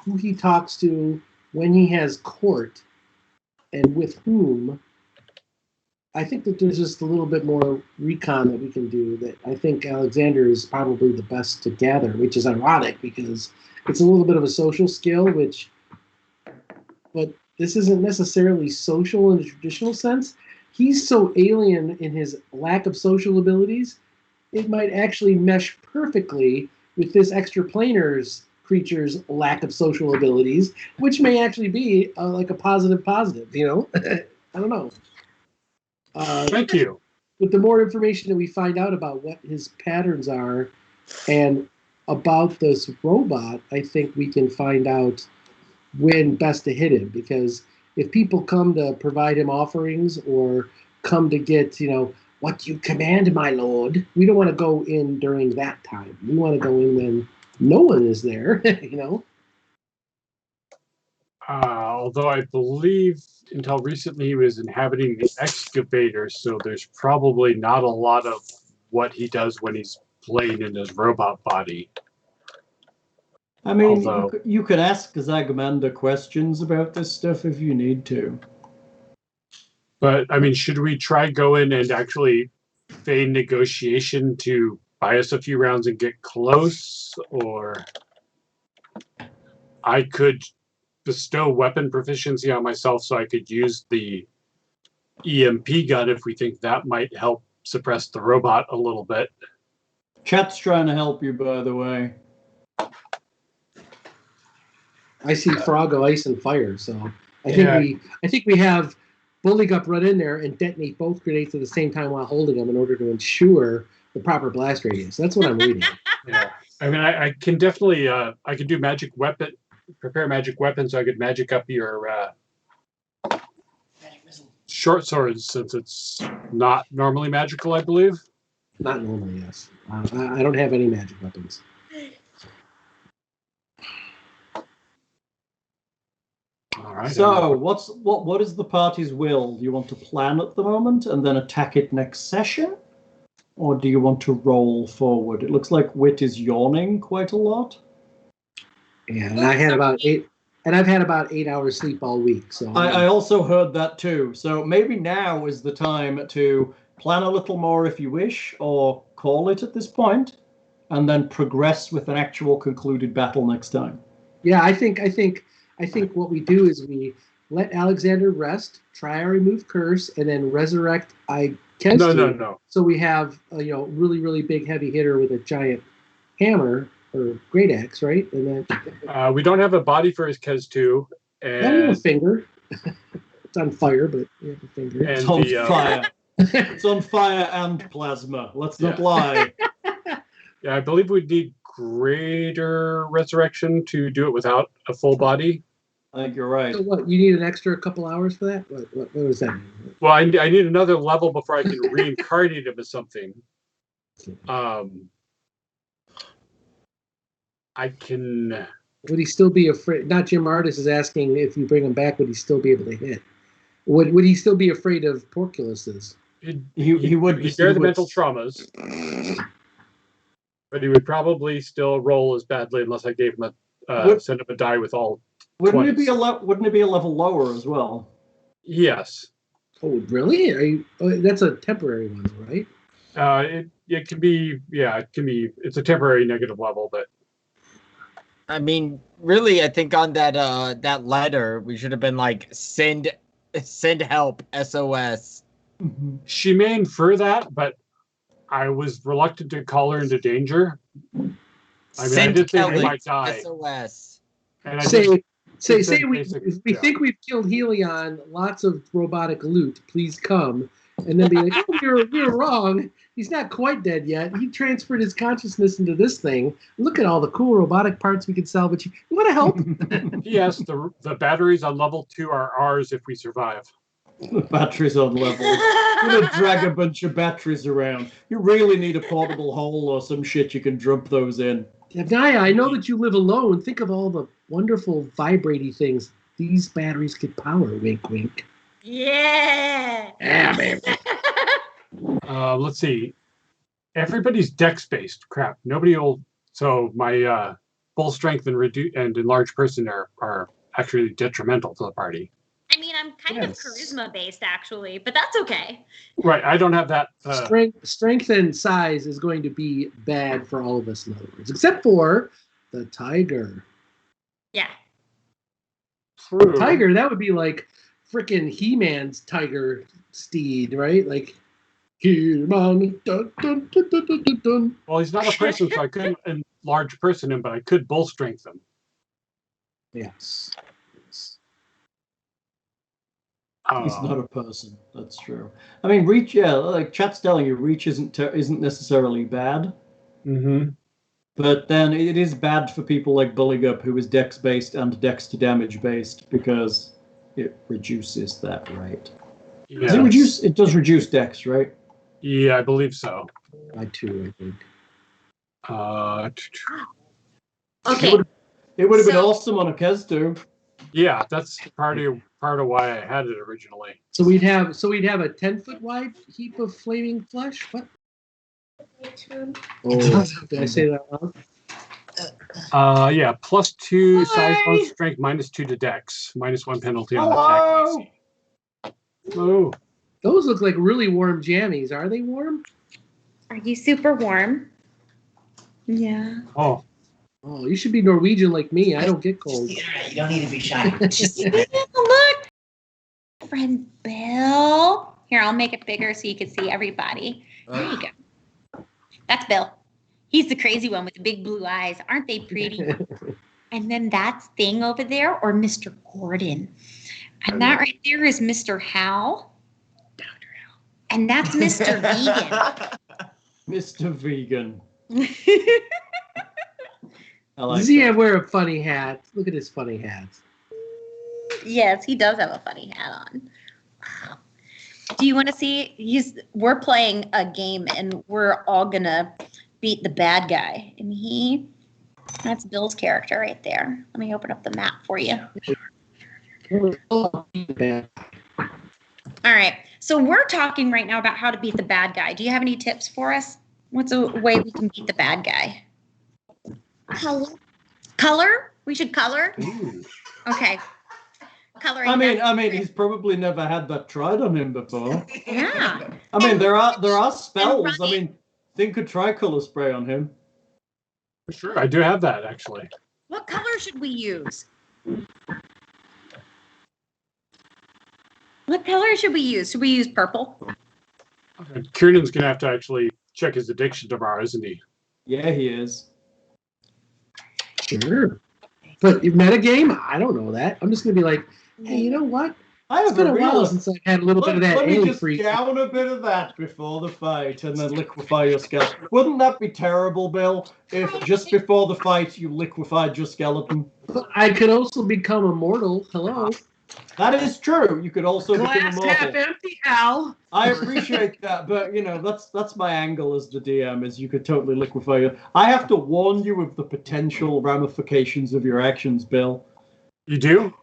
who he talks to, when he has court, and with whom, I think that there's just a little bit more recon that we can do. That I think Alexander is probably the best to gather, which is ironic because it's a little bit of a social skill, but this isn't necessarily social in the traditional sense. He's so alien in his lack of social abilities, it might actually mesh perfectly with this extraplanar creature's lack of social abilities, which may actually be like a positive, you know? I don't know. Thank you. With the more information that we find out about what his patterns are and about this robot, I think we can find out when best to hit him. Because if people come to provide him offerings or come to get, what you command, my lord, we don't want to go in during that time. We want to go in when no one is there, Although I believe until recently he was inhabiting the excavator, so there's probably not a lot of what he does when he's playing in his robot body. I mean, Although, you could ask Zagamander questions about this stuff if you need to. but I mean, should we try go in and actually feign negotiation to buy us a few rounds and get close, or I could bestow weapon proficiency on myself so I could use the EMP gun if we think that might help suppress the robot a little bit. Chat's trying to help you, by the way. I see Froggo, Ice, and Fire, so I think we have Buligup run in there and detonate both grenades at the same time while holding them in order to ensure the proper blast radius. That's what I'm reading. Yeah, I mean, I can definitely I could do magic weapon, prepare magic weapons, so I could magic up your short swords since it's not normally magical, I believe. Not normally, yes. I don't have any magic weapons. All right. So, what is the party's will? Do you want to plan at the moment and then attack it next session? Or do you want to roll forward? It looks like Wit is yawning quite a lot. Yeah, and I've had about 8 hours sleep all week. So I also heard that too. So maybe now is the time to plan a little more if you wish, or call it at this point, and then progress with an actual concluded battle next time. Yeah, I think what we do is we let Alexander rest, try our remove curse, and then resurrect No. So we have a really, really big heavy hitter with a giant hammer or great axe, right? And then we don't have a body for his Kez2, a and finger. It's on fire, but we have a finger. And it's on fire. It's on fire and plasma. Let's not lie. Yeah, I believe we'd need greater resurrection to do it without a full body. I think you're right. So what? You need an extra couple hours for that? What was that? Well, I need another level before I can reincarnate him as something. I can. Would he still be afraid? Not Jim Artis is asking if you bring him back. Would he still be able to hit? Would he still be afraid of porculuses? He would be. Bear the mental traumas, but he would probably still roll as badly unless I gave him send him a die with all. Wouldn't it be a level lower as well? Yes. Oh, really? That's a temporary one, right? It can be. Yeah, it can be. It's a temporary negative level, but. I mean, really, I think on that letter we should have been like send help, SOS. Mm-hmm. She may infer that, but I was reluctant to call her into danger. I mean, I did think he might die. SOS. And Say we think we've killed Helion. Lots of robotic loot. Please come. And then be like, oh, you're wrong. He's not quite dead yet. He transferred his consciousness into this thing. Look at all the cool robotic parts we could salvage. You want to help? Yes, the batteries on level 2 are ours if we survive. The batteries on level. You're gonna drag a bunch of batteries around. You really need a portable hole or some shit you can drop those in. Naya, I know that you live alone. Think of all the wonderful vibrating things these batteries could power. Wink, wink. Yeah. Yeah, baby. Let's see. Everybody's dex-based. Crap. Nobody will. So my full strength and enlarged person are actually detrimental to the party. I mean, I'm kind of charisma based actually, but that's okay. Right. I don't have that. Strength and size is going to be bad for all of us, in other words, except for the tiger. Yeah. True. Tiger, that would be like freaking He-Man's tiger steed, right? Like He-Man. Dun, dun, dun, dun, dun, dun, dun. Well, he's not a person, so I couldn't enlarge person him, but I could bull strength him. Yes. He's not a person. That's true. I mean, reach. Yeah, like chat's telling you, reach isn't necessarily bad. Mm-hmm. But then it is bad for people like Buligup, who is dex based and dex to damage based, because it reduces that rate. Yeah. Does it reduce? It does reduce dex, right? Yeah, I believe so. I too, I think. Okay. It would have been So- awesome on a Kesdu. Yeah, that's part of why I had it originally. So we'd have a 10-foot wide heap of flaming flesh. What? Oh, did I say that loud? Yeah, +2 size, Hi. strength, -2 to dex, -1 penalty on Hello. attack. Oh, Those look like really warm jammies. Are they warm? Are you super warm? Yeah. oh, Oh, you should be Norwegian like me. I don't get cold. You don't need to be shy. Just Look, friend Bill. Here, I'll make it bigger so you can see everybody. There you go. That's Bill. He's the crazy one with the big blue eyes. Aren't they pretty? And then that's Thing over there, or Mr. Gordon. And that right there is Mr. Hal. Dr. Hal. And that's Mr. Vegan. Mr. Vegan. I like Does he that. wear a funny hat? Look at his funny hat. Yes, he does have a funny hat on. Wow. Do you want to see? We're playing a game, and we're all gonna beat the bad guy. And that's Bill's character right there. Let me open up the map for you. All right. So we're talking right now about how to beat the bad guy. Do you have any tips for us? What's a way we can beat the bad guy? Color? We should color? ooh. Okay. Coloring. I mean, he's probably never had that tried on him before. Yeah. I mean, there are spells. I running. mean, Thing could try color spray on him. Sure, I do have that actually. What color should we use? What color should we use? Should we use purple? Kiernan's gonna have to actually check his addiction tomorrow, isn't he? Yeah, he is. Sure. But metagame, I don't know that. I'm just gonna be like, hey, you know what? I It's have been a a while real. since I've had a little bit of that Let me ale just free. down a bit of that before the fight and then liquefy your skeleton. Wouldn't that be terrible, Bill? If just before the fight you liquefied your skeleton? But I could also become immortal. Hello. That is true. You could also become Glass half immortal. empty, Al. I appreciate that, but that's my angle as the DM. Is you could totally liquefy it. I have to warn you of the potential ramifications of your actions, Bill. You do?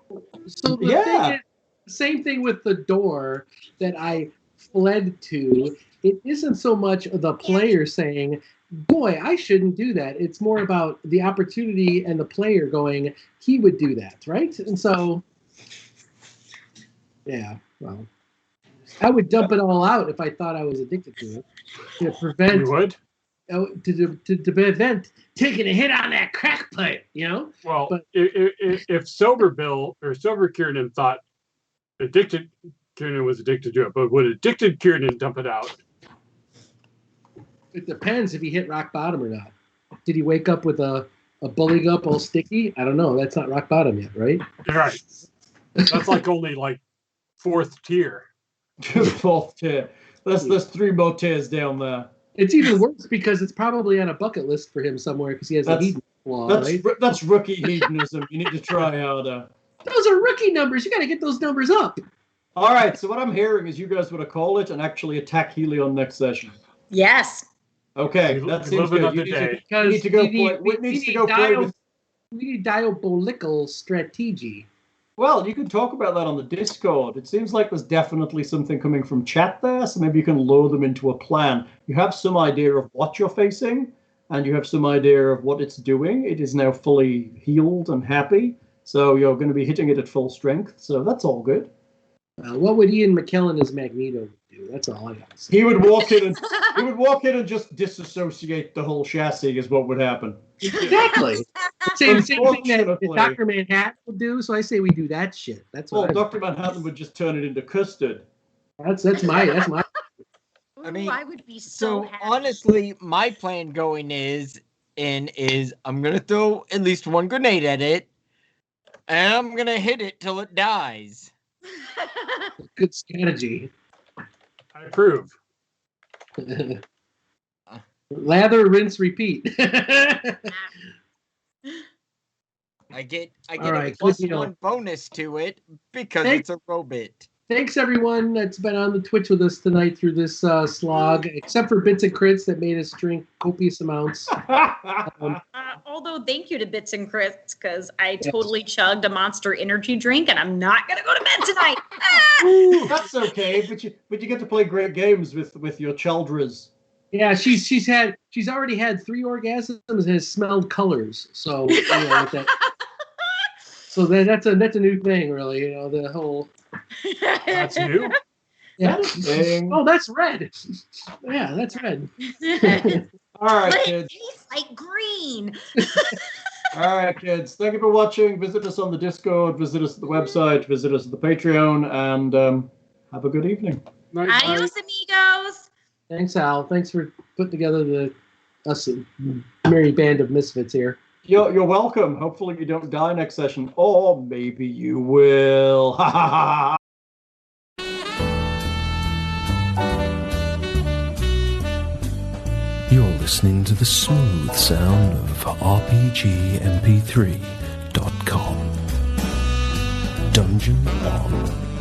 So the Yeah. thing is, same thing with the door that I fled to. It isn't so much the player saying, boy, I shouldn't do that. It's more about the opportunity and the player going, he would do that, right? And so, yeah, well, I would dump it all out if I thought I was addicted to it to prevent You would? to prevent taking a hit on that crack pipe, you know? Well, But- if sober Bill or sober Kiernan thought Kiernan was addicted to it, but would addicted Kiernan dump it out? It depends if he hit rock bottom or not. Did he wake up with a Buligup all sticky? I don't know. That's not rock bottom yet, right? Right. That's like only like 4th tier. Fourth tier. There's 3 more tiers down there. It's even worse because it's probably on a bucket list for him somewhere because he has a That's- heat flaw, right? That's rookie hedonism. You need to try harder. Those are rookie numbers. You got to get those numbers up. All right. So what I'm hearing is you guys want to call it and actually attack Helion next session. Yes. Okay, We that seems live good. another You need day. to, Because you need to go we need- play. we Whit needs to need go play with. We need diabolical strategy. Well, you can talk about that on the Discord. It seems like there's definitely something coming from chat there, so maybe you can lure them into a plan. You have some idea of what you're facing, and you have some idea of what it's doing. It is now fully healed and happy, so you're going to be hitting it at full strength, so that's all good. What would Ian McKellen as Magneto do? That's all I got to say. He would walk in and just disassociate the whole chassis is what would happen. Exactly. Same thing that Unfortunately. Dr. Manhattan would do, so I say we do that shit. That's Well, what Dr. Manhattan would just turn it into custard. that's my I mean, I would be So happy. honestly, my plan going is I'm gonna throw at least one grenade at it, and I'm gonna hit it till it dies. good strategy. I approve. Lather, rinse, repeat. I get All a right, plus good deal. 1 bonus to it because Thanks. it's a robot. Thanks everyone that's been on the Twitch with us tonight through this slog, except for Bits and Crits that made us drink copious amounts. Although, thank you to Bits and Crits, because I totally chugged a Monster Energy drink, and I'm not gonna go to bed tonight. Ooh, that's okay, but you get to play great games with your children. Yeah, she's already had 3 orgasms and has smelled colors. So so that's a new thing, really. You know, the whole. That's new. Yeah. Dang. Oh, that's red. Yeah, that's red. All right, But it kids. tastes like green. All right, kids. Thank you for watching. Visit us on the Discord. Visit us at the website. Visit us at the Patreon. And have a good evening. Night, night. Adios, amigos. Thanks, Al. Thanks for putting together us merry band of misfits here. You're welcome. Hopefully you don't die next session. Or maybe you will. Ha ha ha. You're listening to the smooth sound of RPGMP3.com. Dungeon on.